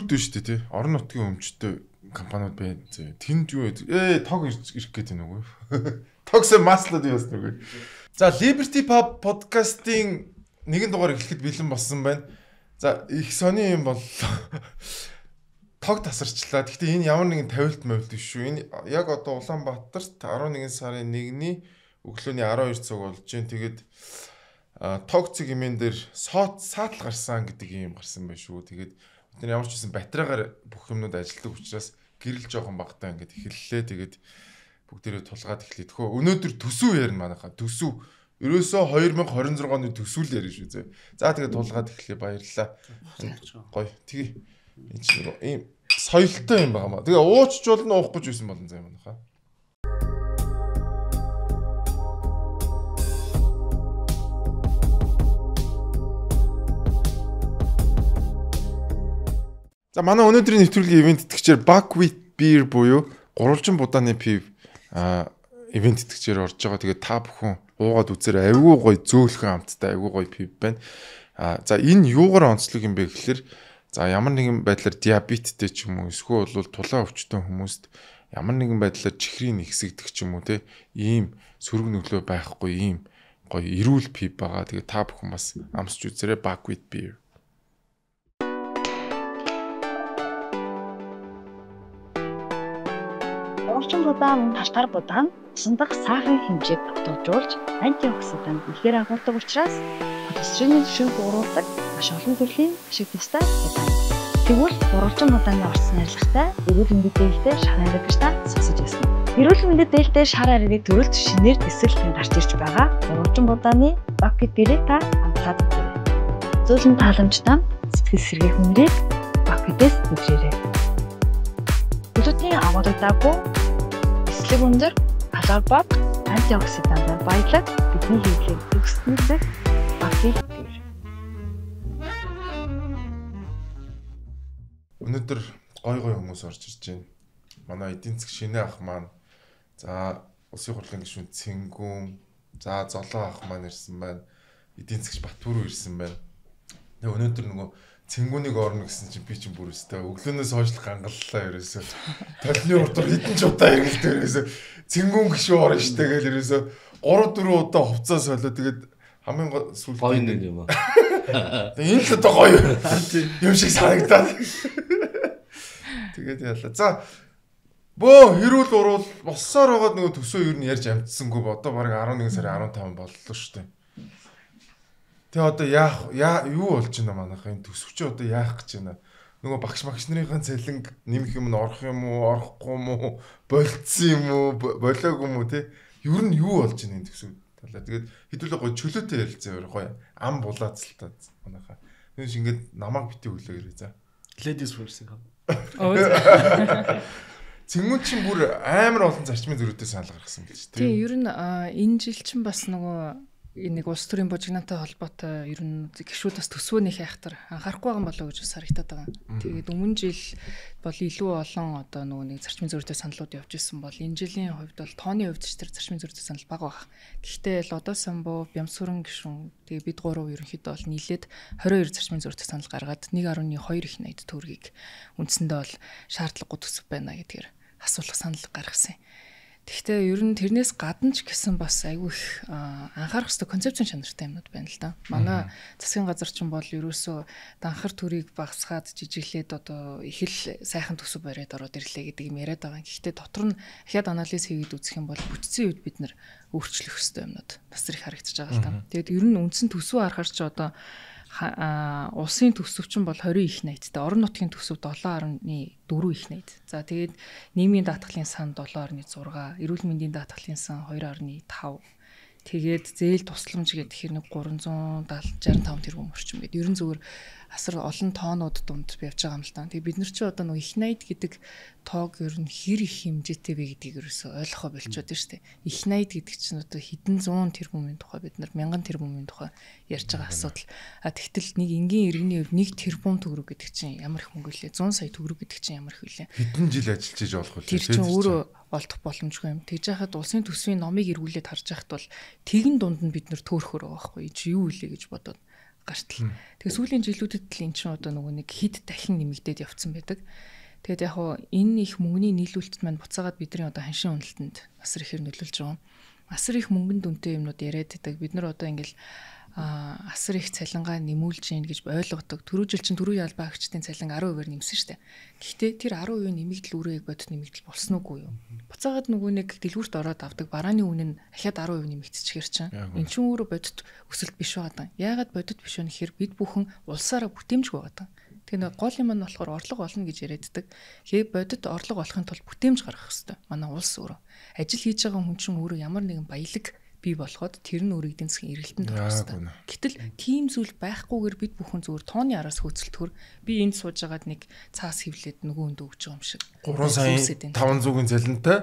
төрд шүү дээ тий. Орон нутгийн өмчтэй компаниуд байна. Тэнд юу тог ирэх гээд байна уу? Тогс маслаад яас нүг. За Liberty Pub подкастын нэгэн дугаар эхлэхэд бэлэн болсон байна. За их сони юм бол тог тасарчлаа. Гэхдээ энэ ямар нэгэн тавилт мовилт биш шүү. Энэ яг одоо Улаанбаатарт 11 сарын 1-ний өглөөний 12 цаг болж байна. Тэгээд тог цэг хэмээн дээр саатал гарсан гэдэг юм гарсан байх шүү. Тэгээд бид ямар ч байсан батарейгаар бүх юмнууд ажилладаг учраас гэрэл жоохон багтаа ингээд эхэллээ. Тэгээд бүгдээрээ тулгаад эхлэе. Тэгэхөө өнөөдөр төсөв ярина манайхаа. Төсөв. Ерөөсөө 2026 оны төсвөл ярина шүү зөө. За тэгээд тулгаад эхлэе. Баярлалаа. Гоё. Тэгээ энэ чинь ийм соёлтой юм байна маа. Тэгээ уучч болно уухгүй ч байсан болно заа манайхаа. За манай өнөөдрийн нэвтрүүлгийн ивент итгэгчээр Buckwheat Beer буюу гурвалжин будааны пив ивент итгэгчээр орж байгаа. Тэгээд та бүхэн уугаад үзээрэй. Айгүй гоё зөөлхөн амттай айгүй гоё пив байна. За энэ юугаар онцлог юм бэ гэхээр за ямар нэгэн байдлаар диабеттэй ч юм уу эсвэл бол тулаан өвчтөн хүмүүст ямар нэгэн байдлаар чихрийн ихсэгдэх ч юм уу те ийм сөрөг нөлөө байхгүй ийм гоё эрүүл пив байгаа. Тэгээд та бүхэн бас амсч үзээрэй Buckwheat Beer. Орчин будаан талтар будаан усандах сахарын хэмжээг тогтоожуулж антиоксидант ихээр агуулдаг учраас холестерины түвшинг бууруулдаг маш олон төрлийн ашиг тустай будаан. Тэгвэл уралжин будааны орсон арилгатай эрүүл мэндийн дээлтэй шар ариг гэж та сонсож байсан. Эрүүл мэндийн дээлтэй шар аригыг төрөлж шинээр тэсэлтэн гарч ирж байгаа уралжин будааны Buckwheat Beer-ийг та амтлаад үзээрэй. Зөөлөн тааламжтай сэтгэл сэргээ хүнрийг Buckwheat-ээс үзээрэй. Глютений агуулгадаггүй эслэг өндөр, калори бага, антиоксидантаар баялаг бидний хийхийг төгснөсөх Buckwheat Beer. Өнөөдөр гой хүмүүс орж ирж байна. Манай эдийн засаг шинэ ах маань за улсын хурлын гишүүн Цэнгүүн, за Золоо ах маань ирсэн байна. Эдийн засагч Батбүрүү ирсэн байна. Тэгээ өнөөдөр нөгөө Цэнгүүнийг орно гэсэн чинь би чинь бүр өстэй өглөөнөөс хойш гангаллаа ерөөсөө. Толны урдуур хэдэн ч удаа иргэлтэй ерөөсөө Цэнгүүн гişүү орно штэ гэл ерөөсөө 3-4 удаа хувцас солио тэгээд хамгийн сүүл гоё нэг юм аа. Тэгээ энэ л одоо гоё юм шиг санагдаад. Тэгээд яалаа. За бөө хэрүүл уруул боссоор байгаа нөгөө төсөө юу н ярьж амтсангүй одоо баг 11 сарын 15 боллоо штэ. Тэгээ одоо юу болж байна манайхаа энэ төсөвч одоо яах гэж байна. Нөгөө багш нарын цалинг нэмэх юм нь орох юм уу, орохгүй юм уу, болцсон юм уу, болоог юм уу те. Ер нь юу болж байна энэ төсөв талаа. Тэгээд хэдүүлээ гоё чөлөөтэй ярилцаа гоё ам булаацалтаа манайхаа. Тэгэж ингээд намайг битгий хүлээгээрэй за. Ladies first гэх юм. Цэнгүүн чинь бүр амар олон зарчмын зөрүүтэй санал гаргасан гэж тийм. Тийм ер нь энэ жил чинь бас нөгөө нэг улс төрийн бужигнаатай холбоотой ер нь гişүүд бас төсвөөний хайхтар анхаарахгүй байгаа болоо гэж харагдаад байгаа. Тэгээд өмнө жил бол илүү олон одоо нөгөө нэг зарчмын зөрүүтэй саналууд явж исэн бол энэ жилийн хувьд бол тооны хувьд ч тэр зарчмын зөрүүтэй санал бага баг. Гэхдээ Лодо Самбуу, Бямсүрэн гишүүн тэгээд бид гурав ерөнхийдөө бол нийлээд 22 зарчмын зөрүүтэй санал гаргаад 1.2 их найд төгрөгийг үндсэндээ бол шаардлагагүй төсөв байна гэдгээр асуулах санал гаргасан юм. Гэхдээ ер нь тэрнээс гадна ч гэсэн бас айгүй их анхаарах хэрэгтэй концепцийн чанартай юмнууд байна л да. Манай засгийн газар ч бол ерөөсөө данхар төрийг багасгаад жижиглээд одоо их л сайхан төсөв бариад ороод ирлээ гэдэг юм яриад байгаа. Гэхдээ дотор нь ахаад анализ хийгээд үзэх юм бол бүтцийн үед бид нэр өөрчлөх хэрэгтэй юмнууд бас их харагдаж байгаа л да. Тэгээд ер нь үндсэн төсөв харахаар ч одоо улсын төсөв чинь бол 20 их найдтай, орон нутгийн төсөв 7.4 их найд. За тэгээд нийгмийн даатгалын сан 7.6, эрүүл мэндийн даатгалын сан 2.5. Тэгээд зээл тусламж гэдэг хэрэг 365 тэрбум орчим гэдэг. Ерөн зөвөр асар олон тоонууд дунд явж байгаа юм л да. Тэгээд бид нар чи одоо нөгөө их найд гэдэг тоог ер нь хэр их хэмжээтэй вэ гэдгийг ерөөсөө ойлгохоо болчиход байна шүү дээ. Их найд гэдэг чинь одоо хэдэн 100 тэрбумын тухай бид нар 1000 тэрбумын тухай ярьж байгаа асуудал. Тэгтэл нэг энгийн иргэний хувьд 1 тэрбум төгрөг гэдэг чинь ямар их мөнгө лээ? 100 сая төгрөг гэдэг чинь ямар их вэ? Хэдэн жил ажиллаж иж болох вэ? Тэр чинь өөрөө олдох боломжгүй юм. Тэгж яхад улсын төсвийн номыг эргүүлээд харж яхад бол тэгэн дунд нь бид нэр төөрөхөр байгаа байхгүй юу? Юу вэ гэж бодоод гартал. Тэгээ сүүлийн жилүүдэд л эн чинь одоо нөгөө нэг хэд дахин нэмэгдээд явцсан байдаг. Тэгээд яг хоо энэ их мөнгөний нийлүүлэлт маань буцаагаад бидний одоо ханшийн үнэлтэнд асар ихээр нөлөөлж байгаа. Асар их мөнгөнд үнэтэй юмнууд яриад байдаг. Бид нар одоо ингээл асар их цалингаа нэмүүлж гин гэж ойлгодог. Түрүү жил чинь түрүү ялбаа агчдын цалин 10%-аар нэмсэн шүү дээ. Гэхдээ тэр 10% нэмэгдэл үрээ бодит нэмэгдэл болсон уугүй юу? Буцаагаад нөгөө нэг дэлгүүрт ороод авдаг барааны үнэ нь ахаад 10% нэмэгдчихэр чинь. Эн чинь өөрөө бодит өсөлт биш байгаа. Яагаад бодит биш вэ гэхээр бид бүхэн улсаараа бүтээмжгүй байгаа. Тэгээ нэг гол юм нь болохоор орлого олно гэж яриаддаг. Тэгээ бодит орлого олохын тулд бүтээмж гаргах хэрэгтэй. Манай улс өөрөө. Ажил хийж байгаа хүн чинь өөрөө ямар нэгэн баялаг бий болоход тэр нь өөр эдийн засгийн эргэлтэнд орох хэрэгтэй. Гэтэл тийм зүйл байхгүйгээр бид бүхэн зүгээр тооны араас хөөцөлтгөр би энд сууж байгаад нэг цаас хевлээд нөгөө хүнд өгч байгаа юм шиг. 3 сая 500-ийн цалинтай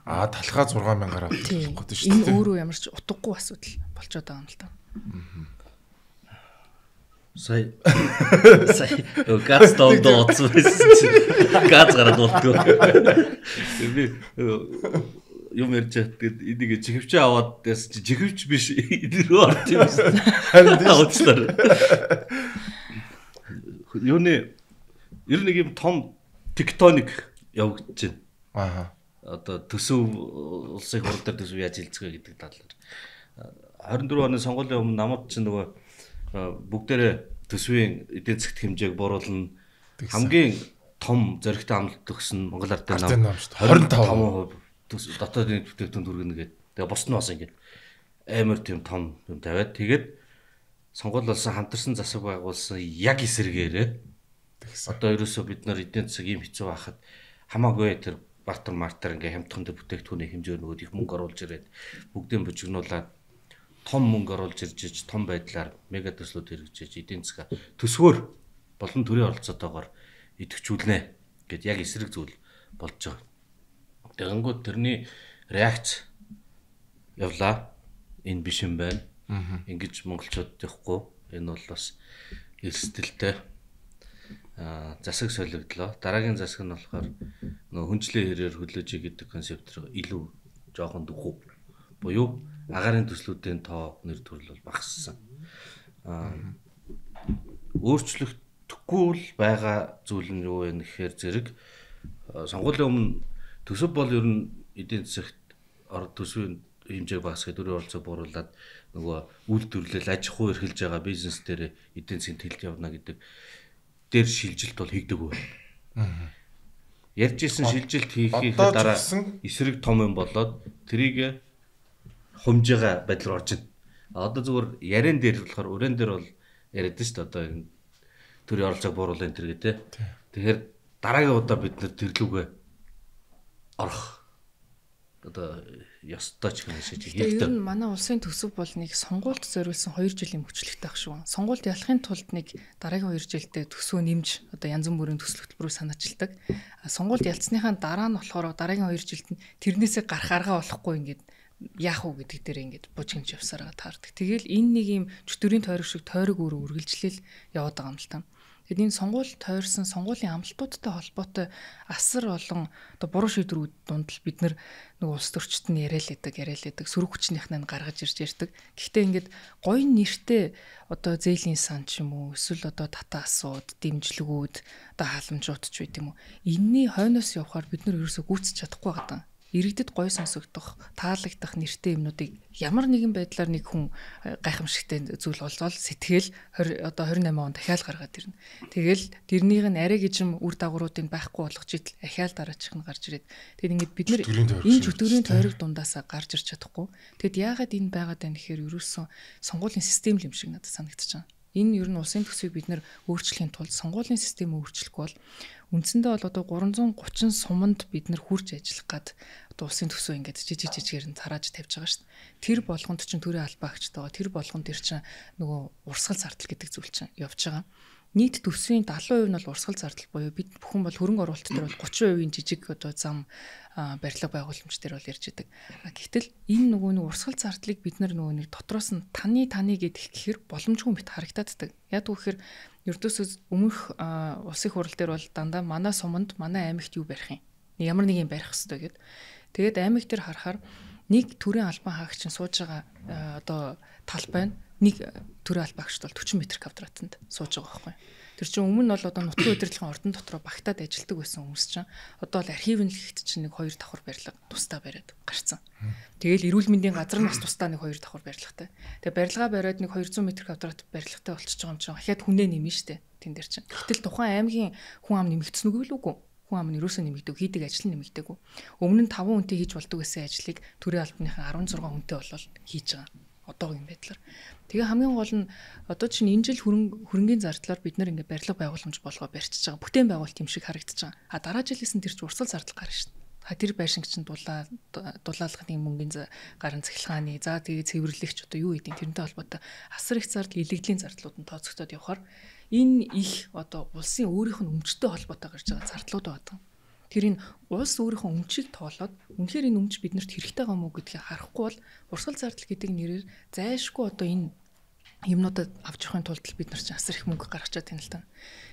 талхаа 6,000-аар авах гэдэг шүү дээ. Энэ өөрөө ямар ч утгагүй асуудал болчиход байгаа юм л та. Сая газ дооцсон газ гараад болтгоо. Би юм ярьж байгаад энийг чихвч аваад дэс чихвч биш идэрөө орж юм шиг. Харин юуны ер нь юм том тектоник явагдаж байна. Одоо төсөв улсын хурал дээр төсөв яаж хилцгээ гэдэг талаар. 24 оны сонгуулийн өмнө намууд чинь нөгөө бүгдээрээ төсвийн эдийн засгт хэмжээг бууруулна. Хамгийн том зоригтой амлалт өгсөн Монгол Ардын нам 25% дотоодын бүтээгдэхүүн түргэнэ гэдэг. Тэгээ бос нь бас ингэ амар тийм том юм тавиад тэгээд сонгуул болсон хамтарсан засаг байгуулсан яг эсэргээрээ одоо ерөөсөө бид нар эдийн засаг ийм хэцүү байхад хамаагүй тэр бартер мартер ингээ хамтхан дээр бүтээгдэхүүний хэмжээ нөгөөд их мөнгө оруулж ирээд бүгдийн бужигнуулаад том мөнгө оруулж ирж том байдлаар мега төслүүд хэрэгжиж эдийн засаг төсвөр болон төрийн оролцоотойгоор идэвхжүүлнэ гэд яг эсрэг зүйл болж байгаа. Тэгэнгүүт тэрний реакц явлаа. Энэ биш юм байна. Ингэж монголчууд явахгүй. Энэ бол бас эрсдэлтэй засаг солигдлоо. Дараагийн засаг нь болохоор нөгөө хүнчлэн хэрээр хөлөөж гэдэг концепт илүү жоохон дөхөв. Буюу агаарын төслүүдийн тоо нэр төрөл бол багассан. Өөрчлөгдөхгүй л байгаа зүйл нь юу вэ гэхээр зэрэг сонгуулийн өмнө төсөв бол ер нь эдийн засагт төсвийн хэмжээг багасгах төрийн оролцоо бууруулад нөгөө үйлдвэрлэл аж ахуй эрхэлж байгаа бизнес дээр эдийн засгийн тэлд явна гэдэг дээр шилжилт бол хийгдэг байна. Ярьж исэн шилжилт хийхээ дараа эсрэг том юм болоод тэрийг хумжигаа байдал руу орж ийн. Одоо зүгээр ярен дээр болохоор өрөөнд дээр бол яриад шүү дээ. Одоо энэ төрийн оролцоог бууруулах энэ төр гэдэг. Тэгэхээр дараагийн удаа бид нэр тэрлүүгээ орох одоо ёстой ч юм шиг хэрэгтэй. Ер нь манай улсын төсөв бол нэг сонгуульд зориулсан 2 жилийн мөчлөгтэй ах шүү. Сонгуульд ялахын тулд нэг дараагийн 2 жилдээ төсвөө нэмж одоо янз бүрийн төсөл хөтөлбөрөөр санаачилдаг. Сонгуульд ялцсныхаа дараа нь болохоор дараагийн 2 жилд нь тэрнээсээ гарах арга олохгүй ингээд яах уу гэдэг дээр ингээд бужигч явсараа таардаг. Тэгэл энэ нэг юм чөтгөрийн тойрог шиг тойрог өөр үргэлжлэл яваад байгаа юм л та. Тэгэд энэ сонгуул тойрсон сонгуулийн амлалтуудтай холбоотой асар олон одоо буруу шийдвэрүүд дунд л бид нар нэг улс төрчид нь яриалдаг сөрөг хүчнийх нь гаргаж ирж ярьдаг. Гэхдээ ингээд гоё нэртэй одоо зээлийн сан ч юм уу эсвэл одоо татаа асууд, дэмжлэгүүд, одоо халамжууд ч байт юм уу. Энийний хойноос явахаар бид нар ерөөсөө гүйцэж чадахгүй байгаа. Иргэдэд гоё сонсогдох, таалагдах нэртэй юмнуудыг ямар нэгэн байдлаар нэг хүн гайхамшигтай зүйл болвол сэтгэл одоо 28 он дахиад гаргаад ирнэ. Тэгэл тэрнийх нь арай гижим үр дагавруудыг байхгүй болгож идэл ахиал дараачих нь гарч ирээд тэгэд ингээд бид нар энэ чөтгөрийн тойрог дундаасаа гарч ирч чадахгүй. Тэгэд яагаад энэ байгаад байна гэхээр ерөөсөн сонгуулийн систем юм шиг надад санагдаж байна. Энэ ер нь улсын төсвийг бид нэр өөрчлөхийн тулд сонгуулийн системийг өөрчлөхгүй бол үндсэндээ бол одоо 330 суманд бид нэр хурж ажиллах гад одоо улсын төсөө ингээд жижигэр нь тарааж тавьж байгаа шүү дээ. Тэр болгонд чинь төрийн албаагчтай байгаа. Тэр болгонд тэр чинь нөгөө урсгал зардал гэдэг зүйл чинь явж байгаа. Нийт төсвийн 70% нь бол урсгал зардал буюу бид бүхэн бол хөрөнгө оруулалт дээр бол 30% жижиг одоо зам барилга байгууламж дээр бол ярьж байдаг. Гэтэл энэ нөгөө нэг урсгал зардлыг бид нөгөө нэг дотроос нь таны гэдэх гэхээр боломжгүй мэт харагдааддаг. Яг түүхээр ердөөсөө өмнөх улсын хурал дээр бол дандаа манай суманд манай аймагт юу барих юм? Ямар нэг юм барих хэрэгтэй гэд. Тэгээд аймаг дээр харахаар нэг төрийн албан хаагч нь сууж байгаа одоо талбай нь нэг төрийн аль багшд бол 40 м2 сууж байгаа байхгүй. Тэр чинь өмнө нь бол одоо нутгийн удирдлагын ордон дотроо багтаад ажилладаг байсан хүмүүс чинь одоо л архивын лигт чинь нэг 2 давхар барилга тусдаа бариад гарцсан. Тэгэл эрүүл мэндийн газар нас тусдаа нэг 2 давхар барилгатай. Тэгээ барилгаа бариад нэг 200 м2 барилгатай болчихж байгаа юм чинь ахаад хүнээ нэмнэ штэ тэн дээр чинь. Гэтэл тухайн аймгийн хүн ам нэмэгдсэн үгүй л үгүй. Хүн ам нь ерөөсөө нэмэгдэв, хийдэг ажил нь нэмэгдээгүй. Өмнө нь 5 хүнтэй хийж болдог байсан ажлыг төрийн албаныхан 16 хүнтэй болол хийж байгаа. Одоогийн байдлаар. Тэгээ хамгийн гол нь одоо чинь энэ жил хөрөнгөний зардлаар бид нэр ингээ барилга байгууламж болгоо барьчихж байгаа. Бүтээн байгуулалт юм шиг харагдаж байгаа. А дараа жилээс нь тэр чинь урсгал зардал гарна шүү дээ. Тэр байшинг чинь дулаалгын мөнгөний гарын цахилгааны за тэгээ цэвэрлэгч одоо юу гэдэг тэрнтэй холбоотой асар их зардал илэгдлийн зардлууд нь тооцогдоод явхаар энэ их одоо улсын өөрийнх нь өмчтэй холбоотой гарч байгаа зардлууд байдаг. Тэр энэ улс өөрийнхөө өмчийг тоолоод үнэхээр энэ өмч биднэрт хэрэгтэй байгаа мó гэдгийг харахгүй бол урсгал зардал гэдэг нэрээр зайлшгүй одоо энэ юмнуудад авч явахын тулд бид нар ч асар их мөнгө гаргачаад байна л та.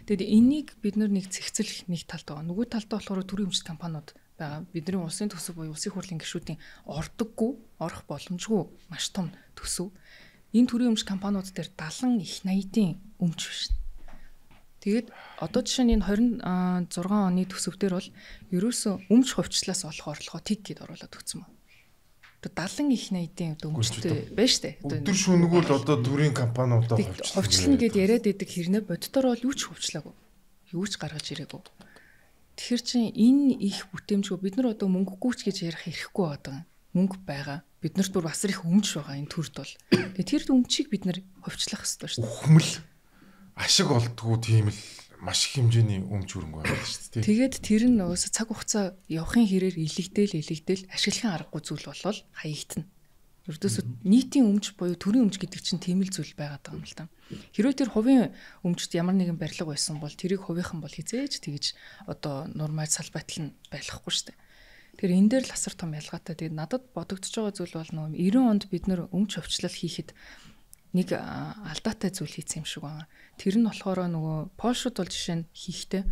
Тэгэд энийг бид нар нэг зэгцэлэх нэг талд байгаа. Нөгөө талдаа болохоор төрийн өмчт компаниуд байгаа. Бидний улсын төсөв буюу улсын хурлын гишүүдийн орох боломжгүй маш том төсөв. Энэ төрийн өмч компаниуд дээр 70 их 80-ийн өмч биш. Тэгээд одоо жишээ нь энэ 26 оны төсөв дээр бол ерөөсөө өмч хувьчлаас олох орлогоо тэг гэд оруулаад өгсөн ба. Одоо 70 их 80-ийн өмчтэй байна штэ. Өдөр шөнөгөө л одоо төрийн компаниудаа хувьчлна гэд яриад идэг хэрнээ боддоор бол юу ч хувьчлаагүй. Юу ч гаргаж ирээгүй. Тэгэхээр чин энэ их бүтээмжгүй бид нар одоо мөнгөгүй ч гэж ярих хэрэггүй байгаа. Мөнгө байгаа. Биднэрт бүр бас их өмч байгаа энэ төрд бол. Тэгээд тэр өмчийг бид нар хувьчлах хэрэгтэй шүү дээ. Хүмэл ашиг олдгоо тийм л маш их хэмжээний өмч хөрөнгө байгаа шүү дээ. Тэгээд тэр нь өөөс цаг хугацаа явахын хэрээр илэгдээл ашиглахын аргагүй зүйл болол хаягдана. Ердөөсөө нийтийн өмч буюу төрийн өмч гэдэг чинь тийм л зүйл байгаад байгаа юм л та. Хэрвээ тэр хувийн өмчт ямар нэгэн барилга байсан бол тэрийг хувийнхан бол хизээж тэгж одоо нормаль салбайтал нь байлгахгүй шүү дээ. Тэр энэ дээр л асар том ялгаатай. Тэгээд надад бодогдож байгаа зүйл бол нөгөө 90 онд бид нөр өмч хувьчлал хийхэд нэг алдаатай зүйл хийсэн юм шиг байна. Тэр нь болохоор нөгөө Польшууд бол жишээ нь хийхдээ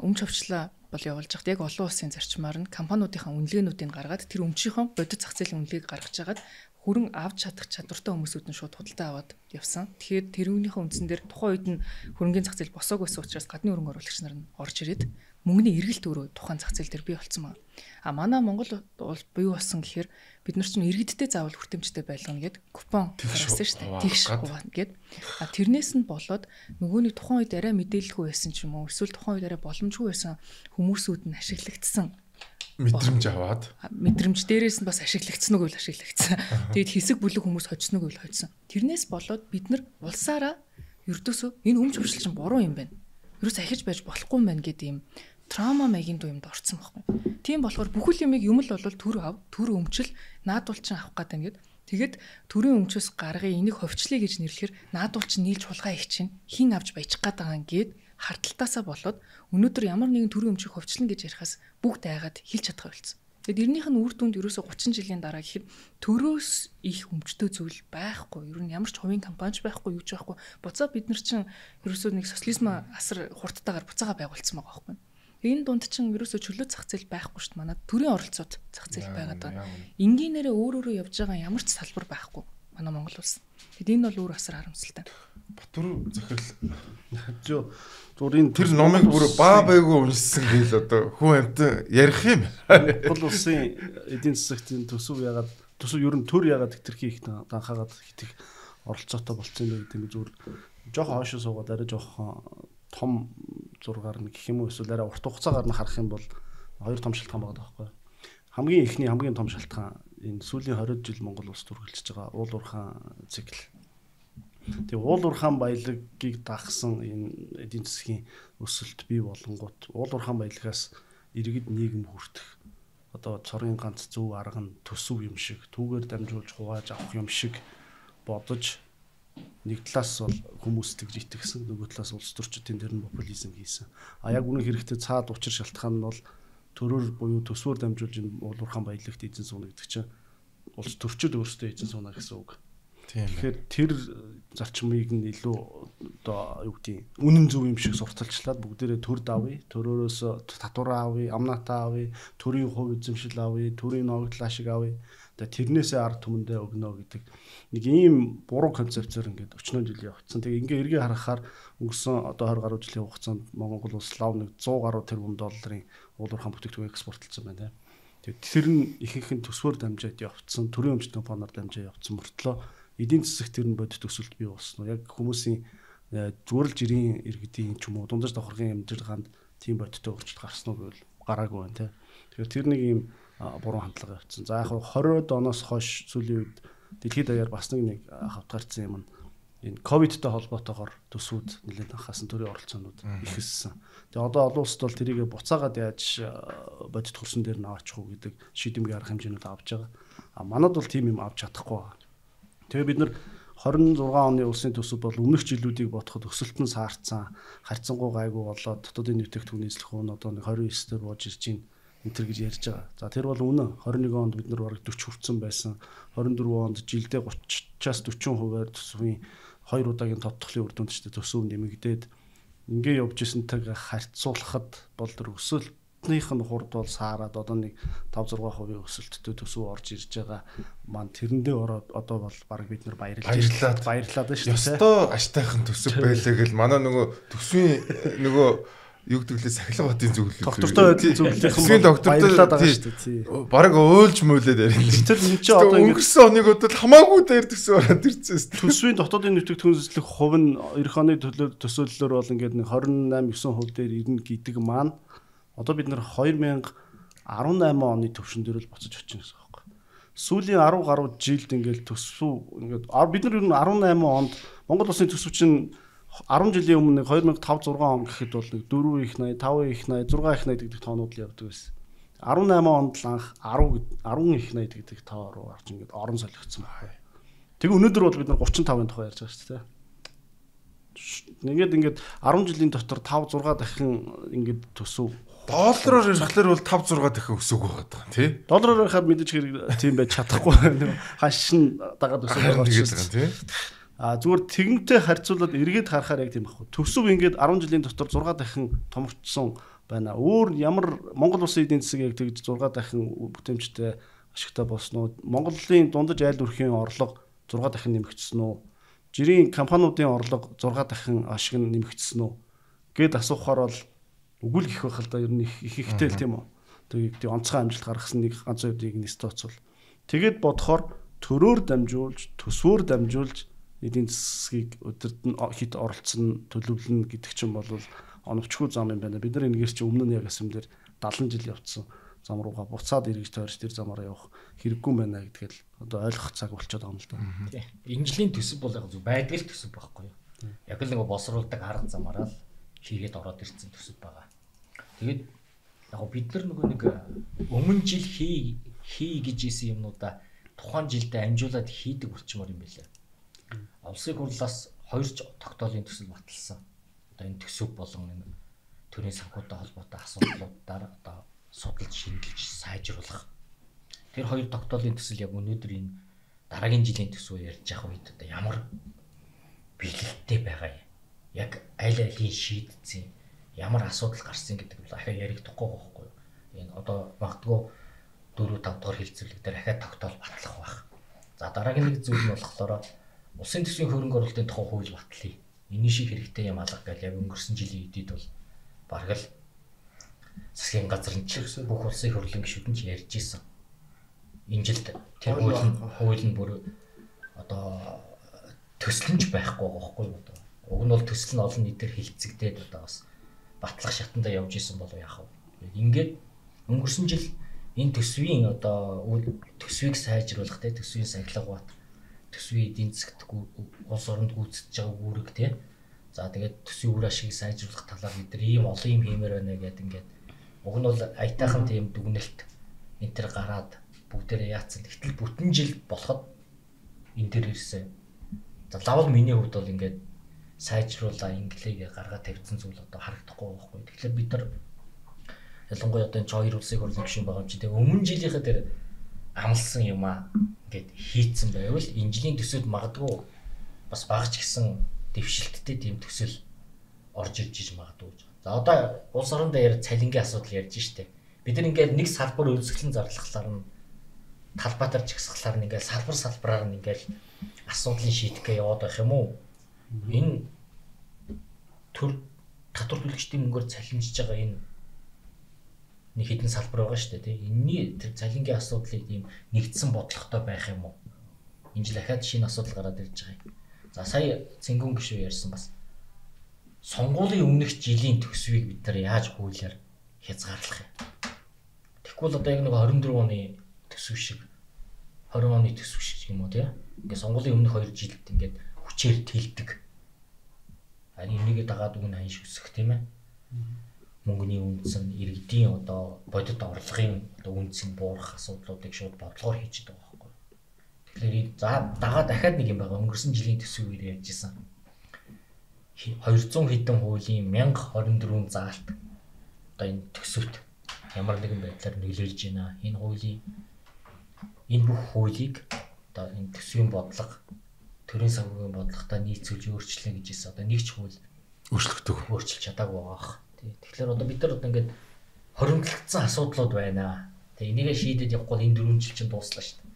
өмч хувьчлаа бол явуулж байхад яг олон улсын зарчмаар нь компаниудынхаа үнэлгээнүүдийг гаргаад тэр өмчийнхөө бодит зах зээлийн үнэлгээг гаргаж агаад хүрэн авч чадах чадвартай хүмүүсүүд нь шууд худалдаа аваад явсан. Тэгэхээр тэрүүнийхээ үндсэн дээр тухайн үед нь хөрөнгөний зах зээл босоог байсан учраас гадны хөрөнгө оруулагч нар нь орж ирээд мөнгөний эргэлт өөрөө тухайн зах зээл дээр бий болсон байна. А манай Монгол бол бий болсон гэхээр бид нар чинь иргэдтэй заавал хүртээмжтэй байлгана гэд купон гаргасан шүү дээ. Тэгш гуваа гэд. А тэрнээс нь болоод нөгөөний тухайн үед арай мэдээлэлгүй байсан ч юм уу эсвэл тухайн үед арай боломжгүй байсан хүмүүсүүд нь ашиглагдсан. Мэдрэмж аваад. Мэдрэмж дээрээс нь бас ашиглагдсан уу гэвэл ашиглагдсан. Тэгэд хэсэг бүлэг хүмүүс хоцсон уу гэвэл хоцсон. Тэрнээс болоод бид нар улсаараа ердөөсөө энэ өмч хувьчлал чинь буруу юм байна. Ерөөс ахиж байж болохгүй юм байна гэдэг юм траума маягийн дуу юмд орсон байхгүй. Тийм болохоор бүхэл юмыг юм л болвол төр өмчл наадуулчин авах гэдэг юм гээд тэгэд төрийн өмчөөс гаргая энийг хувьчлая гэж нэрлэхээр наадуулчин нийлж хулгай их чинь хин авч баяжих гэдэг юм гээд харталтаасаа болоод өнөөдөр ямар нэгэн төрийн өмчийг хувьчлана гэж ярихаас бүгд айгаад хэлж чадах байлцсан. Тэгэд эрнийх нь үр дүнд ерөөсө 30 жилийн дараа гэхэд төрөөс их өмчтэй зүйл байхгүй. Ер нь ямар ч хувийн компанич байхгүй, юу ч байхгүй. Буцаа бид нар чинь ерөөсө нэг социализм асар хурдтайгаар буцаага байгуулсан байгаа байхгүй. Энэ дунд чинь ерөөсө чөлөө зах зээл байхгүй шүү дээ. Манай төрийн оролцоод зах зээл байгаад байгаа. Энгийнээрээ өөр явж байгаа ямар ч салбар байхгүй. Манай Монгол улс. Тэгэд энэ бол өөр асар харамсалтай. Батүр захирал зургийн тэр номыг бүр баа байгуу уншсан гээл одоо хүн амт ярих юм. Монгол улсын эдийн засгийн төсөв ер нь төр ягаад хэтэрхий их данхаагаад хитэх оролцоотой болцсон юм гэдэг зүгээр жоохон хойшоо суугаад арай жоохон том зургаар нэг гэх юм уу эсвэл арай урт хугацаагаар нь харах юм бол хоёр том шалтгаан байгаа байхгүй. Хамгийн том шалтгаан энэ сүүлийн 20 жил Монгол улс түргэлжиж байгаа уул уурхайн цикл. Тэгээ уул уурхайн баялагийг дагсан энэ эдийн засгийн өсөлт бий болонгууд уул уурхайн баялагаас иргэд нийгэм хүртэх одоо цорын ганц зөв арга нь төсөв юм шиг түүгээр дамжуулж хувааж авах юм шиг бодож нэг талаас бол хүмүүс тэгж итгэсэн нөгөө талаас улс төрчдийн тэр нь популизм хийсэн. А яг үнэ хэрэгтэй цаад учир шалтгаан нь бол төрөөр буюу төсвөөр дамжуулж энэ уул уурхайн баялагт эзэн сууна гэдэг чинь улс төрчид өөрсдөө эзэн сууна гэсэн үг. Тэгэхээр тэр зарчмыг нь илүү одоо юу гэдэг үнэн зөв юм шиг сурталчлаад бүгдээрээ төр давъя, төрөөрөөс татвараа авъя, амнаатаа авъя, төрийн хувь эзэмшил авъя, төрийн ногдлоо шиг авъя. тэрнээсээ ард түмэндээ өгнө гэдэг нэг ийм буруу концепцээр ингээд 40 жил явагдсан. Тэгээ ингээ эргээ харахаар өнгөрсөн одоо 20 гаруй жилийн хугацаанд Монгол улс лав нэг 100 гаруй тэрбум долларын уулуурхан бүтээгдэхүүн экспортлсон байна. Тэгээ тэр нь ихэнх нь төсвөр дамжаад явагдсан, төрийн өмчт компаниар дамжаад явагдсан мөртлөө эдийн засаг тэр нь бодит төсөлд бий болсон. Яг хүмүүсийн зүгээр л жирийн иргэдийн ч юм уу дундаж давхаргын амьдралд тийм бодиттой өөрчлөлт гарсан уу гэвэл гараагүй байна тий. Тэгэхээр тэр нэг ийм буруу хандлага явагдсан. За яг 20-од оноос хойш сүүлийн үед дэлхийд даяар бас нэг хавтгаарсан юм нь энэ ковидтай холбоотойгоор төсвүүд нэлээд анхаасан төрийн оролцоонууд ихэлсэн. Тэгээ одоо олон улсад бол тэрийг буцаагаад яаж бодит хөрсөн дээр нь аваачих уу гэдэг шийдэмгийн арга хэмжээнүүд авч байгаа. Манад бол тийм юм авч чадахгүй байна. Тэгээ бид нар 26 оны улсын төсөв бол өмнөх жилүүдийг бодоход өсөлт нь саарцсан, харьцангуй гайгүй болоод дотоодын нийтлэгдэхүүн эзлэх нь одоо нэг 29 дээр бууж ирж байна. Энтэр гэж ярьж байгаа. За тэр бол үнэ. 21 онд бид нар бараг 40 хүрсэн байсан. 24 онд жилдээ 30-аас 40%-аар төсвийн 2 удаагийн тодтголын үр дүнд ч төсөв нэмэгдээд ингээ явж ирсэнтэйгээ харьцуулахад бол тэр өсөлтнийх нь хурд бол саарад одоо нэг 5-6% өсөлттэй төсөв орж ирж байгаа. Маань тэрэндээ ороод одоо бол бараг бид нар баярлаад байна шүү дээ. Ёстой аштайхан төсөв байлаа гэл манай нөгөө төсвийн нөгөө юу гэдэг лээ сахилга батын зөвлөлт. Доктортой зөвлөлийн баярлаад байгаа шүү дээ. Бараг уйлж мөөлээд ярина. Тэр энэ чи одоо өнгөрсөн оныг бодвол хамаагүй дээр төсөв ороод ирсэн. Төсвийн дотоодын нийтлэгдэхүүн эзлэх хувь нь эх оны төсөөллөөр бол ингээд нэг 28-9% дээр ирнэ гэдэг маань одоо бид нэр 2018 оны төвшин дээр л буцаж очих гэсэн үг байна. Сүүлийн 10 гаруй жилд ингээд төсөв ингээд бид нар ер нь 18 онд Монгол улсын төсөв чинь 10 жилийн өмнө 2005-6 он гэхэд бол нэг 4 их 80, 5 их 80, 6 их 80 гэдэг тоонууд л явдаг байсан. 18 онд л анх 10 их 80 гэдэг тоо руу орж ингээд орон солигдсон байна. Тэгээ өнөөдөр бол бид нар 35-ын тухай ярьж байгаа шүү дээ. Ингээд 10 жилийн дотор 5-6 дахин ингээд төсөв доллараар ирэхлээр бол 5-6 дахин өсөг байгаа тий. Доллараар хаад мэдээж хэрэг тийм байж чадахгүй. Хашин дагаад өсөг байгаа шүү дээ. Зүгээр тэгэнтэй харьцуулаад эргээд харахаар яг тийм байхгүй. Төсөв ингээд 10 жилийн дотор 6 дахин томорчсон байна. Өөр ямар Монгол улсын эдийн засаг яг тэгж 6 дахин бүтээмжтэй ашигтай болсноо. Монголын дундаж айл өрхийн орлого 6 дахин нэмэгдсэн үү? Жирийн компаниудын орлого 6 дахин ашиг нь нэмэгдсэн үү? Гэд асуухаар бол үгүй л гэх байх л да. Ер нь их ихтэй л тийм үү? Тэгээд онцгой амжилт гаргасан нэг ганц үеийг нэст тооцвол. Тэгэд бодохоор төрөөр дамжуулж, төсвөөр дамжуулж эдийн засгийг өдөрт нь хит оролцсон төлөвлөнө гэдэг чинь бол оновчгүй зам юм байна. Бид нар энэгээр чи өмнө нь яг асуум дээр 70 жил явцсан зам руугаа буцаад эргэж тойрч тэр замаараа явах хэрэггүй байна гэдгээл одоо ойлгох цаг болчиход байгаа юм л да. Тийм. Энэ жилийн төсөв бол яг зөв байдаг л төсөв байхгүй юу? Яг л нэг босруулдаг арга замаараа л хийгээд ороод ирсэн төсөв байгаа. Тэгээд яг бид нар нөгөө нэг өмнө жил хий гэж ийсэн юмнуудаа тухайн жилдээ амжуулаад хийдэг болчмоор юм байлаа. Улсын хурлаас 2 тогтоолын төсөл баталсан. Одоо энэ төсөв болон энэ төрийн санхүүтэй холбоотой асуудлуудаар одоо судалж шинжилж сайжруулах. Тэр 2 тогтоолын төсөл яг өнөөдөр энэ дараагийн жилийн төсвөө ярьж явах үед одоо ямар бэлэгтэй байгаа юм. Яг аль алийг шийдсэн, ямар асуудал гарсан гэдэг бол ахаа яригдахгүй байхгүй юу. Энэ одоо магадгүй 4-5 дахь хэлцүүлэг дээр ахаа тогтоол батлах байх. За дараагийн нэг зүйл нь болохоор улсын төсвийн хөрөнгө оруулалтын тухай хууль батлая. Эний шиг хэрэгтэй юм алга гэж яг өнгөрсөн жилийн эдид бол бараг л засгийн газрын бүх улсын хурлын гишүүдэн ч ярьж исэн. Энэ жилд тэр хууль нь бүр одоо төслөнж байхгүй байхгүй юу одоо. Уг нь бол төсөл нь олон нийтээр хилцэгдээд одоо бас батлах шатанда явж исэн болов яах вэ? Ингээд өнгөрсөн жил энэ төсвийн одоо төсвийг сайжруулах те төсвийн сахилга бат төсвийн эдийн засагт улс оронд гүйцэтгэж байгаа үүрэг тий. За тэгээд төсвийн үр ашиг сайжруулах талаар бид нар ийм олон юм хиймээр байна гэдэг ингээд уг нь бол аятайхан тийм дүгнэлт энэ төр гараад бүгдээрээ яатсан. Тэгтэл бүтэн жил болоход энэ төр ирсэн. За лавл миний хувьд бол ингээд сайжруулаа инглигээ гаргаад тавьсан зүйл одоо харагдахгүй байхгүй. Тэгэхээр бид нар ялангуяа одоо энэ 2 улсын хурлын гишүүн байгаа юм чи тэгээ өмнө жилийнхээ дээр амлсан юм аа ингээд хийцэн байвал энэ жилийн төсөлд магадгүй бас багч гисэн дэвшилттэй тийм төсөл орж ирж магадгүй. За одоо улс орондоо яриад цалингийн асуудал ярьж штэ. Бид нар ингээд нэг салбар үйлсгэлэн зарлахлаар нь 10 жилийн турш 10 жилийн турш 10 сая төгрөг 10 сая талбайтар жигсгалаар нь ингээл салбараар нь ингээл асуудлыг шийдэхгээ яваад байх юм уу? Энэ татвар төлөгчдийн мөнгөөр цалинжиж байгаа энэ нэг хэдэн салбар байгаа шүү дээ, тийм. Энэний тэр цалингийн асуудлыг ийм нэгдсэн бодлоготой байх юм уу? Энэ жил дахиад шинэ асуудал гараад ирж байгаа юм. За сая Цэнгүүн гишүү ярьсан бас сонгуулийн өмнөх жилийн төсвийг бид нар яаж хуулиар хязгаарлах юм? Тэгэхгүй л одоо яг нэг 24 оны төсөв шиг 20 оны төсөв шиг юм уу, тийм. Ингээ сонгуулийн өмнөх 2 жилд ингээд хүчээр тэлдэг. Харин энийгээ дагаад үн ханш өсөх, тийм ээ. Мөнгөний үндэс нь иргэдийн одоо бодит орлогын одоо үндэс нь буурах асуудлуудыг шууд бодлогоор хийж байгаа байхгүй. Тэгэхээр за дагаа дахиад нэг юм байгаа. Өнгөрсөн жилийн төсвөөр ярьжсэн. 200 хэдэн хуулийн 1024 заалт одоо энэ төсөвт ямар нэгэн байдлаар нөлөөлж байна. Энэ хуулийн энэ бүх хуулийг одоо энэ төсвийн бодлого төрийн санхүүгийн бодлоготой нийцүүлж өөрчлөлөө гэж хэлсэн. Одоо нэг ч хууль өөрчлөж чадаагүй байгаа. Тэгэхээр одоо бид нар одоо ингээд хоримтлагдсан асуудлууд байна. Тэгээ энийгээ шийдэд явахгүй энэ 4 жил чинь дууслаа шүү дээ.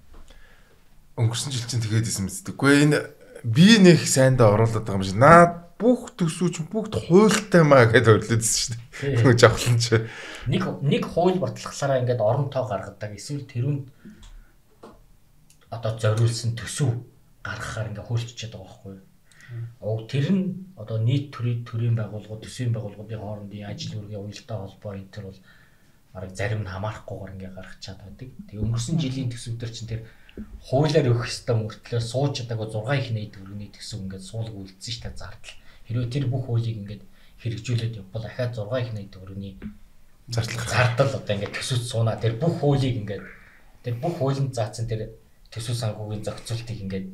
Өнгөрсөн жил чинь тэгээд исэн мэт. Үгүй энэ би нэг сайндаа оруулаад байгаа юм шиг. Наад бүх төсвүүч бүгд хуйлтай маа гэдээ өрлөөдсөн шүү дээ. Тэгж авахлан чи. Нэг хууль батлахлаараа ингээд оронтоо гаргадаг. Эсвэл тэрүүнд одоо зориулсан төсөв гаргахаар ингээ хөрчиж байгаа байхгүй юу? Тэр нь одоо нийт төрийн байгууллагууд, төсвийн байгууллагуудын хоорондын ажил үргийн уялдаа холбоо энэ төр бол бараг зарим нь хамаарахгүйгээр ингээ гаргачаад байдаг. Тэгээ өнгөрсөн жилийн төсөвдөр чинь тэр хуулиар өгөх ёстой мөртлөө сууж чадаагүй 6 их нийт төгрөгийн төсөв ингээ суулг үлдсэн ш та зардал. Хэрвээ тэр бүх хуулийг ингээ хэрэгжүүлээд явбал дахиад 6 их нийт төгрөгийн зардал одоо ингээ төсөвт суунаа. Тэр бүх хуулийг ингээ тэр бүх хуулинд заасан тэр төсөв санхүүгийн зохицуултыг ингээ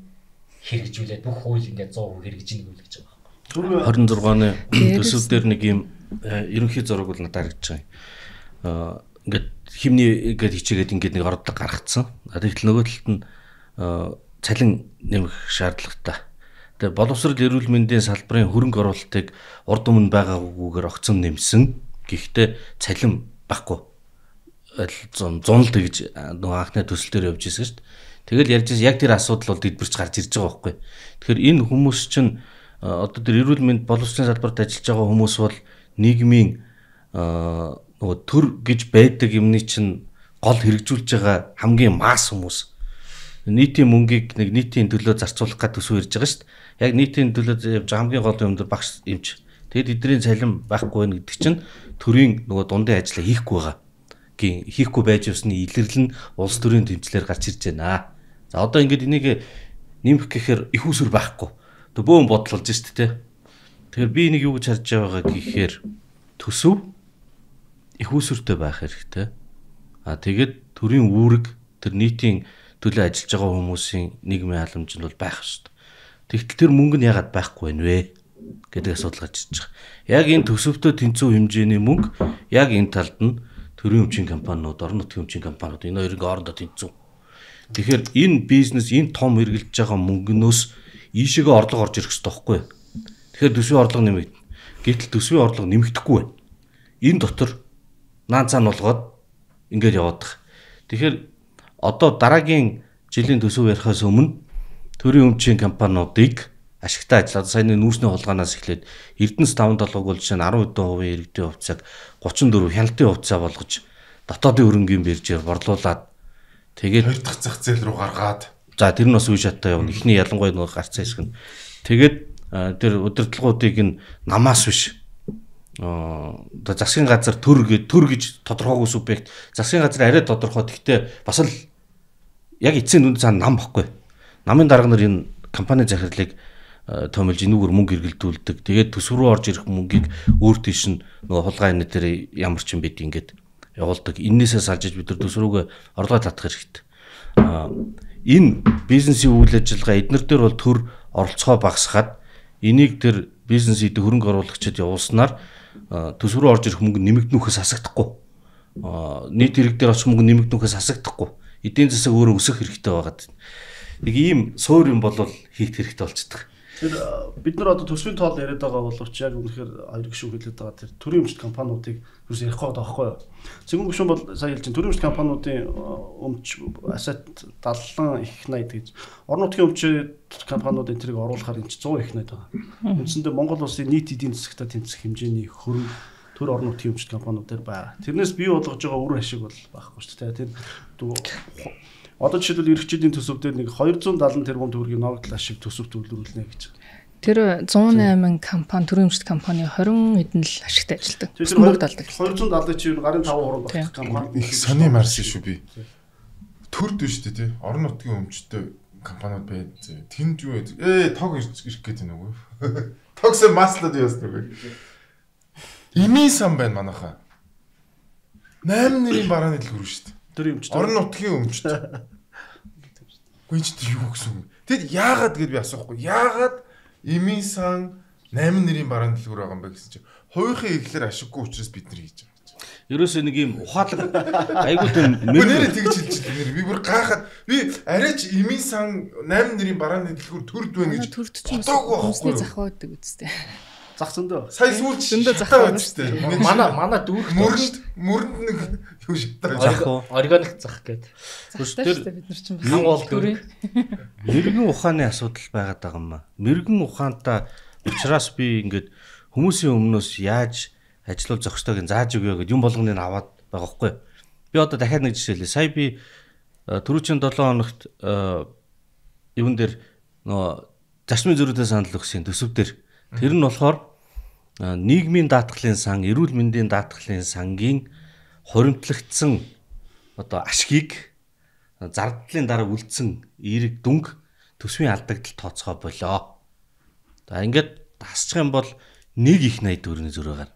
хэрэгжүүлээд бүх хууль ингээ 100% хэрэгжинэ гэж байгаа байхгүй. 26 оны төсөв дээр нэг юм ерөнхий зураг бол надад харагдаж байгаа. Ингээд химний ингээд хичээгээд ингээд нэг ордог гаргацсан. Тэгэхдээ нөгөө талд нь цалин нэмэх шаардлагатай. Тэгээ боловсрол эрүүл мэндийн салбарын хөрөнгө оруулалтыг урд өмнө байгаагүйгээр огцом нэмсэн. Гэхдээ цалин баггүй. Зунал тэгж нөгөө анхны төсөл дээр явж ирсэн шүү дээ. Тэгэл ярьж яг тэр асуудал бол дэлбэрч гарч ирж байгаа байхгүй. Тэгэхээр энэ хүмүүс чинь одоо тэр эрүүл мэнд боловсролын салбарт ажиллаж байгаа хүмүүс бол нийгмийн нөгөө төр гэж байдаг юмны чинь гол хэрэгжүүлж байгаа хамгийн масс хүмүүс. Нийтийн мөнгийг нэг нийтийн төлөө зарцуулах гэж төсөв ирж байгаа шүү дээ. Яг нийтийн төлөө явж хамгийн гол юм дээр багш эмч. Тэгэд эдний цалин байхгүй байх гэдэг чинь төрийн нөгөө дундын ажлаа хийхгүй байгаа. Хийхгүй байж явсны илэрлэл нь улс төрийн тэмцлэр гарч ирж байна. За одоо ингээд энийг нэмэх гэхээр их усүр байхгүй. Тэг бөөн бодлолж шүү дээ. Тэгэхээр би энийг юу гэж харж байгаа гэхээр төсөв их усүртэй байх хэрэгтэй. Тэгээд төрийн үүрэг тэр нийтийн төлөө ажиллаж байгаа хүмүүсийн нийгмийн халамж нь бол байх шүү дээ. Тэгтэл тэр мөнгө нь яагаад байхгүй вэ нвэ гэдэг асуудал гарч ирж байгаа. Яг энэ төсөвтөө тэнцүү хэмжээний мөнгө яг энэ талд нь төрийн өмчийн компаниуд, орон нутгийн өмчийн компаниуд энэ хоёрын хоорондоо тэнцүү. Тэгэхээр энэ бизнес энэ том эргэлж байгаа мөнгнөөс ийшээгээ орлого орж ирэх хэрэгтэй байхгүй. Тэгэхээр төсвийн орлого нэмэгдэнэ. Гэтэл төсвийн орлого нэмэгдэхгүй байна. Энэ дотор наан цаан болгоод ингээд яваад байгаа. Тэгэхээр одоо дараагийн жилийн төсөв ярихаас өмнө төрийн өмчийн компаниудыг ашигтай ажиллаад саяны нүүрсний хулгайнаас эхлээд Эрдэнэс 5-7 бол жишээ нь 10% иргэдийн хувьцааг 34 хяналтын хувьцаа болгож дотоодын хөрөнгийн биржээр борлуулад тэгээд хоёр дахь зах зээл рүү гаргаад за тэр нь бас үе шаттай явна. Эхний ялангуяа нөгөө гарцаа хэсэг нь. Тэгээд тэр удирдлагуудыг нь намаас биш одоо засгийн газар төр гэж тодорхойгүй субъект засгийн газар арай тодорхой. Гэхдээ бас л яг эцсийн дүнд цаана нам баггүй. Намын дарга нар энэ компани захирлыг томилж энүүгээр мөнгө эргэлдүүлдэг. Тэгээд төсөв рүү орж ирэх мөнгийг өөр тийш нь нөгөө хулгай энэ дээр ямар ч юм бид ингээд явуулдаг. Иннээсээ салж бид нар төсөв рүүгээ орлого татах хэрэгтэй. Энэ бизнесийн үйл ажиллагаа эднэр дээр бол төр оролцоо багасгаад энийг тэр бизнес идэх хөрөнгө оруулагчид явуулснаар төсөв рүү орж ирэх мөнгө нэмэгднөхөөс асагдахгүй. Нийт иргэд дээр очих мөнгө нэмэгднөхөөс асагдахгүй. Эдийн засаг өөрөө өсөх хэрэгтэй байгаад. Нэг ийм суур юм бол хийх хэрэгтэй болчихдог. Тэгэхээр бид нар одоо төсвийн тоол яриад байгаа боловч яг үнэхээр хоёр гишүүн хэлээд байгаа тэр төрийн өмчт компаниудыг юус ярих гээд байгаа байхгүй юу. Цэнгэн гишүүн бол сая хэлж чинь төрийн өмчт компаниудын өмч asset 70 их 80 гэж орон нутгийн өмчт компаниудын тэрийг оруулахаар энэ 100 их 80 байгаа. Үндсэндээ Монгол улсын нийт эдийн засагта тэнцэх хэмжээний хөрөнгө төр орон нутгийн өмчт компаниудаар байгаа. Тэрнээс бий болгож байгаа үр ашиг бол байхгүй шүү дээ. Тэр одоо жишээлбэл эрхчээдийн төсөв дээр нэг 270 тэрбум төгрөгийн ногдол ашиг төсөв төлөвлөрүүлнэ гэж. Тэр 108 компани төрийн өмчт компани 20 хэдэн л ашигтай ажилладаг. Бүгд алдаг. 270 чинь гарын 5% болох компани. Их сони марсан шүү би. Төрд биш үү те. Орон нутгийн өмчтэй компаниуд байд. Тэнд юу тог ирэх гээд байна уу? Тогс маслаад яасан вэ? Имийн сан байна манайхаа. 8 нэрийн барааны дэлгүүр шүү дээ. Төрийн өмчт. Орон нутгийн өмчт. Гүйчт юу гэсэн юм. Тэгэд яагаад гэж би асуухгүй. Яагаад имийн сан 8 нэрийн барааны дэлгүүр байгаа юм бэ гэсэн чинь хувийнхын ирэхлээр ашиггүй учраас бид нар хийж байгаа гэж. Ерөөсөө нэг юм ухаалаг айгуу тийм нэрээ тэгж хэлж байна. Би бүр гайхаад би арайч имийн сан 8 нэрийн барааны дэлгүүр төрд байна гэж төрдчих зах байдаг үстэй. Зах зөндөө. Сая сүүлч зөндөө зах байна шүү дээ. Манай дүүрх мөрөнд нэг юу шатаа. Органик зах гэдэг. Тэр бид нар чинь хангуул дүүрх. Мэргэн ухааны асуудал байгаад байгаа юм аа. Мэргэн ухаантай учраас би ингээд хүмүүсийн өмнөөс яаж ажиллах зохистойг зааж өгөө гэд юм болгоныг аваад байгаа байхгүй. Би одоо дахиад нэг жишээлээ. Сая би түрүүчийн 7 хоногт юун дээр нөө зарчмын зөрүүтэй санал өгсөн төсөв дээр тэр нь болохоор нийгмийн даатгалын сан, эрүүл мэндийн даатгалын сангийн хуримтлагдсан одоо ашгийг зардлын дараа үлдсэн эерэг дүнг төсвийн алдагдал тооцоо болоо. За ингээд тасчих юм бол 1 их 80 төгрөгийн зөрөө гарна.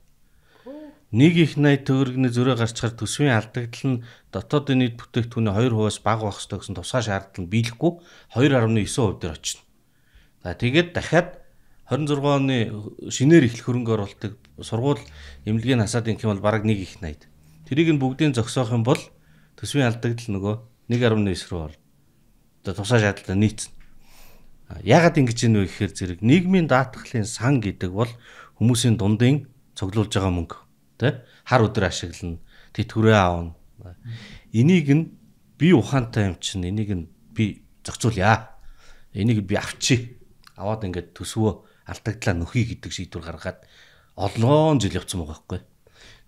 1 их 80 төгрөгийн зөрөө гарчаар төсвийн алдагдал нь дотоодын нийт бүтээгдэхүүний 2%-аас бага байх ёстой гэсэн тусгай шаардлага нь биелэхгүй 2.9% дээр очино. За тэгээд дахиад 26 оны шинээр эхлэх хөрөнгө оруулалтыг сургууль эмнэлгийн хасаад ингэх юм бол бараг 1 их 80. Тэрийг нь бүгдийг зогсоох юм бол төсвийн алдагдал нөгөө 1.9 рүү орно. Одоо тусгай шаардлага нийцнэ. Яагаад ингэж юм бэ гэхээр зэрэг нийгмийн даатгалын сан гэдэг бол хүмүүсийн дундын цуглуулж байгаа мөнгө, тэ? Хар өдөр ашиглана, тэтгэврээ аавна. Энийг нь би ухаантай юм чинь энийг нь би зохицуулъя. Энийг би авчи. Аваад ингээд төсвөө алдагдлаа нөхий гэдэг шийдвэр гаргаад олон жил явцсан байгаа байхгүй.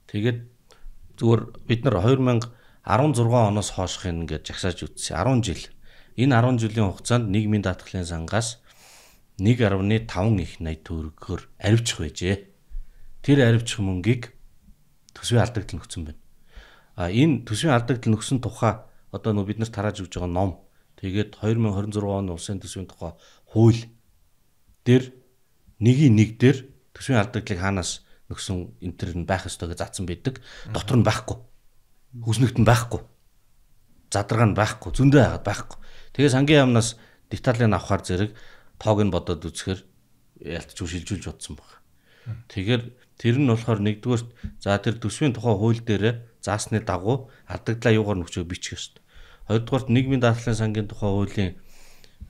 Тэгээд зүгээр бид нар 2016 оноос хоошхын ингээд жагсааж үтсэн 10 жил. Энэ 10 жилийн хугацаанд нийгмийн даатгалын сангаас 1.5 их 80 төгрөгөөр арвчих байжээ. Тэр арвчих мөнгийг төсвийн алдагдал нөхцөн байна. Энэ төсвийн алдагдал нөхсөн тухай одоо нөө бид нарт тарааж өгж байгаа ном. Тэгээд 2026 оны улсын төсвийн тухай хууль дээр 1-1 дээр төсвийн алдагдлыг хаанаас нөхсөн энтер нь байх ёстой гэж заасан байдаг. Дотор нь байхгүй. Хүснэгт нь байхгүй. Задаргаа нь байхгүй. Зөндөө хагаад байхгүй. Тэгээ сангийн яамнаас деталийг авахар зэрэг тоог нь бодоод үзэхээр ялтч шилжүүлж бодсон баг. Тэгэхээр тэр нь болохоор нэгдүгээр за тэр төсвийн тухай хууль дээр заасны дагуу алдагдлаа юугаар нөхчөө бичих ёстой. Хоёрдугаарт нийгмийн даатгалын сангийн тухай хуулийн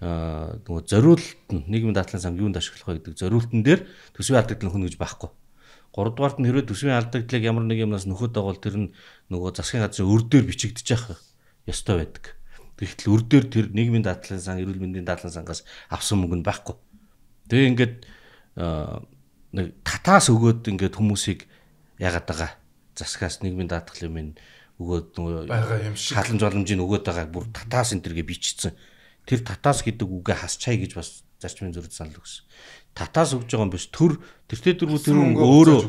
нөгөө зориулалт нь нийгмийн даатгалын санг юунд ашиглах вэ гэдэг зориултан дээр төсвийн алдагдал нөхнө гэж байхгүй. Гуравдугаарт нь хэрвээ төсвийн алдагдлыг ямар нэг юмнаас нөхөд байгаа бол тэр нь нөгөө засгийн газрын өр дээр бичигдэж явах ёстой байдаг. Тэгэхдээ өр дээр тэр нийгмийн даатгалын сан, эрүүл мэндийн даатгалын сангаас авсан мөнгө нь байхгүй. Тэгээ ингээд нэг татаас өгөөд ингээд хүмүүсийг яагаад байгаа засгаас нийгмийн даатгалын минь өгөөд нөгөө халамж боломжийг өгөөд байгааг бүр татаас энэ төргээ бичсэн. Тэр татаас гэдэг үгээ хасчаа гэж бас зарчмын зөрүүд санал өгсөн. Татаас өгж байгаа юм биш. Тэртээ дөрвөө тэр өөрөө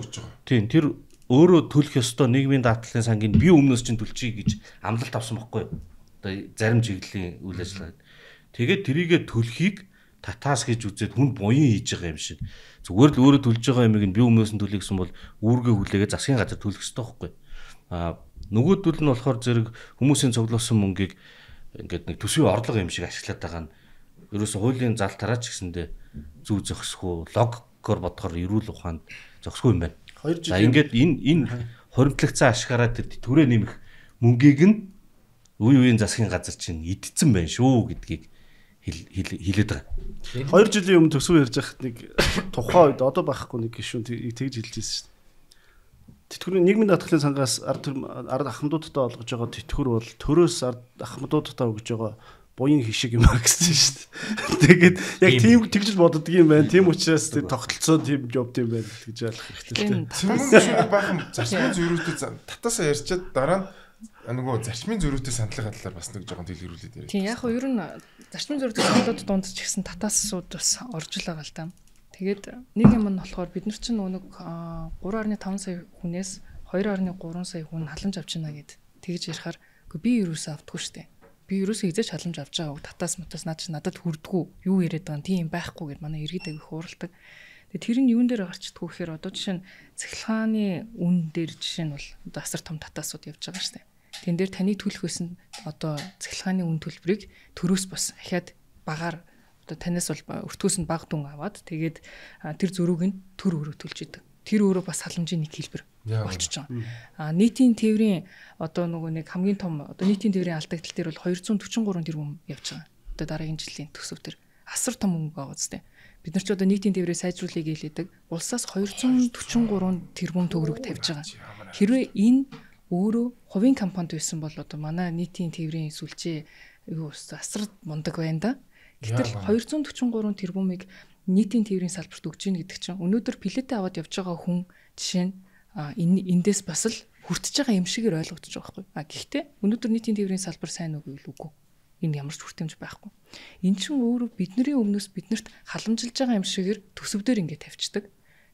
тийм тэр өөрөө төлөх ёстой нийгмийн даатгалын сангийн би өмнөөс чинь төлчихье гэж амлалт авсан байхгүй юу? Одоо зарим чиглэлийн үйл ажиллагаа. Тэгээд тэрийгэ төлөхийг татаас гэж үзээд хүн буян хийж байгаа юм шиг. Зүгээр л өөрөө төлж байгаа юмыг нь би өмнөөс нь төлөе гэсэн бол үүргээ хүлээгээд засгийн газар төлөх ёстой байхгүй юу? Нөгөөдөл нь болохоор зэрэг хүмүүсийн цуглуулсан мөнгийг ингээд нэг төсвийн орлого юм шиг ашиглаад байгаа нь ерөөсө хуулийн зал тараач гэсэндээ зүү зохисгүй логикоор бодохоор эрүүл ухаанд зохисгүй юм байна. За ингээд энэ хуримтлагдсан ашгаараа тэр төрөө нэмэх мөнгийг нь үе үеийн засгийн газар чинь идсэн байна шүү гэдгийг хэлээд байгаа. 2 жилийн өмнө төсөв ярьж байхад нэг тухайн үед одоо байхгүй нэг гишүүн тэгж хэлж ирсэн шүү дээ. Тэтгэврийн нийгмийн даатгалын сангаас ард ахмадуудтай олгож байгаа тэтгэвэр бол төрөөс ард ахмадуудтай өгж байгаа буян хишиг юм аа гэсэн шүү дээ. Тэгээд яг тийм тэгж боддог юм байна. Тийм учраас тийм тогтолцоо тийм job тийм байна гэж ойлгох хэрэгтэй. Цэвэн гişүний баахан зарчмын зөрүүтэй татаасаа ярьчаад дараа нь нөгөө зарчмын зөрүүтэй сандлага хадлаар бас нэг жоохон дэлгэрүүлээд яриа. Тийм яг хөө ер нь зарчмын зөрүүтэй сандлууд донд ч гэсэн татаасууд бас орж л байгаа л да. Тэгээд нэг юм нь болохоор бид нар чинь нэг 3.5 сая хүнээс 2.3 сая хүн халамж авч байна гэд тэгж ярихаар би юусаа автгүй штэ. Би юусаа хизээч халамж авч байгаа үг татаас мутаас надад хүрдгүү юу яриад байгаа тийм байхгүй гэд манай иргэд аяг хууралдаг. Тэгээд тэр нь юун дээр гарчдгүү гэхээр одоо жишээ нь цахилгааны үн дээр жишээ нь бол одоо асар том татаасууд явж байгаа штэ. Тэн дээр таны төлөх байсан одоо цахилгааны үн төлбөрийг төрөөс бас ахаад багаар одоо танаас бол өртгөөс нь баг дүн аваад тэгээд тэр зөрүүг нь төр өрөө төлж идэг. Тэр өөрөө бас халамжийн нэг хэлбэр болчихж байгаа. Нийтийн тээврийн одоо нэг хамгийн том одоо нийтийн тээврийн алдагдал дээр бол 243 тэрбум явж байгаа. Одоо дараагийн жилийн төсөв төр асар том мөнгө байгаа үстэй. Бид нар ч одоо нийтийн тээврээ сайжруулахыг хэлээдэг. Улсаас 243 тэрбум төгрөг тавьж байгаа. Хэрвээ энэ өөрөө хувийн компанид байсан бол одоо манай нийтийн тээврийн сүлжээ юу асар мундаг байна да. Гэтэл 243 тэрбумыг нийтийн тээврийн салбарт өгч ийн гэдэг чинь өнөөдөр плетэ аваад явж байгаа хүн жишээ нь эндээс бас л хүртэж байгаа юм шигээр ойлгогдож байгаа байхгүй. Гэхдээ өнөөдөр нийтийн тээврийн салбар сайн уу гэвэл үгүй. Энэ ямар ч хүртээмж байхгүй. Эн чинь өөрөө бидний өмнөөс биднэрт халамжилж байгаа юм шигээр төсөв дээр ингээд тавьчихдаг.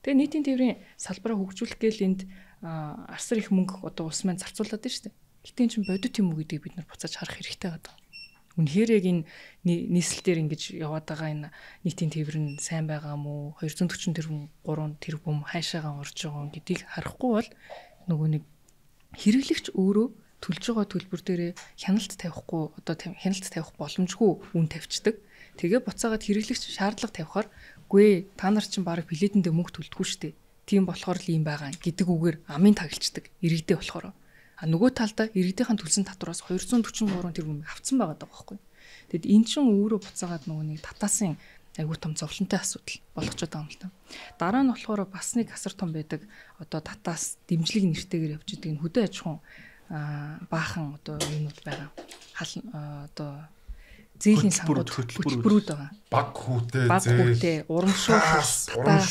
Тэгээ нийтийн тээврийн салбараа хөгжүүлэх гээл энд асар их мөнгө одоо улс маань зарцуулаад байна шүү дээ. Гэтэ эн чинь бодит юм уу гэдгийг бид нар буцааж харах хэрэгтэй байна. Үнэхээр яг энэ нийслэлээр ингэж яваад байгаа энэ нийтийн тээвэр нь сайн байгаа мó 240 тэрбум 3 тэрбум хайшаагаа орж байгаа гэдгийг харахгүй бол нөгөө нэг хэрэглэгч өөрөө төлж байгаа төлбөр дээрээ хяналт тавихгүй одоо хяналт тавих боломжгүй үн тавьчихдаг. Тэгээ буцаагаад хэрэглэгч шаардлага тавихаар үгүй та нар чинь баг билетэндээ мөнгө төлдөггүй шүү дээ. Тийм болохоор л юм байгаа гэдэг үгээр амын таглцдаг иргэдээ болохоор. Нөгөө талдаа иргэдийнхэн төлсөн татвараас 243 тэрбум авцсан байгаа даа байхгүй. Тэгэд эн чинь өөрөө буцаагаад нөгөө нэг татаасын айгүй том зовлонтой асуудал болгочод байгаа юм л та. Дараа нь болохоор бас нэг асар том байдаг одоо татаас дэмжлэг нэртэйгээр явж идэг энэ хөдөө аж ахуйн баахан одоо юмуд байгаа. Одоо зээлийн сангууд хөтөлбөрүүд байгаа. Баг хүүтэй, урамшуул гэх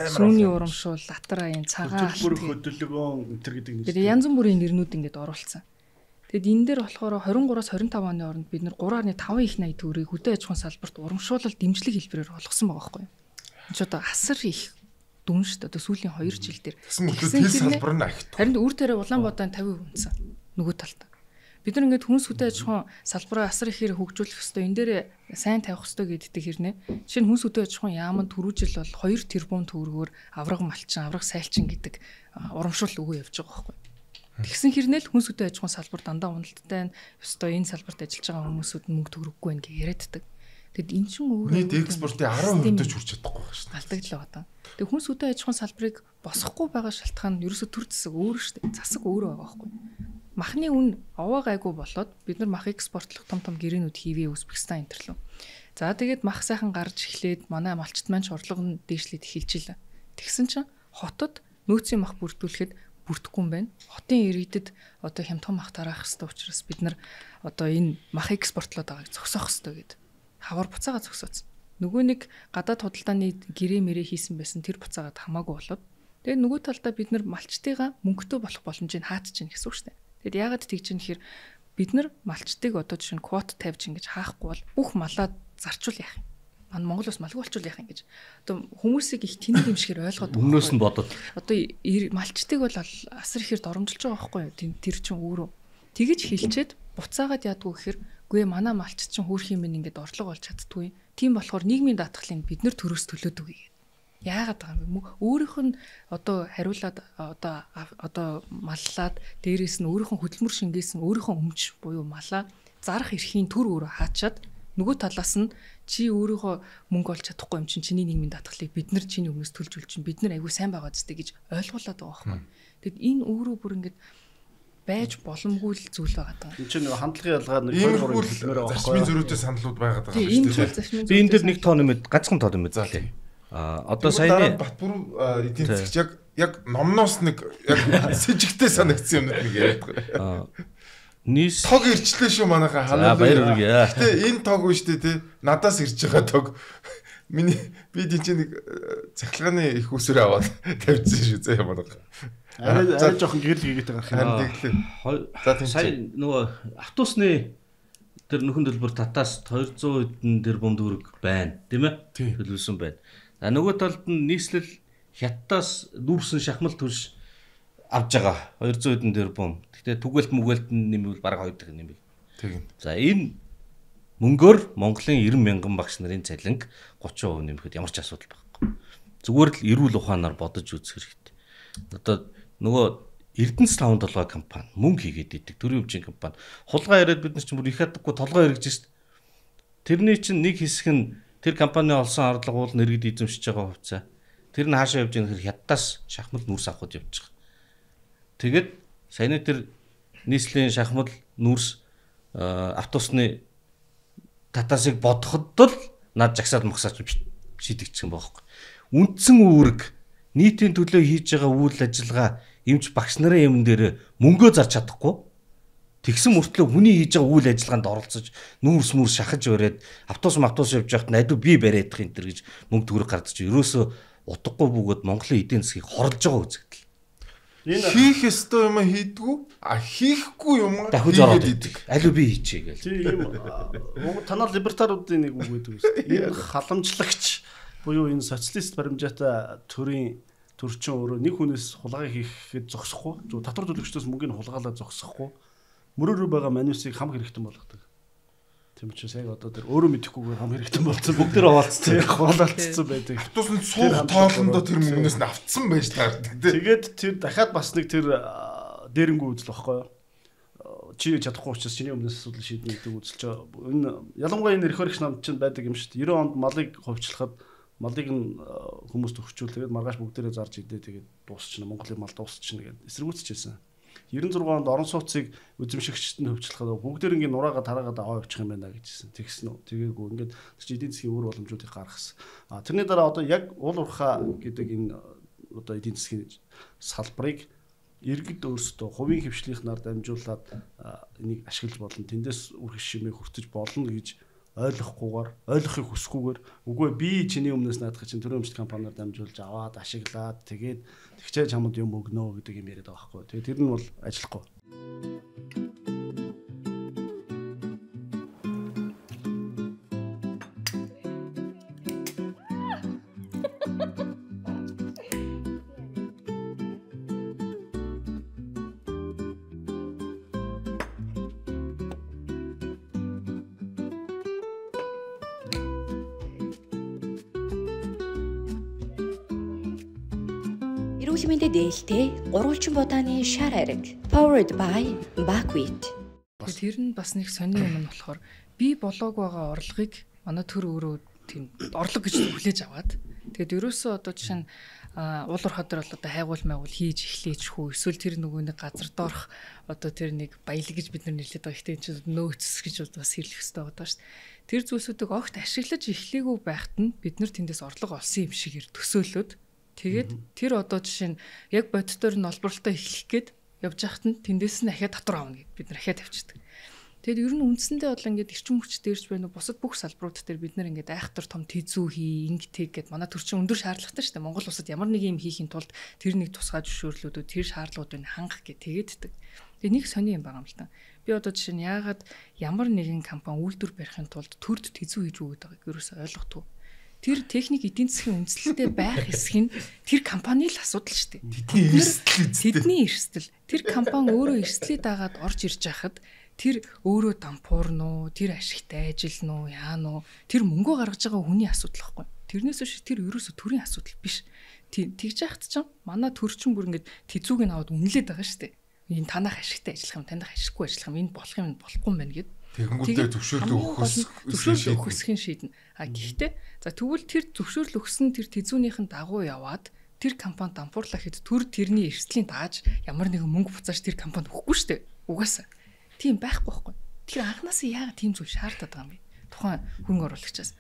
сүүний урамшуул, латар аян, цагаан хөтөлбөрөн энэ гэдэг нэг. Тэгээд янз бүрийн нэрнүүд ингээд оруулсан. Тэгэд энэ дээр болохоор 23-аас 25 оны хооронд бид нэр 3.5 их 80 төгрөгийг хөдөө аж ахуйн салбарт урамшуулал дэмжлэг хэлбэрээр олгосон байгаа байхгүй юу? Энд ч одоо асар их дүн шүү дээ. Одоо сүүлийн 2 жил дээр. Тэгсэн салбар нь ахт. Харин үр тариа Улаанбаатарын 50% унтсан. Нөгөө талд. Бид нар ингээд хүнс хөдөө аж ахуйн салбараа асар ихээр хөгжүүлэх ёстой. Энэ дээр сайн тавих ёстой гэддэг хэрнээ. Жишээ нь хүнс хөдөө аж ахуйн яамд түрүү жил бол 2 тэрбум төгрөгөөр авраг малчин, авраг сайлчин гэдэг урамшуул өгөө явж байгаа байхгүй. Тэгсэн хэрнээ л хүнс хөдөө аж ахуйн салбар дандаа уналттай ёстой. Энэ салбарт ажиллаж байгаа хүмүүсүүд мөнгө төгрөггүй байна гэж яриаддаг. Тэгэд эн чинь өөрөө нийт экспортын 10% ч хүрч чадахгүй байна шүү дээ. Алдагдлаа одоо. Тэг хүнс хөдөө аж ахуйн салбарыг босгохгүй байгаа шалтгаан нь ерөөсө төр засаг өөр шүү дээ. Засаг өөрөө байгаа байхгүй. Махны үн овоо гайгүй болоод бид нар мах экспортлох том гэрээнүүд хийвээ Узбекистан энтэрлөө. За тэгээд мах сайхан гарч эхлээд манай малчт маань орлого нь дээшлээд эхэлж илаа. Тэгсэн чинь хотод нөөцийн мах бүрдүүлэхэд бүрдэхгүй юм байна. Хотын иргэдэд одоо хямдхан мах тараах хэрэгтэй учраас бид нар одоо энэ мах экспортлоод байгааг зогсоох хэрэгтэй гэд хавар буцаага зогсооцсон. Нөгөө нэг гадаад худалдааны гэрээ мэрээ хийсэн байсан тэр буцаагаад хамаагүй болоод тэгээд нөгөө талдаа бид нар малчтыгаа мөнгөтэй болох боломжийг хаатж чинь гэсэн үг шүү дээ. Тэгэд яагаад тэгж юм хэр бид нар малчтыг одоо жишээ нь квот тавьж ингэж хаахгүй бол бүх малаа зарчуул яах юм. Ман Монгол ус малгүй болчул яах юм гэж. Одоо хүмүүсийг их тэнэг юм шигээр ойлгоод байгаа. Өмнөөс нь бодод. Одоо малчтыг бол асар ихээр доромжилж байгаа байхгүй юу? Тэр чинь өөрөө тэгэж хилчээд буцаагаад яадгүй гэхээр үгүй манай малчт чинь хөөх юм ингээд орлого олж чаддгүй. Тийм болохоор нийгмийн даатгалыг бид нэр төрөөс төлөөд үгүй. Яагаад байгаа юм бэ? Өөрийнх нь одоо хариулаад одоо маллаад дээрээс нь өөрийнх нь хөдөлмөр шингээсэн өөрийнх нь өмч буюу малаа зарах эрхийн төр өөрөө хаачаад нөгөө талаас нь чи өөрийнхөө мөнгө олж чадахгүй юм чинь чиний нийгмийн даатгалыг бид нар чиний өмнөөс төлж үл чинь бид нар айгүй сайн байгаа зү гэж ойлгуулад байгаа байхгүй. Тэгэд энэ өөрөө бүр ингээд байж боломгүй л зүйл байгаа даа. Энэ чинь нэг хандлагын ялгаа нэг иймэрхүү зарчмын зөрүүтэй саналууд байгаад байгаа шүү дээ. Би энэ дэр нэг тоо нэмээд ганцхан тоо нэмээд залээ. Одоо саяны Батбүрэн эдийн засгч яг номноос нэг яг сэжигтэй санагдсан юмнууд нэг яриад байгаа. нийс тог ирчлээ шүү манайха ханаа. Гэтэ энэ тог үү штэ тий. Надаас ирж байгаа тог. Миний би чинь нэг цахилгааны их усрээ аваад тавьчихсан шүү зэ манайха. Арай жоохон гэрэл хийгээд байгаа юм. Сая нөгөө автобусны тэр нөхөн төлбөр татаас 200 хэдэн тэрбум төгрөг байна, тийм ээ? Төлөвлөсөн байна. А нөгөө талд нь нийслэл хятадаас дүүрсэн шахмал төлш авж байгаа 200 хэдэн тэрбум. Гэтэ түгэлт мүгээлт нэмвэл бараг 2 дахин нэмээ. Тийм. За энэ мөнгөөр Монголын 90 мянган багш нарын цалинг 30% нэмэхэд ямар ч асуудал байхгүй. Зүгээр л эрүүл ухаанаар бодож үзэх хэрэгтэй. Одоо нөгөө Эрдэнэс 5-7 компани мөнгө хийгээд идэг төрийн хөгжлийн компани. Хулгай яриад бид нар ч бүр их ядаггүй толгой эргэж шít. Тэрний чинь нэг хэсэг нь тэр компани олсон ардлага уул нэргэд эзэмшиж байгаа хувьцаа. Тэр нь хаашаа явж байгаа нөхөр хятадаас шахмал нүрс авахд явж байгаа. Тэгээд саяны тэр нийслэлийн шахмал нүрс автобусны татасыг бодоход л над жагсаад мгсаач шийдэгдсэн байхгүй. Үндсэн үүрэг нийтийн төлөө хийж байгаа үйл ажиллагаа эмч багш нарын юм дээр мөнгөө зарч чадахгүй. Тэгсэн мөртлөө хүний хийж байгаа үйл ажиллагаанд оролцож нүүрс мүрс шахаж өрөөд автобус явж байхад найдуу би бариадах энэ төр гэж мөнгө төгрөг гардаж ерөөсөө утгагүй бөгөөд Монголын эдийн засгийг хорлож байгаа үзэгдэл. Энэ хийх ёстой юм хийдгүү хийхгүй юм дахиж ороод идэг. Алуу би хийчихье гэж. Тийм танаа либертаруудын нэг үг гэдэг үст. Энэ халамжлагч буюу энэ социалист баримжаатай төрийн төрчин өөрөө нэг хүнээс хулгай хийхэд зогсохгүй. Зөв татвар төлөгчдөөс мөнгөний хулгайлаад зогсохгүй. Мөрөөрөө байгаа манусыг хам хэрэгтэн болгодог. Тийм учраас яг одоо тэр өөрөө мэдэхгүйгээр хам хэрэгтэн болсон. Бүгд тэр хаваалцсан. Хаваалцсан байдаг. Автобусны суух тоолондоо тэр мөнгнөөс нь автсан байж таардаг тий. Тэгээд тэр дахиад бас нэг тэр дээрэнгүү үзэл багхгүй юу? Чи чадахгүй учраас чиний өмнөөс асуудал шийднэ гэдэг үзэлч. Энэ ялангуяа энэ референс намд чинь байдаг юм шүү дээ. 90 онд малыг хувьчлахад малыг нь хүмүүст өгчүүл тэгээд маргааш бүгдээрээ зарж идээ тэгээд дуусчихна. Монголын мал дуусчихна гэдэг эсэргүүцчихсэн. 96 онд орон сууцыг эзэмшигчд нь хөвчлөхөд бүгдээр ингээ нураагаа тараагаад аваа явчих юм байна гэжсэн. Тэгсэн үү. Тэгээгүй ингээд чи эдийн засгийн өөр боломжуудыг гаргасан. Тэрний дараа одоо яг уул уурхаа гэдэг энэ одоо эдийн засгийн салбарыг иргэд өөрсдөө хувийн хвшлийнхнаар дамжуулаад энийг ашиглаж болно. Тэндээс үргэлж шимээ хүртэж болно гэж ойлгохыг хүсэхгүйгээр үгүй би чиний өмнөөс наадах чинь төрийн өмчт компаниар дамжуулж аваад ашиглаад тэгээд тэгчээ чамд юм өгнө гэдэг юм яриад байгаа байхгүй. Тэгээд тэр нь бол ажиллахгүй. Эрүүл мэндийн дээлтэй гурвалжин бодааны шар ариг powered by Buckwheat. Тэр нь бас нэг сони юм нь болохоор би болоог байгаа орлогыг манай төр өөрөө тийм орлого гэж хүлээж аваад тэгээд ерөөсөө одоо жишээ нь уул уурхай дээр бол одоо хайгуул майгуул хийж эхлэж хүү эсвэл тэр нөгөө нэг газар доорх одоо тэр нэг баялаг гэж бид нар нэрлэдэг байгаа. Гэтэ энэ нөөц гэж бас хэлэх хэрэгтэй байгаа даа шүү дээ. Тэр зүйлсүүдийг огт ашиглаж эхлэегүй байхад нь бид нар тэндээс орлого олсон юм шиг төсөөлөд тэгээд тэр одоо жишээ нь яг бодитоор нь олборлолтоо эхлэх гээд явж байхад нь тэндээс нь ахиад татвар авна гэд бид нар ахиад тавьчихдаг. Тэгэд ер нь үндсэндээ бол ингээд эрчим хүч дээрж байна уу бусад бүх салбарууд дээр бид нар ингээд айхтар том тэзүү хий ингэдэг гэд манай төрчин өндөр шаардлагатай шүү дээ. Монгол улсад ямар нэг юм хийхин тулд тэр нэг тусгай зөвшөөрлүүдүүд тэр шаардлагуудыг хангах гэд тэгээддэг. Тэгээ нэг сони юм байгаа юм л та. Би одоо жишээ нь яагаад ямар нэгэн компани үйлдвэр барихын тулд төрд тэзүү хийж өгöd байгааг ерөөсөй ойлгохгүй. Тэр техник эдийн засгийн үндэслэлтэй байх хэсэг нь тэр компани л асуудал шүү дээ. Тэдний эрсдэл. Тэр компани өөрөө эрсдлийг дагаад орж ирж байхад тэр өөрөө дампуурн уу, тэр ашигтай ажиллана уу, яана уу, тэр мөнгө гаргаж байгаа хүний асуудал байхгүй. Тэрнээс биш тэр ерөөсө төрийн асуудал биш. Тэгж яхад ч манай төрчин бүр ингээд тэзүүг нь аваад үнэлээд байгаа шүү дээ. Энэ танах ашигтай ажиллах юм, танах ашиггүй ажиллах юм, энэ болох юм, болохгүй юм байна гэд. Тэгэнгүүтээ зөвшөөрөл өгөхөсхийн шийднэ. А гэхдээ за тэгвэл тэр зөвшөөрөл өгсөн тэр тэзүүнийхэн дагуу яваад тэр компанид дампуурлаа хэд тэрний эрсдлийн тааж ямар нэгэн мөнгө буцааж тэр компанид өгөхгүй шүү дээ. Угаасаа. Тийм байхгүй байхгүй. Тэр анханасаа яагаад тийм зүйл шаардаад байгаа юм бэ? Тухайн хөрөнгө оруулагчаас.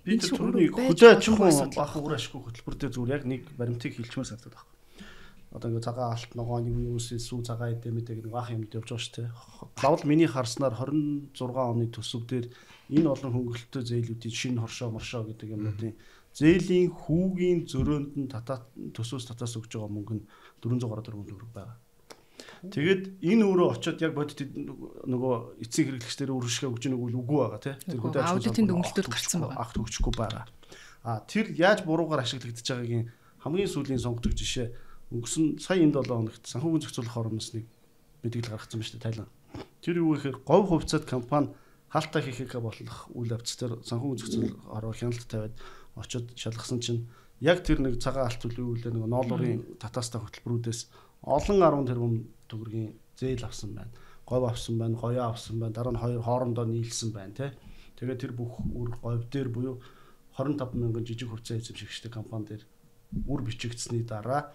Би тэр түрүүний хөдөө аж ахуйн бага хугар ашгүй хөтөлбөр дээр зүгээр яг нэг баримтыг хэлчмээр санагдаад байна. Одоо ингээ цагаан алт ногоо нэг юусэн сүү цагаан эдэ мэдэг нэг ах юмд явж байгаа шүү дээ. Лавл миний харснаар 26 оны төсөв дээр энэ олон хөнгөлөлтөө зээлүүдийн шинэ хоршоо моршоо гэдэг юмнуудын зээлийн хүүгийн зөрөөнд нь төсөөс татаас өгж байгаа мөнгө нь 400 гаруй төгрөг байгаа. Тэгээд энэ өөрөө очиод яг бодит нөгөө эцсийн хэрэглэгчдэр өршгөө өгч нэг үгүй байгаа тий. Тэр хөдөө аудитын дүгнэлтүүд гарсан байгаа. Агт өгчихгүй байгаа. Тэр яаж буруугаар ашиглагдаж байгаагийн хамгийн сүүлийн сонгогдох жишээ өнгөрсөн сая энэ 7 хоногт санхүүгийн зохицуулах орноос нэг мэдээлэл гаргасан байна шүү дээ Тайлан. Тэр юу гэхээр говь хувьцаат компани хаалтаа хийхээ болох үйл явцээр санхүүгийн зохицуулах ороо хяналт тавиад очиод шалгасан чинь яг тэр нэг цагаан алт төлөвлөлөө нэг ноолуурын татаастай хөтөлбөрүүдээс олон 10 тэрбум төгрөгийн зээл авсан байна. Говь авсан байна, гоёо авсан байна. Дараа нь хоёр хоорондоо нийлсэн байна тий. Тэгээд тэр бүх үр говь дээр буюу 25 мянган жижиг хувьцаа эзэмшигчтэй компани дээр үр бичигдсэний дараа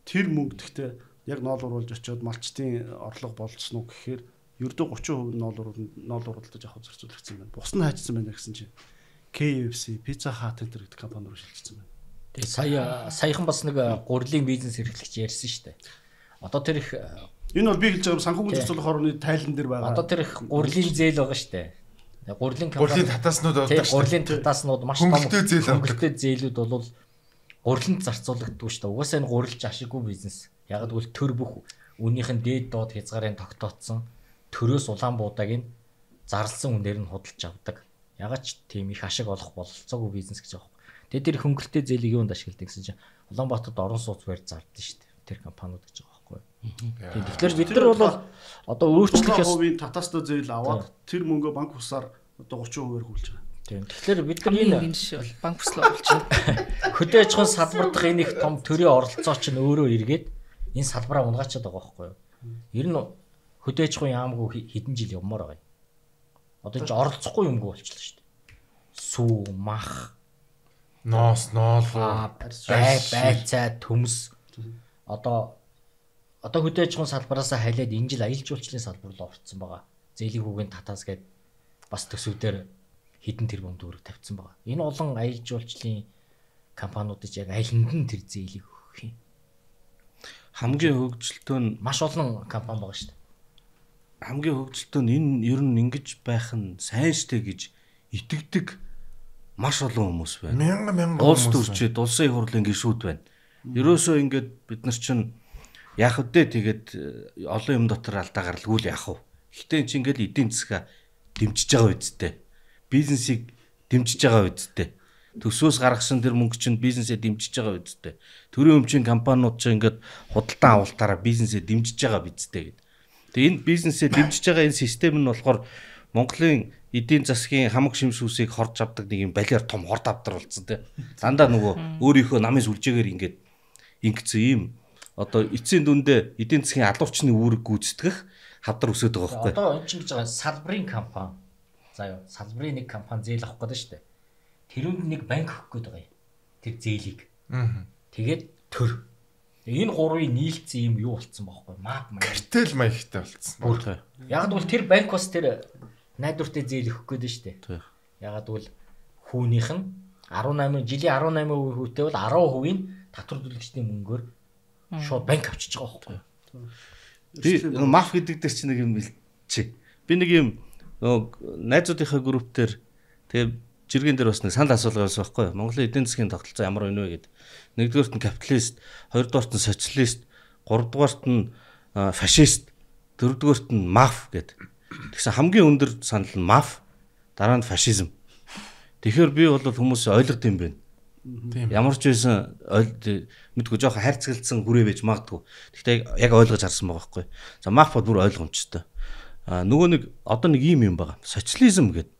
тэр мөнгө гэхдээ яг ноолууруулж очиод малчтын орлого болцсон уу гэхээр ердөө 30% ноолууруулж авах зарцуулагдсан байна. Бус нь хайжсан байна гэсэн чинь KFC, Pizza Hut гэдэг компани руу шилжчихсэн байна. Тэгээ саяхан бас нэг гурилын бизнес эрхлэгч ярьсан шүү дээ. Одоо тэр их энэ бол би хэлж байгаа санхүүгийн зохицуулах орны тайлан дээр байгаа. Одоо тэр их гурилын зээл байгаа шүү дээ. Гурилын татааснууд авдаг шүү. Гурилын татааснууд маш том хөнгөлөлттэй зээлүүд бол гуриланд зарцуулагддаг шүү дээ. Угаасаа энэ гурилч ашиггүй бизнес. Яг гэвэл төр бүх үнийх нь дээд доод хязгаарын тогтооцсон төрөөс улаан буудаг нь зарлсан үнээр нь худалдаж авдаг. Ягаад ч тийм их ашиг олох бололцоогүй бизнес гэж байгаа юм. Тэгээд тэр хөнгөлөлттэй зээлийг юунд ашигладаг гэсэн чинь Улаанбаатарт орон сууц барьж зардсан шүү дээ. Тэр компаниуд гэж байгаа байхгүй юу. Тийм тэгэхээр бид нар бол одоо өөрчлөх хувийн татаастай зээл аваад тэр мөнгөө банк усаар одоо 30%-аар хүүлж байгаа. Тийм тэгэхээр бид нар энэ банк услаа болж байна. Хөдөө аж ахуйн салбардах энэ их том төрийн оролцоо чинь өөрөө эргээд энэ салбараа унгаачаад байгаа байхгүй юу. Ер нь хөдөө аж ахуйн яамгүй хэдэн жил явмаар байгаа юм. Одоо ч оролцохгүй юмгүй болчихлоо шүү дээ. Сүү, мах, ноос, ноолгоо, байцаа, төмс. Одоо хөдөө аж ахуйн салбараас хайлаад энэ жил аялал жуулчлалын салбар руу орцсон байгаа. Зээлийн хүүгийн татаас гээд бас төсөвдөр хэдэн тэрбум төгрөг тавьсан байгаа. Энэ олон аялал жуулчлалын компаниудад яг айланд нь тэр зээлийг өгөх юм. Хамгийн хөгжилтөө нь маш олон компани байгаа шүү дээ. Хамгийн хөгжилтөө нь энэ ер нь ингэж байх нь сайн штэ гэж итгэдэг маш олон хүмүүс байна. Мянган улс төрчид улсын их хурлын гишүүд байна. Ерөөсөө ингээд бид нар чинь яах вэ тэгээд олон юм дотор алдаа гаралгүй л яах вэ? Гэхдээ чи ингээд эдийн засгаа дэмжиж байгаа үсттэй. Бизнесийг дэмжиж байгаа үсттэй. Төсвөөс гаргасан тэр мөнгө чинь бизнесээ дэмжиж байгаа үсттэй. Төрийн өмчийн компаниуд чинь ингээд худалдан авалтаараа бизнесээ дэмжиж байгаа үсттэй гэдэг. Тэгээ энэ бизнесээ дэмжиж байгаа энэ систем нь болохоор Монголын эдийн засгийн хамаг шимшүүсийг хорж авдаг нэг юм балиар том хорд авдар болсон те. Дандаа нөгөө өөрийнхөө намын сүлжээгээр ингээд ингэсэн юм. Одоо эцсийн дүндээ эдийн засгийн алуурчны үүрэг гүйцэтгэх хавдар өсөд байгаа байхгүй. Одоо энэ чинь гэж байгаа салбарын компани. За юу, салбарын нэг компани зээл авах гэдэг шүү дээ. Тэрүүнд нэг банк өгөх гээд байгаа юм. Тэр зээлийг. Тэгээд төр. Энэ гурвын нийлцсэн юм юу болцсон баахгүй мап картел маягтай болцсон. Яг л тэр банк бас тэр найдвартай зээл өгөх гээд шүү дээ. Яг л хүүнийх нь 18 жилийн 18% хүүтэй бол 10% татвар төлөгчдийн мөнгөөр шууд банк авчиж байгаа байхгүй. Би маф гэдэг дээр чи нэг юм хэлчихье. Би нэг юм найзуудынхаа групп дээр тэгээ жиргэн дээр бас нэг санал асуулга байсан байхгүй. Монголын эдийн засгийн тогтолцоо ямар байна вэ гэдэг. Нэгдүгээрт нь капиталист, хоёрдугаарт нь социалист, гуравдугаарт нь фашист, дөрөвдүгээрт нь маф гэдэг. Тэгсэн хамгийн өндөр санал нь маф, дараа нь фашизм. Тэгэхээр би бол хүмүүс ойлгох юм байна. Ямар ч байсан мэдгүй жоохон хайрцаглалсан хүрээ байж магадгүй. Гэхдээ яг ойлгож харсан байгаа байхгүй. За маф бол бүр ойлгомжтой. Нөгөө нэг одоо нэг юм байгаа. Социализм гэдэг.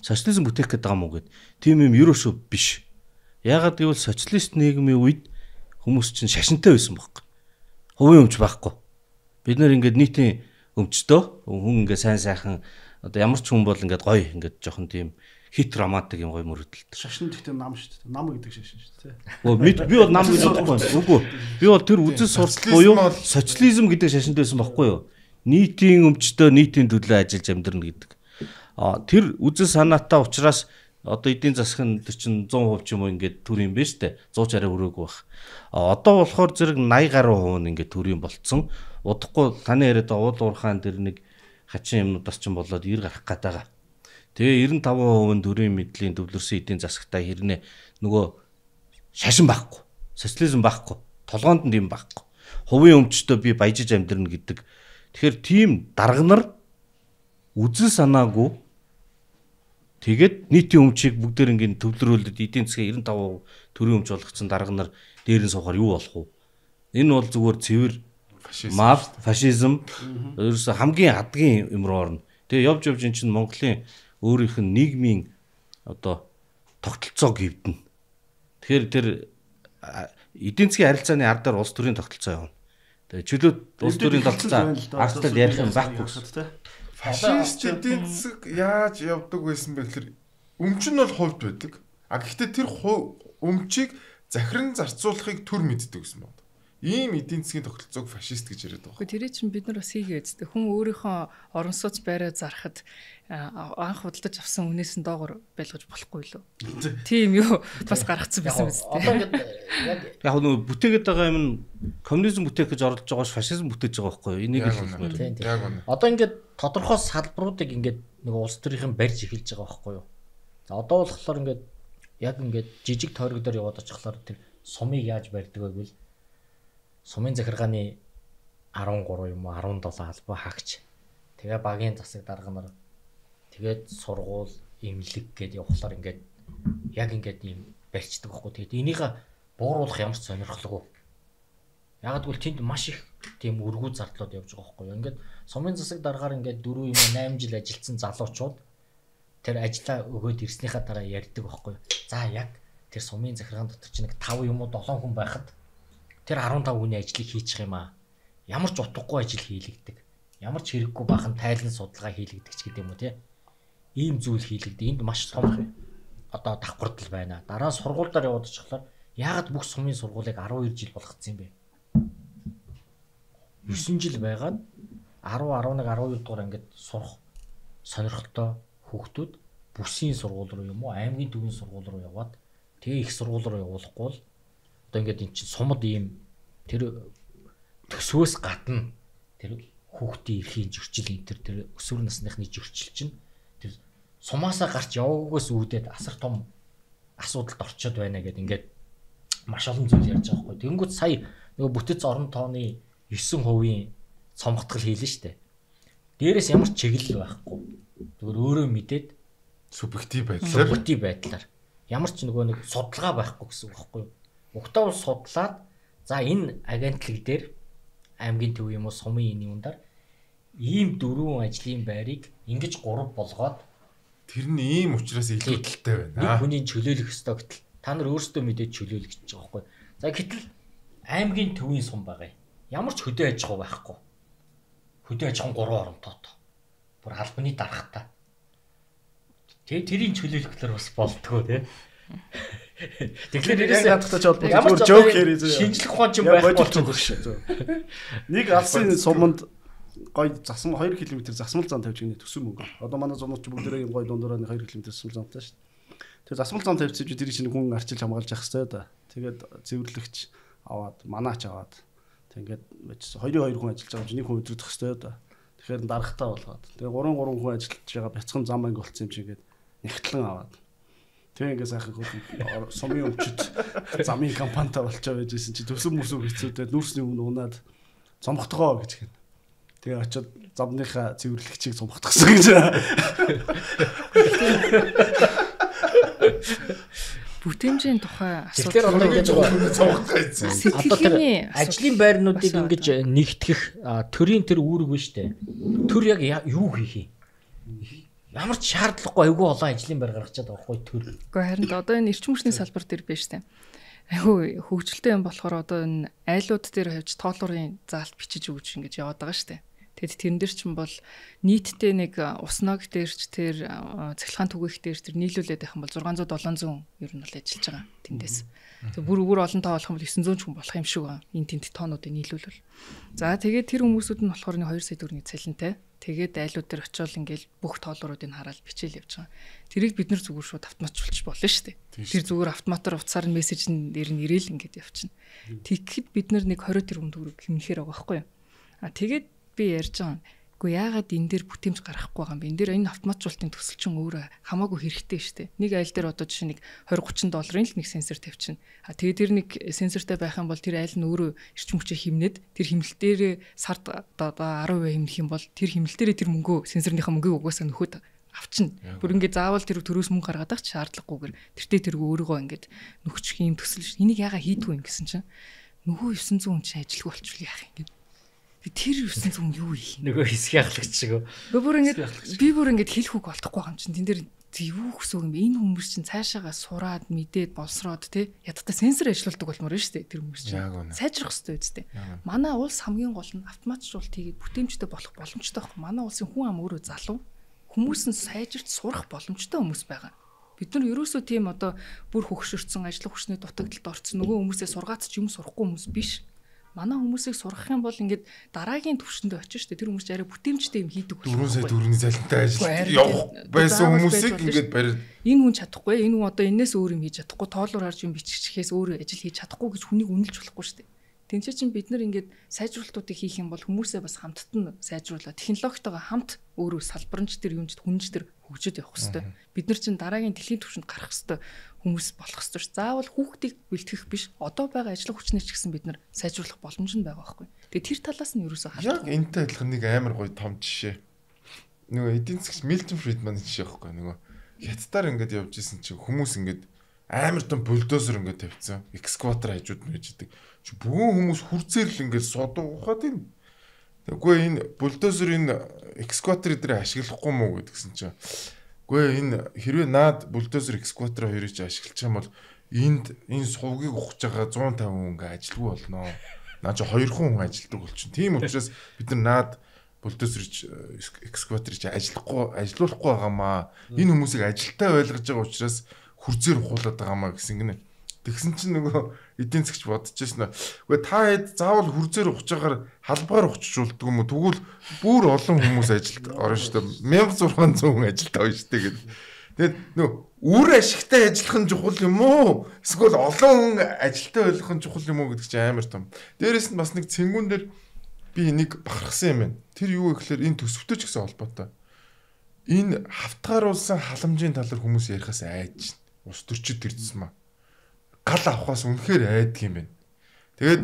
Социализм бүтээх гэдэг юм уу гэдэг. Тийм юм ерөөсөө биш. Яагаад гэвэл социалист нийгмийн үед хүмүүс чинь шашинтай байсан байхгүй. Хувийн өмч байхгүй. Бид нэр ингээд нийтийн өмчтөө хүн ингээд сайн сайхан одоо ямар ч хүн бол ингээд гоё ингээд жоохон тийм хит романтик юм гоё мөрөдөлт. Шашин гэхдээ нам шүү дээ. Нам гэдэг шашин шүү дээ. Би бол нам гэж бодохгүй. Үгүй. Би бол тэр үзэл суртал буюу социализм гэдэг шашинд байсан байхгүй юу? Нийтийн өмчтөө нийтийн төлөө ажиллаж амьдрна гэдэг. Тэр үзэл санаатай учраас одоо эдийн засгийн тэр чинь 100% ч юм уу ингээд төр юм байна штэ. 100 арай өрөөгүй байх. Одоо болохоор зэрэг 80 гаруй хувь нь ингээд төр юм болцсон. Удахгүй таны яриад уул уурхаан тэр нэг хачин юмнуудаас ч болоод 90 гарах гээд байгаа. Тэгээ 95% нь төрийн мэдлийн төвлөрсөн эдийн засагтай хэрнээ нөгөө шашин байхгүй. Социализм байхгүй. Толгоонд нь юм байхгүй. Хувийн өмчтөө би баяжиж амьдрна гэдэг. Тэгэхээр тийм дарга нар үзэл санаагүй тэгээд нийтийн өмчийг бүгдээр ингээд төвлөрүүлээд эдийн засгийн 95% төрийн өмч болгоцсон дарга нар дээр нь суухаар юу болох вэ? Энэ бол зүгээр цэвэр фашизм ерөөсө хамгийн адгийн юм руу орно. Тэгээ явж эн чинь Монголын өөрийнх нь нийгмийн одоо тогтолцоо гівдэнэ. Тэгэхээр тэр эдийн засгийн харилцааны ардаар улс төрийн тогтолцоо явна. Тэгээ чөлөөт улс төрийн тогтолцоо ардтал ярих юм байхгүй гэсэн. Фашист эдийн засаг яаж явдаг байсан бэ гэхээр өмч нь бол хувьд байдаг. Гэхдээ тэр өмчийг захиран зарцуулахыг төр мэддэг гэсэн байна. Ийм эдийн засгийн тогтолцоог фашист гэж яриад байгаа. Тэрий чинь бид нар бас хийгээ үзтээ. Хүн өөрийнхөө орон сууц байраа зарахад анх худалдаж авсан үнээс нь доогор байлгаж болохгүй лөө. Тийм юу бас гаргацсан байсан үстэй. Одоо ингээд яг нөгөө бүтээгээд байгаа юм нь коммунизм бүтээх гэж оролдож байгаа ш фашизм бүтээж байгаа байхгүй юу? Энийг л хэлмээр. Одоо ингээд тодорхой салбаруудыг ингээд нөгөө улс төрийн барьж эхэлж байгаа байхгүй юу? За одоо болохоор ингээд яг ингээд жижиг тойрог дээр яваад очихлоор тэр сумыг яаж барьдаг вэ гэвэл сумын захиргааны 13 юм уу 17 албаа хаагч. Тэгээ багийн засаг дарга нар тэгээд сургууль, эмнэлэг гэдээ явахлаар ингээд яг ингээд ийм барьцдаг байхгүй. Тэгээд энийг бууруулах ямар ч сонирхолгүй. Яг гэвэл тэнд маш их тийм өргүү зардлууд явж байгаа байхгүй. Ингээд сумын засаг даргаар ингээд 4 юм 8 жил ажилласан залуучууд тэр ажлаа өгөөд ирснийхаа дараа ярьдаг байхгүй. За яг тэр сумын захиргаан дотор чинь нэг 5 юм уу 7 хүн байхад тэр 15 хүний ажлыг хийчих юм аа. Ямар ч утгагүй ажил хийлэгдэг. Ямар ч хэрэггүй бахан тайлан судалгаа хийлэгдэг ч гэдэг юм уу тий. Ийм зүйл хийлэгдэг. Энд маш том одоо давхардал байна. Дараа нь сургуульдаар яваад очихлоор яагаад бүх сумын сургуулийг 12 жил болгоцсон юм бэ? 9 жил байгаад 10, 11, 12 дугаар ангид сурах сонирхолтой хүүхдүүд бүсийн сургууль руу юм уу аймгийн төвийн сургууль руу яваад тэгээ их сургууль руу явуулахгүй бол одоо ингээд эн чинь сумд ийм тэр төсвөөс гадна тэр хүүхдийн эрхийн зөрчил энэ тэр өсвөр насныхны зөрчил чинь тэр сумаасаа гарч яваагаас үүдээд асар том асуудалд орчод байна гэдэг ингээд маш олон зүйл ярьж байгаа байхгүй. Тэнгүүд сая нөгөө бүтэц орон тооны 9% цомгтгал хийлээ штэ. Дээрээс ямар ч чиглэл байхгүй. Зүгээр өөрөө мэдээд субъектив байдлаар ямар ч нөгөө нэг судалгаа байхгүй гэсэн үг байхгүй юу? Угтаа бол судлаад за энэ агентлаг дээр аймгийн төв юм уу сумын энэ юмдаар ийм 4 ажлын байрыг ингэж 3 болгоод тэр нь ийм учраас илүү талтай байна. Нэг хүний чөлөөлөх ёстой гэтэл та нар өөрсдөө мэдээд чөлөөлөх гэж байгаа байхгүй. За гэтэл аймгийн төвийн сум байгаа. Ямар ч хөдөө аж ахуй байхгүй. Хөдөө аж ахуйн 3 оронтойтой. Бүр албаны дарахтай. Тэрийн чөлөөлөхлөр бас болдгоо тий. Тэгэхээр яг хатгаж бол зүгээр жоок хийрээ зөө. Шинжлэх ухаан ч байхгүй болчихсон шүү. Нэг алсын суманд гой засам 2 км засмал зам тавьж гинэ төсөв мөнгө. Одоо манай зунууч бүгдээрээ гой дундуур 2 км засмал замтай шүү. Тэгээ засмал зам тавьчихж тэр чинь хүн арчилж хамгаалж явах хэрэгтэй да. Тэгээд цэвэрлэгч аваад манаач аваад тэгээд 2 хүн ажиллаж байгаа чинь нэг хүн өдрөдөх хэрэгтэй да. Тэгэхээр дарахтаа болгоод тэгээ 3 хүн ажиллаж байгаа бяцхан зам анги болцсон юм чи гээд нэгтлэн аваад тэгээ ингээ сайхан хөл сумын өмчөд замын компанитай болчоо байжсэн чи төсөв мөсөв хэцүүтэй нүүрсний өмнө унаад цомготгоо гэж гэнэ. Тэгээ очиод замныхаа цэвэрлэгчийг цомготгосон гэж. Бүтэмжийн тухай асуудал одоо ингэж цомготгоо ийцэн. Одоо тэр ажлын байрнуудыг ингэж нэгтгэх төрийн тэр үүрэг биш үү? Төр яг юу хийх юм? Ямар ч шаардлагагүй айгүй олон ажлын байр гаргачаад байхгүй төр. Гэхдээ харин одоо энэ эрчим хүчний салбар дээр биш үү? Айгүй хөгжилтэй юм болохоор одоо энэ айлууд дээр хавьж тоолуурын заалт бичиж өгч ингэж яваад байгаа шүү дээ. Тэгэд тэрэн дээр чинь бол нийтдээ нэг уснаг дээрч тэр цахилгаан түгээх дээр тэр нийлүүлээд байх юм бол 600 700 ер нь бол ажиллаж байгаа тэндээс. Тэг бүр олон тоо болох юм бол 900 ч хүн болох юм шиг байна. Энэ тент тоонуудыг нийлүүлвэл. За тэгээд тэр хүмүүсүүд нь болохоор нэг 2 сая төгрөгийн цалинтай. Тэгээд айлууд дээр очиод ингээл бүх тоолоруудыг хараад бичээл явж байгаа. Тэрийг бид нар зүгээр шууд автоматжуулчих болно шүү дээ. Тэр зүгээр автоматар утсаар нь мессеж нь ирээл ингээд явчихна. Тэгэхэд бид нар нэг 20 тэрбум төгрөг хэмнэхээр байгаа байхгүй юу? Тэгээд би ярьж байгаа. Гэхдээ яагаад энэ дээр бүтээмж гаргахгүй байгаа юм бэ? Энэ дээр энэ автоматжуулалтын төсөл чинь өөрөө хамаагүй хэрэгтэй шүү дээ. Нэг айл дээр одоо жишээ нэг 20-30 долларын л нэг сенсор тавьчихна. Тэгээд тэр нэг сенсортай байх юм бол тэр айл нь өөрөө эрчим хүчээ хэмнээд тэр хэмнэлт дээр сард одоо 10% хэмнэх юм бол тэр хэмнэлт дээр тэр мөнгөө сенсорныхаа мөнгөийг угаасаа нөхөд авчна. Бүр ингээд заавал тэр төрөөс мөнгө гаргаад авах шаардлагагүйгээр тэртээ тэргүй өөрийгөө ингээд нөхчих юм төсөл шүү. Энийг яагаад хийдгүй юм гэсэн чинь нөгөө 900 хүн чинь ажилгүй болчихвол яах юм гээд тэр 900 хүн юу юм нөгөө хэсэг яхлагч шиг. Би бүр ингээд хэлэх үг олдохгүй байгаа юм чинь. Тэн дээр юу гэсэн юм бэ? Энэ хүмүүс чинь цаашаага сураад мэдээд болсроод те ядтаа сенсор ажилладаг болмоор нь шүү дээ тэр хүмүүс чинь. Сайжрах хэрэгтэй үстэй. Манай улс хамгийн гол нь автоматжуулалт хийгээд бүтээмжтэй болох боломжтой байхгүй. Манай улсын хүн ам өөрөө залуу. Хүмүүс нь сайжирч сурах боломжтой хүмүүс байгаа. Бид нар ерөөсөө тийм одоо бүр хөгшөрсөн ажил хүчний дутагдалд орсон нөгөө хүмүүсээ сургац ч юм сурахгүй хүмүүс биш. Манай хүмүүсийг сургах юм бол ингээд дараагийн түвшиндээ очиж штэ тэр хүмүүс арай бүтээмжтэй юм хийдэг болох. 4 сая төгрөгийн залинтай ажил явах байсан хүмүүсийг ингээд барь. Энэ хүн чадахгүй, энэ хүн одоо энэс өөр юм хийж чадахгүй, тоолоор харж юм бичихээс өөр ажил хийж чадахгүй гэж хүнийг үнэлж болохгүй штэ. Тэнцээ чинь бид нар ингээд сайжруулалтуудыг хийх юм бол хүмүүсээ бас хамтд нь сайжруулаад технологитойгоо хамт өөрөө салбаранч тэр юмч хүнж тэр хөгжөд явах хэрэгтэй. Бид нар чинь дараагийн дэлхийн түвшинд гарах хэрэгтэй хүмүүс болох хэрэгтэй ш. Заавал хүүхдийг бэлтгэх биш. Одоо байгаа ажлын хүчнэр ч гэсэн бид нар сайжруулах боломж нь байгаа байхгүй. Тэгээ тэр талаас нь ерөөсөө харах. Яг энэтэй адилхан нэг амар гоё том жишээ. Нөгөө эдийн засгч Милтон Фридман жишээ байхгүй. Нөгөө хятадаар ингээд явж исэн чинь хүмүүс ингээд амар том бульдозер ингээд тавьчихсан. Экскаватор хажууд нь байж идэг. Бүгэн хүмүүс хүрцээр л ингээд содуугаад байна. Тэгвэл энэ бульдозерын экскаватор дээр ашиглахгүй мүү гэдгсэн чинь. Гэхдээ энэ хэрвээ наад бульдозер экскаватор хоёрыг ашиглах юм бол энэ сувгийг ухаж байгаа 150 хүн ингээ ажилгүй болно. Наа чи 2 хүн ажилдаг болчихно. Тийм учраас бид нар наад бульдозер экскаваторыг ажиллуулахгүй байгаамаа. Энэ хүмүүсийг ажилтаа ойлгож байгаа учраас хүрзээр ухуулад байгаамаа гэсэн гинэ. Тэгсэн чинь нөгөө эдийн засгч бодож байсан. Гэхдээ та хэд заавал хүрзээр ухаж байгаагаар халбаар ухчих болдгоо юм уу? Тэгвэл бүр олон хүмүүс ажилд орно шүү дээ. 1600 хүн ажилд авна шүү дээ гэдэг. Тэгээд нөгөө үр ашигтай ажиллах нь чухал юм уу? Эсвэл олон хүн ажилтаа ойлгох нь чухал юм уу гэдэг чинь амар том. Дээрээс нь бас нэг цэнгүүн дээр би нэг бахархсан юм байна. Тэр юу гэхээр энэ төсөвтэй ч гэсэн холбоотой. Энэ хавтгааруулсан халамжийн талаар хүмүүс ярихаас айж байна. Ус төрчид ирсэн маа. Гал авахаас үнэхээр айдаг юм байна. Тэгээд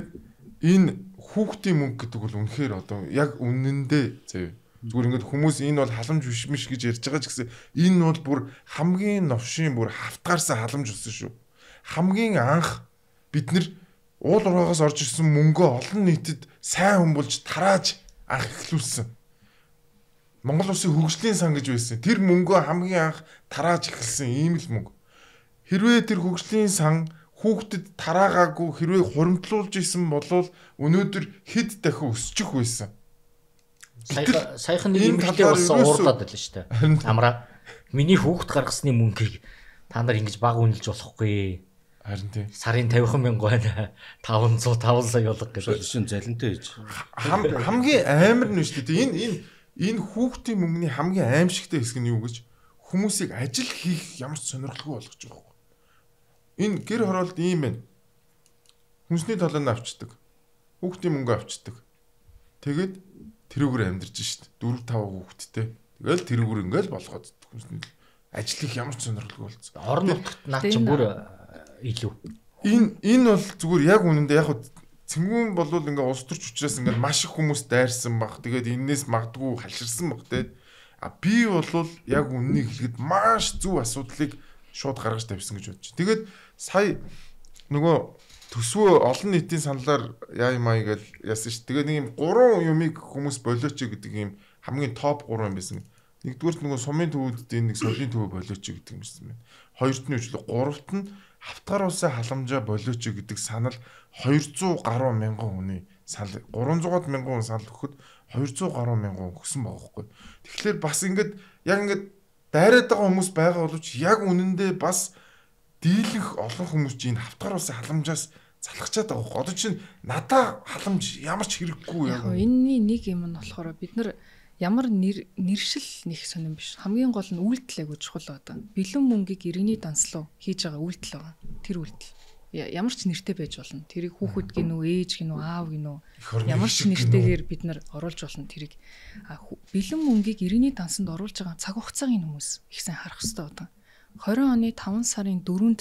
энэ хүүхдийн мөнгө гэдэг бол үнэхээр одоо яг үнэндээ заяа. Зүгээр ингээд хүмүүс энэ бол халамж биш миш гэж ярьж байгаа ч гэсэн энэ бол бүр хамгийн новшийн бүр хавтгаарсан халамж болсон шүү. Хамгийн анх бид нар уул ураагаас орж ирсэн мөнгөө олон нийтэд сайн хүмүүлж тарааж анх эхлүүлсэн. Монгол улсын хөгжлийн сан гэж байсан. Тэр мөнгөө хамгийн анх тарааж эхэлсэн ийм л мөнгө. Хэрвээ тэр хөгжлийн сан хүүхдэд тараагаагүй хэрвээ хуримтлуулж исэн бол өнөөдөр хэд дахин өсчих байсан. Саяхан нэг эмэгтэй болсон уурлаад байлаа шүү дээ. Амраа. Миний хүүхд гаргасны мөнгийг та нар ингэж баг үнэлж болохгүй. Харин тийм. Сарын 50,000 байна. 500 5 сая болох гэж. Шин залинтай ээж. Хамгийн амар нь шүү дээ. Энэ хүүхдийн мөнгөний хамгийн аимшигтай хэсэг нь юу гэж хүмүүсийг ажил хийх ямар ч сонирхолгүй болгож байгаа юм. Энэ гэр хороолт ийм байна. Хүнсний толгойн авчдаг. Хүүхдийн мөнгө авчдаг. Тэгээд тэрүүгээр амьдарч шít. 4-5 хүүхэдтэй. Тэгэл тэрүүгээр ингээл болгоод хүнсний ажил хийх ямар ч сонирхолгүй болсон. Орон нутгад наад чинь бүр илүү. Энэ бол зүгээр яг үнэндээ яг цэнгүүн болвол ингээ улс төрч учраас ингээ маш их хүмүүс дайрсан баг. Тэгээд энээс магадгүй халширсан баг те. Би болвол яг үннийг хэлэхэд маш зөв асуудлыг шууд гаргаж тавьсан гэж бодчих. Тэгээд сая нөгөө төсвөө олон нийтийн саналаар яа юм аа гэж яасан ш. Тэгээд нэг юм 3 юмыг хүмүүс болооч гэдэг юм хамгийн топ 3 юм байсан. Нэгдүгээрт нөгөө сумын төвөд нэг солийн төвөө болооч гэдэг юм байсан байна. Хоёрт нь үчлээ, гуравт нь хавтгааруулсан халамжаа болооч гэдэг санал 200 гаруй мянган хүний санал 300-аад мянган хүн санал өгөхөд 200 гаруй мянган өгсөн байгаа байхгүй. Тэгэхээр бас ингээд яг ингээд дайраад байгаа хүмүүс байгаа боловч яг үнэндээ бас дийлэнх олон хүмүүс чинь хавтгар улсын халамжаас залхачаад байгаа байхгүй. Одоо чинь надаа халамж ямар ч хэрэггүй яг. Энэний нэг юм нь болохоор бид нар ямар нэршил нэг сонирн биш. Хамгийн гол нь үйлдэл аягүй чухал одоо. Бэлэн мөнгийг иргэний данслуу хийж байгаа үйлдэл байгаа. Тэр үйлдэл ямар ч нэртэй байж болно. Тэрийг хүүхэд гинүү, ээж гинүү, аав гинүү ямар ч нэртэйгээр бид нар оруулж болно тэрийг. Бэлэн мөнгийг иргэний дансанд оруулж байгаа цаг хугацаагийн хүмүүс их сайн харах хэрэгтэй одоо. 20 оны 5 сарын 4-нд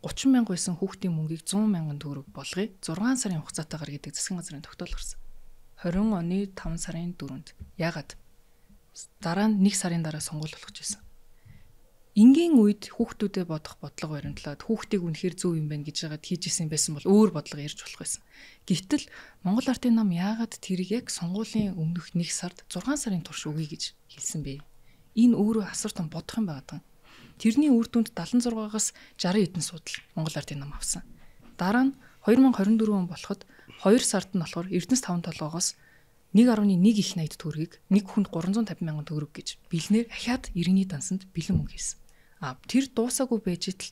30 мянга байсан хүүхдийн мөнгийг 100 мянган төгрөг болгоё. 6 сарын хугацаатаагаар гэдэг засгийн газрын тогтоол гарсан. 20 оны 5 сарын 4-нд. Яагаад? Дараа нь 1 сарын дараа сонгуул болох гэсэн. Ингийн үед хүүхдүүдэд бодох бодлого баримтлаад хүүхдийг үнэхээр зөв юм байна гэж яагаад хийж исэн байсан бол өөр бодлого ярьж болох байсан. Гэвтэл Монгол Ардын нам яагаад тэрийг яг сонгуулийн өмнөх 1 сард 6 сарын турш өгье гэж хэлсэн бэ? Энэ өөрөө асар том бодох юм байгаа. Тэрний үр дүнд 76-аас 60 хэдэн судал Монгол Ардын нам авсан. Дараа нь 2024 он болоход 2 сард нь болохоор Эрдэнэс 5 толгоогоос 1.1 их найд төгрөгийг нэг хүнд 350 мянган төгрөг гэж бэлнээр ахиад иргэний дансанд бэлэн мөнгө хийсэн. Тэр дуусаагүй байж итл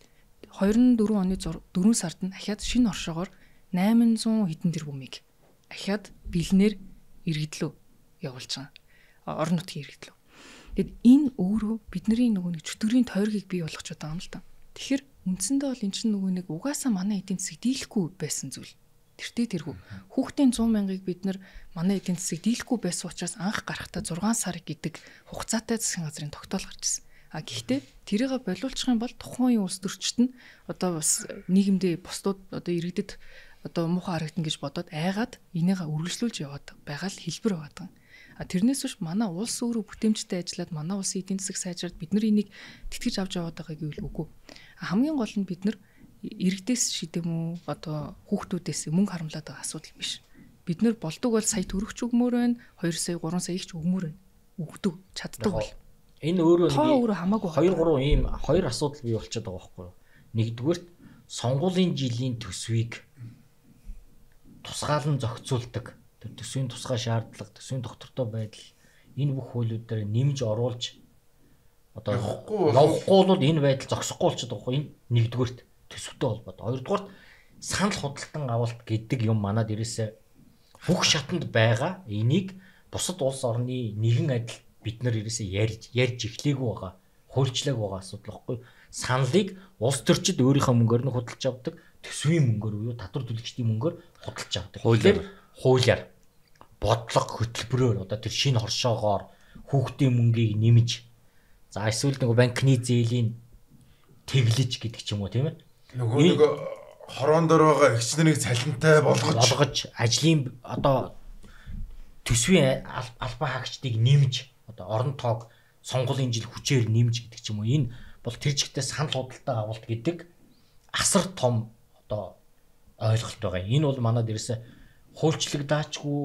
24 оны 4 сард нь ахиад шинэ оршоогоор 800 хэдэн тэрбумыг ахиад бэлнээр иргэдлөө явуулж байгаа. Орон нутгийн иргэдлөө. Тэгэд энэ өөрөө бидний нөгөө нэг чөтгөрийн тойргийг бий болгож байгаа юм л та. Тэгэхээр үндсэндээ бол эн чинь нөгөө нэг угаасаа манай эдийн засаг дийлэхгүй байсан зүйл. Тэртээ тэргүй. Хүүхдийн 100 мянгаыг бид нар манай эдийн засаг дийлэхгүй байсан учраас анх гарахтаа 6 сар гэдэг хугацаатай засгийн газрын тогтоол гарч ирсэн. Гэхдээ тэрийг болиулчих юм бол тухайн үеийн улс төрчид нь одоо бас нийгэмдээ бусдууд одоо иргэдэд одоо муухай харагдана гэж бодоод айгаад энийгээ үргэлжлүүлж яваад байгаа л хэлбэр байгаа. Тэрнээс биш манай улс өөрөө бүтээмжтэй ажиллаад манай улсын эдийн засаг сайжраад бид нар энийг тэтгэж авч яваад байгаа гэвэл үгүй. Хамгийн гол нь бид нар иргэдээс шидэм үү одоо хүүхдүүдээс мөнгө харамлаад байгаа асуудал биш. Бид нар болдог бол сая төгрөгч өгмөр байна, 2 сая 3 сая их ч өгмөр байна. Өгдөг чаддаг бол. Энэ өөрөө хамаагүй 2-3 ийм хоёр асуудал бий болчиход байгаа байхгүй юу? Нэгдүгээрт сонгуулийн жилийн төсвийг тусгаалan зохицуулдаг. Тэр төсвийн тусгай шаардлага, төсвийн доктортой байдал энэ бүх хуулиудаар нэмж оруулж одоо явахгүй бол энэ байдал зогсохгүй болчиход байгаа байхгүй юу? Энэ нэгдүгээрт төсөвтэй холбоотой. Хоёрдугаарт санал худалдан авалт гэдэг юм манад ирээсээ бүх шатанд байгаа. Энийг бусад улс орны нэгэн адил бид нар ирээсээ ярьж эхлэегүй байгаа. Хуульчлаг байгаа асуудал байхгүй. Саналыг улс төрчид өөрийнхөө мөнгөөр нь худалдаж авдаг, төсвийн мөнгөөр буюу татвар төлөгчдийн мөнгөөр худалдаж авдаг. Хуулиар бодлого хөтөлбөрөөр одоо тэр шинэ хоршоогоор хүүхдийн мөнгийг нэмж за эсвэл нэг банкны зээлийн тэглэж гэдэг ч юм уу тийм ээ. Нөгөө нэг хорон дээр байгаа эгч нарыг цалинтай болгож ажлын одоо төсвийн албан хаагчдыг нэмж одоо орон тоог сонгуулийн жил хүчээр нэмж гэдэг ч юм уу. Энэ бол тэр жигтэй санал худалдаа авалт гэдэг асар том одоо ойлголт байгаа. Энэ бол манад ерөөсө хуульчлагдаачгүй,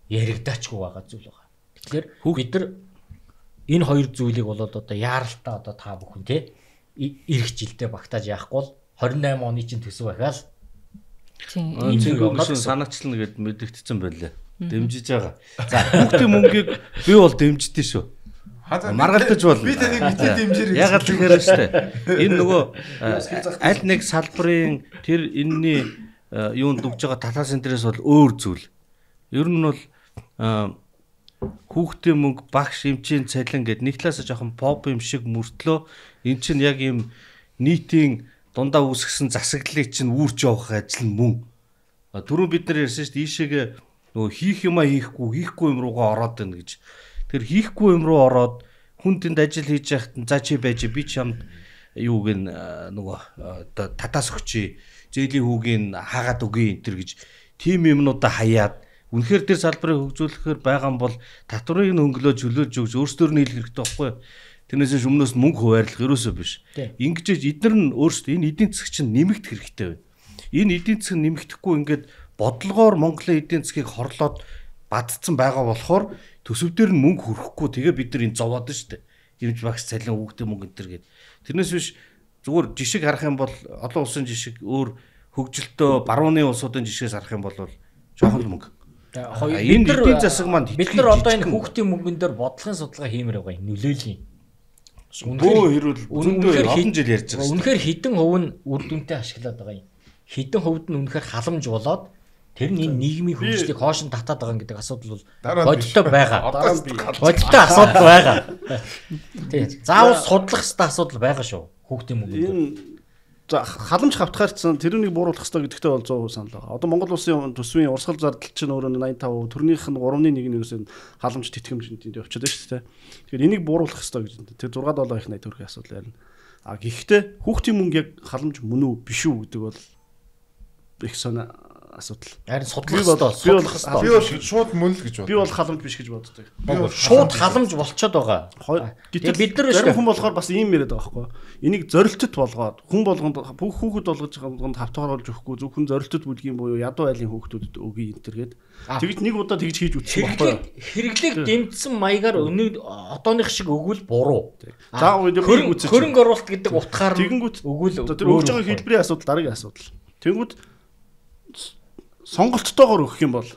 яригдаачгүй байгаа зүйл байгаа. Тэгэхээр бид нар энэ хоёр зүйлийг бол одоо яаралтай одоо та бүхэн те ирэх жилдээ багтааж яахгүй бол 28 оны чинь төсөв ахаал. Тийм. Энэ санаачлна гэд мэдэгдсэн байлаа. Дэмжиж байгаа. За хүүхдийн мөнгийг би бол дэмждээ шүү. Маргалтаж бол би таныг битээ дэмжээрэй. Ягаад тэгэхээр штэ. Энэ нөгөө аль нэг салбарын тэр энэний юунд дугж байгаа татаа центрээс бол өөр зүйл. Ер нь бол хүүхдийн мөнгө багш эмчийн цалин гэд нэг талаас жоохон поп юм шиг мөртлөө эн чинь яг юм нийтийн дундаа үүсгэсэн засаглалыг чинь үүрч явах ажил нь мөн. Түрүү бид нар ярьсан шүү дээ ийшээгээ нөгөө хийх юмаа хийхгүй юм руугаа ороод байна гэж. Тэр хийхгүй юм руу ороод хүн тэнд ажил хийж яхад за чи байж би чамд юуг нь нөгөө татаас өгчий зээлийн хүүгийн хаагаад өгье энэ төр гэж тим юмнуудаа хаяад үнэхээр тэр салбарыг хөгжүүлэхээр байгаа юм бол татварыг хөнгөлөө чөлөөлж өгч өөрсдөр нь хийх хэрэгтэй байхгүй юу? Тэрнээс өмнөөс мөнгө хуваарлах ерөөсөө биш. Ингэж эдгээр нь өөрсдөө энэ эдийн засаг чинь нэмэгдэх хэрэгтэй байна. Энэ эдийн засаг нэмэгдэхгүй ингээд бодлогоор Монголын эдийн засгийг хорлоод бадцсан байгаа болохоор төсөвдөр нь мөнгө хүрэхгүй тэгээ бид нар энэ зовоод шүү дээ. Ирж багш цалин хүүхдээ мөнгө энэ төр гээд. Тэрнээс биш зүгээр жишг харах юм бол олон улсын жишг өөр хөгжилтөө барууны улсуудын жишгээс харах юм бол жоохон л мөнгө. Энэ эдийн засаг манд бид нар одоо энэ хүүхдийн мөнгөн дээр бодлогын судалгаа хиймээр байгаа нөлөөлөе. Бөө хэрүүл зөндөө олон жил ярьж байгаа. Үнэхээр хідэн хувь нь үр дүнтэй ашиглаад байгаа юм. Хідэн хувьд нь үнэхээр халамж болоод тэр нь энэ нийгмийн хөгжлийг хоош нь татаад байгаа гэдэг асуудал бол бодиттой байгаа. Бодиттой асуудал байгаа. Тий. Заавал судлах хэвээр асуудал байгаа шүү. Хүүхдийн мөнгөнд. За халамж хавтгаарцсан тэрнийг бууруулах хэрэгтэй гэдэгтээ бол 100% санал байгаа. Одоо Монгол улсын төсвийн урсгал зардал чинь өөрөө 85%, төрнийх нь 3.1-ийн ерөөсөө халамж тэтгэмжинд явчихад байна шүү дээ. Тэгэхээр энийг бууруулах хэрэгтэй гэж. Тэр 6-7 их 80 төгрөгийн асуудал байна. А гэхдээ хүүхдийн мөнгө яг халамж мөн үү биш үү гэдэг бол их сонир асуудал. Харин судлах хэрэгтэй. Би бол шууд мөн л гэж боддог. Би бол халамж биш гэж боддог. Шууд халамж болчиход байгаа. Гэтэл бид нар зарим хүн болохоор бас ийм яриад байгаа байхгүй. Энийг зорилттой болгоод хүн болгонд хүүхэд болгож байгаанд хавтгаруулж өгөхгүй зөвхөн зорилттой бүлгийн буюу ядуу айлын хүүхдүүдэд өгье энтергээд. Тэгж нэг удаа тэгж хийж үтсэн байхгүй. Хэрэглээг дэмжсэн маягаар өнөө одооных шиг өгвөл буруу. За хөрөнгө оруулалт гэдэг утгаар тэгэнгүүт өгвөл тэр өгж байгаа хэлбэрийн асуудал дараагийн асуудал. Тэнгүүд сонголттойгоор өгөх юм бол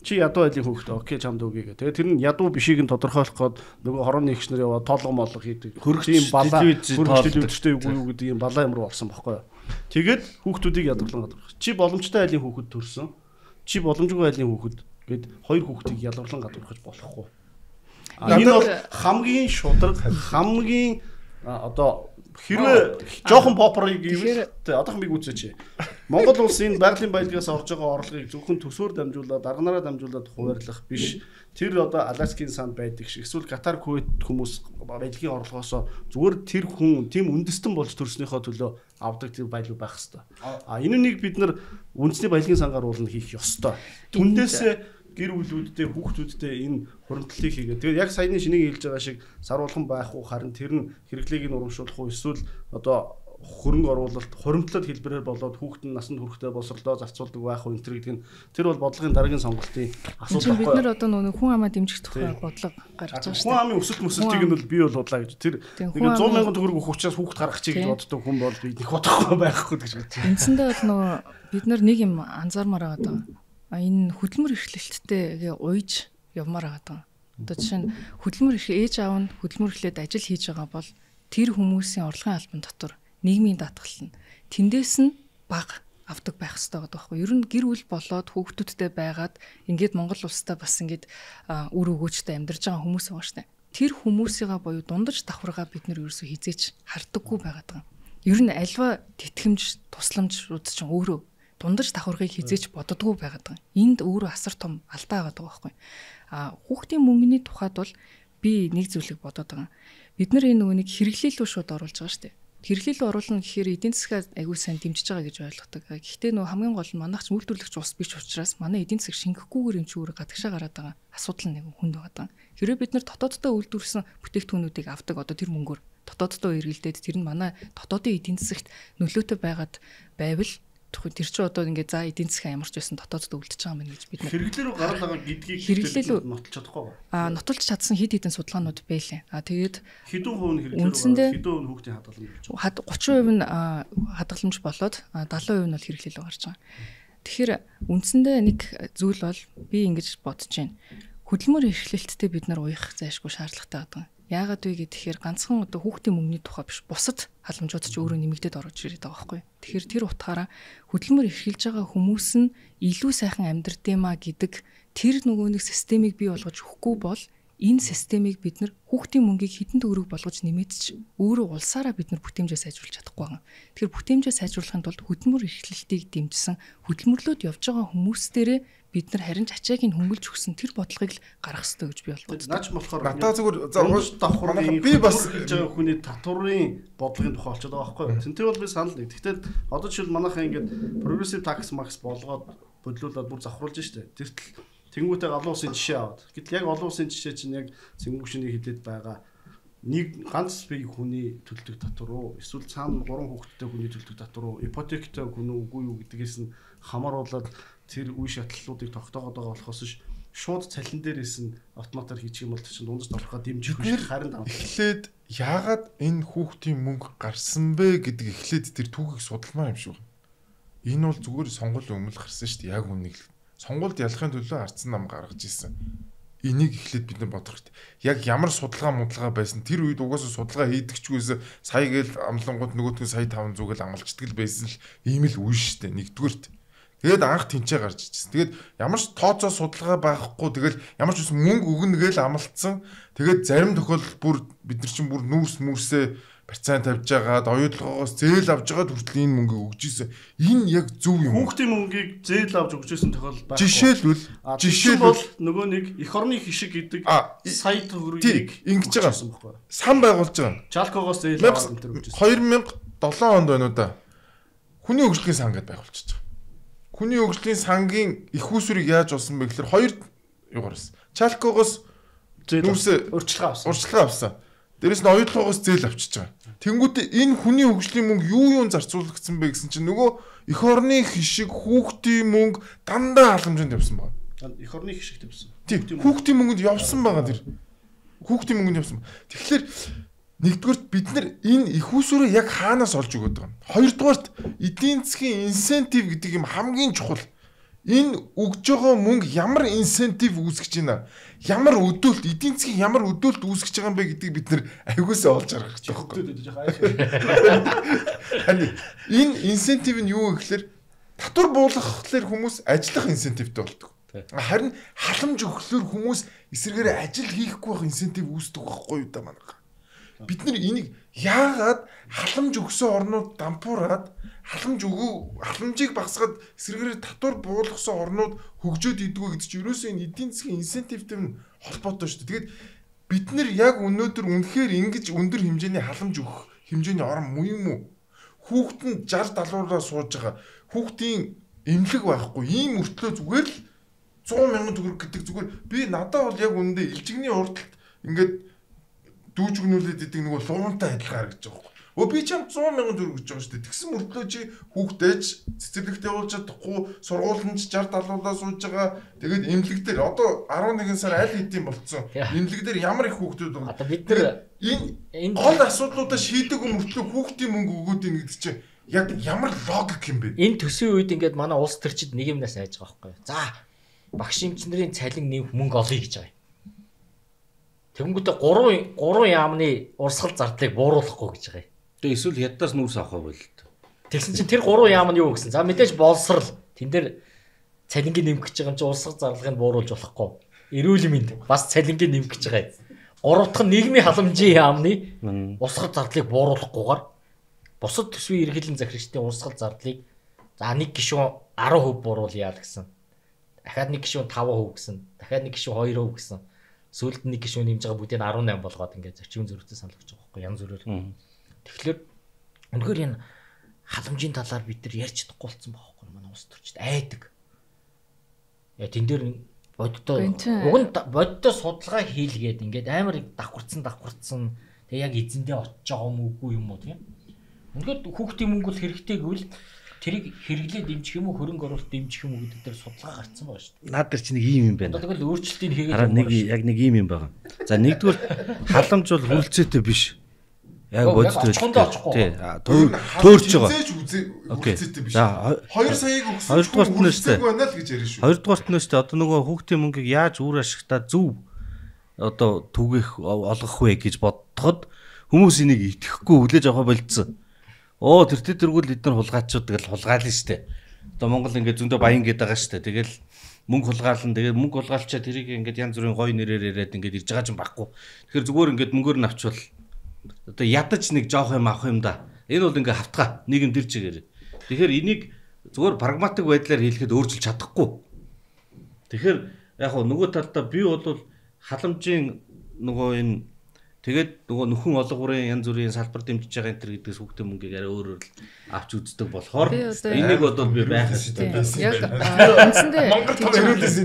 чи ядуу айлын хүүхдээ окей чамд өгье гэх. Тэгээ тэр нь ядуу бишийг нь тодорхойлох гээд нөгөө хорон нэгчнэр яваа тоолго молго хийдэг. Тийм балаа хөргөжлөлттэй үгүй юу гэдэг юм балаа юм руу орсон байхгүй юу. Тэгээд хүүхдүүдийг ядуурлан гадуурхах. Чи боломжтой айлын хүүхэд төрсөн. Чи боломжгүй айлын хүүхэд гэд хоёр хүүхдийг ядуурлан гадуурхаж болохгүй. Энэ бол хамгийн шударга хамгийн одоо хэрвээ жоохон попорыг гэвэл одоохон биг үзээч. Монгол улсын байгалийн баялагаас орж байгаа орлогыг зөвхөн төсөөр дамжуулаад дарганаараа дамжуулаад хуваарлах биш. Тэр одоо Аляскийн санд байдаг шиг эсвэл Катар, Кувейт хүмүүс баялагын орлогоосоо зүгээр тэр хүн тийм үндэстэн болж төрснийхөө төлөө авдаг тэр баялаг байх хэвээр. Энэ нэг бид нар үндэсний баялагын сангаар уулна хийх ёстой. Түндээсээ гэр бүлүүдтэй хүүхдүүдтэй энэ хуримтлалыг хийгээ. Тэгээд яг саяны шинийг хэлж байгаа шиг саруулхан байх уу харин тэр нь хэрэглээг нь урамшуулах уу эсвэл одоо хөрөнгө оруулалт хуримтлал хэлбэрээр болоод хүүхэд нь насанд хүрэхдээ босрлоо зарцуулдаг байх уу энэ гэдэг нь тэр бол бодлогын дараагийн сонголтын асуудал байхгүй. Бид нар одоо нөгөө хүн амаа дэмжих тухай бодлого гаргаж байгаа шүү дээ. Хүн амын өсөлт мөсөлтийг нь бол би бол бодлоо гэж. Тэр нэг 100 мянган төгрөг өгөх учраас хүүхэд гаргах чиг гэж боддог хүн бол би их бодохгүй байхгүй гэж бодчих. Үндсэндээ бол нөгөө бид нар нэг юм анзаармаар байгаа даа. Энэ хөдөлмөр эрхлэлттэй уйж явмаар байгаа. Одоо жишээ нь хөдөлмөр ээж аав нь хөдөлмөр эрхлээд ажил хийж байгаа бол тэр хүмүүсийн орлогын албан дотор нийгмийн даатгал нь тэндээс нь бага авдаг байх хэрэгтэй байгаа байхгүй. Ер нь гэр бүл болоод хүүхдүүдтэй байгаад ингээд Монгол улстай бас ингээд үр өгөөжтэй амьдарч байгаа хүмүүс байгаа штэ. Тэр хүмүүсийгээ буюу дундаж давхаргаа бид нэр ерөөсөө хизээч хардаггүй байгаад байгаа. Ер нь альва тэтгэмж тусламжууд чинь өөрөө дундаж давхаргыг хизээч боддоггүй байгаад байгаа. Энд өөрөө асар том алдаа байгаа байхгүй. Хүүхдийн мөнгөний тухайд бол би нэг зүйлийг бодоод байгаа. Бид нар энэ нөгөө нэг хэрэглэл рүү шууд оруулж байгаа шүү дээ. Хэрэглэл рүү оруулна гэхээр эдийн засгаа аягүй сайн дэмжиж байгаа гэж ойлгодог. Гэхдээ нөгөө хамгийн гол нь манайх ч үйлдвэрлэгч ус биш учраас манай эдийн засаг шингэхгүйгээр юм чи өөрөө гадагшаа гараад байгаа асуудал нэг хүнд байгаа. Хэрэв бид нар дотооддоо үйлдвэрсэн бүтээгдэхүүнүүдийг авдаг одоо тэр мөнгөөр дотооддоо эргэлдээд тэр нь манай дотоодын эдийн засагт нөлөөтэй байгаад байвал тэр чинь одоо ингээд за эдийн засгийн ямарч байсан дотооддоо үлдчихэж байгаа юм гэж бид нар хэрэглэл рүү гараад байгаа гэдгийг нотолж чадахгүй ба. Нотолж чадсан хэд хэдэн судалгаанууд байлаа. Тэгээд хэдэн хувь нь хэрэглэл рүү хэдэн хувь нь хүүхдийн хадгаламж 30% нь хадгаламж болоод 70% нь бол хэрэглэл рүү гарч байгаа. Тэгэхээр үндсэндээ нэг зүйл бол би ингэж бодож байна. Хөдөлмөр эрхлэлттэй бид нар уях зайшгүй шаардлагатай байгаа. Яагаад вэ гэхээр ганцхан одоо хүүхдийн мөнгөний тухай биш бусад халамжууд ч өөрөө нэмэгдээд орж ирээд байгаа байхгүй. Тэгэхээр тэр утгаараа хөдөлмөр эрхэлж байгаа хүмүүс нь илүү сайхан амьдрдэмаа гэдэг тэр нөгөө нэг системийг бий болгож өгөхгүй бол энэ системийг бид нар хүүхдийн мөнгийг хэдэн төгрөг болгож нэмэгдэж өөрөө улсаараа бид нар бүтээмжээ сайжруулж чадахгүй байгаа. Тэгэхээр бүтээмжээ сайжруулахын тулд хөдөлмөр эрхлэлтийг дэмжсэн хөдөлмөрлөд явж байгаа хүмүүс дээрээ бид нар харин ачааг нь хөнгөлж өгсөн тэр бодлогыг л гаргах хэрэгтэй гэж би боддог. Наач болохоор надаа зүгээр давхрын би бас хэлж байгаа хүний татварын бодлогын тухай болчиход байгаа байхгүй юу. Тэнтэй бол би санал нэг. Гэхдээ одоо жишээл манайхаа ингээд progressive tax max болгоод бодлуулаад бүр завхруулж штэ. Тэртэл тэнгуүтэй олон улсын жишээ аваад. Гэтэл яг олон улсын жишээ чинь яг цэнгүүшний хилээд байгаа нэг ганц бие хүний төлдөг татвар уу эсвэл цаана 3 хүүхэдтэй хүний төлдөг татвар уу ипотектэй хүн үгүй юу гэдгээс нь хамааруулаад тэр үе шатлалуудыг тогтоогоод байгаа болохоос шууд цалин дээрээс нь автоматар хийчих юм бол чинь дундаж торхоо дэмжих биш харин эхлээд яагаад энэ хүүхдийн мөнгө гарсан бэ гэдэг эхлээд тэр түүхийг судалмаар юм шиг байна. Энэ бол зүгээр сонгуулийн өмнө гарсан шүү дээ яг үнийг сонгуульд ялахын төлөө ардсан нам гаргаж ирсэн. Энийг эхлээд бид нар бодох хэрэгтэй. Яг ямар судалгаа байсан тэр үед угаасаа судалгаа хийдэгчгүйс сая гээл амлангууд нөгөөтгөө сая 500 гээл амлцдаг л байсан л ийм л үн штэ нэгдүгээрт. Тэгээд анх тэнцээ гарч ичсэн. Тэгээд ямар ч тооцоо судалгаа байхгүй тэгэл ямар ч мөнгө өгнө гээл амлцсан. Тэгээд зарим тохиолдолд бүр бид нар чинь бүр нүүрсээ процент тавьж байгаад оюутлогоос зээл авж байгаад хүртэл энэ мөнгө өгч ийсэн. Энэ яг зөв юм. Хүүхдийн мөнгийг зээл авч өгч ийсэн тохиолдол байна. Жишээлбэл бол нөгөө нэг эх орны хишиг гэдэг сая төгрөгийг ингэж байгаа. Сан байгуулж байгаа. Жалкогоос зээл аваад энэ төр өгч ийсэн. 2007 онд байна уу да. Хүний хөгжлийн сан гэдээ байгуулчихж байгаа. Хүний хөгжлийн сангийн их усүрийг яаж олсон бэ гэхээр хоёр югаар байсан. Жалкогоос нүүрсээ урьдчилгаа авсан. Дээрээс нь оюутлогоос зээл авчиж байгаа. Тэнгүүтээ энэ хүний хөгжлийн мөнгө юу зарцуулагдсан бэ гэсэн чинь нөгөө эх орны хишиг хүүхдийн мөнгө дандаа халамжинд явсан байна. Эх орны хишиг тавьсан. Тийм. Хүүхдийн мөнгөнд явсан байгаа тэр. Хүүхдийн мөнгөнд явсан. Тэгэхээр нэгдүгээрт бид нар энэ их усүрээ яг хаанаас олж өгöd байгаа юм. Хоёрдугаарт эдийн засгийн инсентив гэдэг юм хамгийн чухал. Энэ өгж байгаа мөнгө ямар инсентив үүсгэж байна? Ямар өдөөлт эдийн засгийн ямар өдөөлт үүсгэж байгаа юм бэ гэдгийг бид нэр аягуулсаа олж харах хэрэгтэй байхгүй. Энэ инсентив нь юу гэхээр татвар буулгахлаар хүмүүс ажиллах инсентивтэй болдог. Харин халамж өгөхлөөр хүмүүс эсрэгээр ажил хийхгүй байх инсентив үүсдэг байхгүй юу да манайха. Бид нар энийг яагаад халамж өгсөн орнууд дампуураад халамжийг багсгаад эсрэгээр татвар буулгасан орнууд хөгжөөд идэггүй гэдэг чинь ерөөсөө энэ эдийн засгийн инсентивтэй холбоотой шүү дээ. Тэгээд бид нар яг өнөөдөр үнэхээр ингэж өндөр хэмжээний халамж өгөх хэмжээний орн муу юм уу? Хүүхэд нь 60 70-аараа сууж байгаа. Хүүхдийн эмнэлэг байхгүй. Ийм мөртлөө зүгээр л 100,000 төгрөг гэдэг зүгээр би надад бол яг үнэндээ илжигний урдталт ингээд дүүжгнүүлээд идэг нөгөө луунтай адилхан харагдаж байгаа. Би ч юм 100,000 төгрөг гэж байгаа шүү дээ. Тэгсэн мөртлөө чи хүүхдээч цэцэрлэгт явуулж чадахгүй, сургууль нь 60 70-уудаа сууж байгаа. Тэгээд эмнэлэг дээр одоо 11 сар аль хэдийн болцсон. Эмнэлэг дээр ямар их хүүхдүүд байгаа. Одоо бид нар энэ гол асуудлуудаа шийдэг мөртлөө хүүхдийн мөнгө өгөөд ийн гэдэг чинь яг ямар логик юм бэ? Энэ төсвийн үед ингээд манай улс төрчид нэг юмнаас айж байгаа байхгүй юу? За багш эмчнэрийн цалин нэмэх мөнгө олъё гэж байгаа юм. Тэнгүүтээ 3 яамны урсгал зардлыг бууруулахгүй гэж байгаа юм. Тэгээ эсвэл ядаас нүүрс авах байл. Тэгсэн чинь тэр 3 яам нь юу гэсэн? За мэдээж боловсрал тэн дээр цалингийн нэмэх гэж байгаа юм чи урсгал зарлагыг бууруулж болохгүй. Эрүүл мэнд бас цалингийн нэмэх гэж байгаа юм. Гурав дахь нь нийгмийн халамжийн яамны урсгал зардлыг бууруулахгүйгээр бусад төсвийн эрхлэн захирагчдын урсгал зардлыг за нэг гишүүн 10% бууруулъя гэсэн. Дахиад нэг гишүүн 5% гэсэн. Дахиад нэг гишүүн 2% гэсэн. Сүүлд нэг гишүүн нэмж байгаа бүгдийг 18 болгоод ингээд зарчмын зөрүүтэй санал өгч байгаа байхгүй янз бүрээр. Тэгэхээр үнэхээр энэ халамжийн талаар бид нар ярьж чадахгүй болсон байхгүй манай улс төрчид айдаг. Яа тэн дээр бодтой судалгаа хийлгээд ингээд амар давхарцсан. Тэгээ яг эзэндээ очиж байгаа юм уугүй юм уу тийм. Үнэхээр хүүхдийн мөнгө бол хэрэгтэй гэвэл тэрийг хэрэглээ дэмжих юм уу хөрөнгө оруулалт дэмжих юм уу гэдэг дээр судалгаа гарцсан байгаа шүү дээ. Наад дээр чинь нэг юм байна. Одоо тэгэл өөрчлөлтийг хийгээд яг нэг юм байгаа. За нэгдүгээр халамж бол хүлцээтэй биш. Яг бодтой. Тий. Төөрч байгаа. Хүлцээтэй биш. За 2 саяыг өгсөн. Хоёрдугаарт байна л гэж ярина шүү. Хоёрдугаарт нь шүү дээ. Одоо нөгөө хүүхдийн мөнгийг яаж үр ашигтаа зөв одоо түгээх олгох вэ гэж бодоход хүмүүс энийг итгэхгүй хүлээж авах болцсон. Тэр тэргүүл эдгээр хулгайчуд тэгэл хулгаална штэ. Одоо Монгол ингээд зөндөө баян гээд байгаа штэ. Тэгэл мөнгө хулгаална. Тэгээд мөнгө хулгаалчаа тэрийг ингээд янз бүрийн гоё нэрээр яриад ингээд ирж байгаа ч юм байхгүй. Тэгэхээр зүгээр ингээд мөнгөөр нь авчвал одоо ядаж нэг жоох юм авах юм да. Энэ бол ингээд хавтгаа нийгэм дэр чигээр. Тэгэхээр энийг зүгээр прагматик байдлаар хийлгэхэд өөрчилж чадахгүй. Тэгэхээр яг нөгөө талдаа би бол халамжийн нөгөө энэ тэгээд нөгөө нөхөн олго бүрийн янз бүрийн салбар дэмжиж байгаа энэ төр гэдгээс хүүхдийн мөнгийг арай өөрөөр л авч үздэг болохоор энийг бол би байх хэрэгтэй. Яг үндсэндээ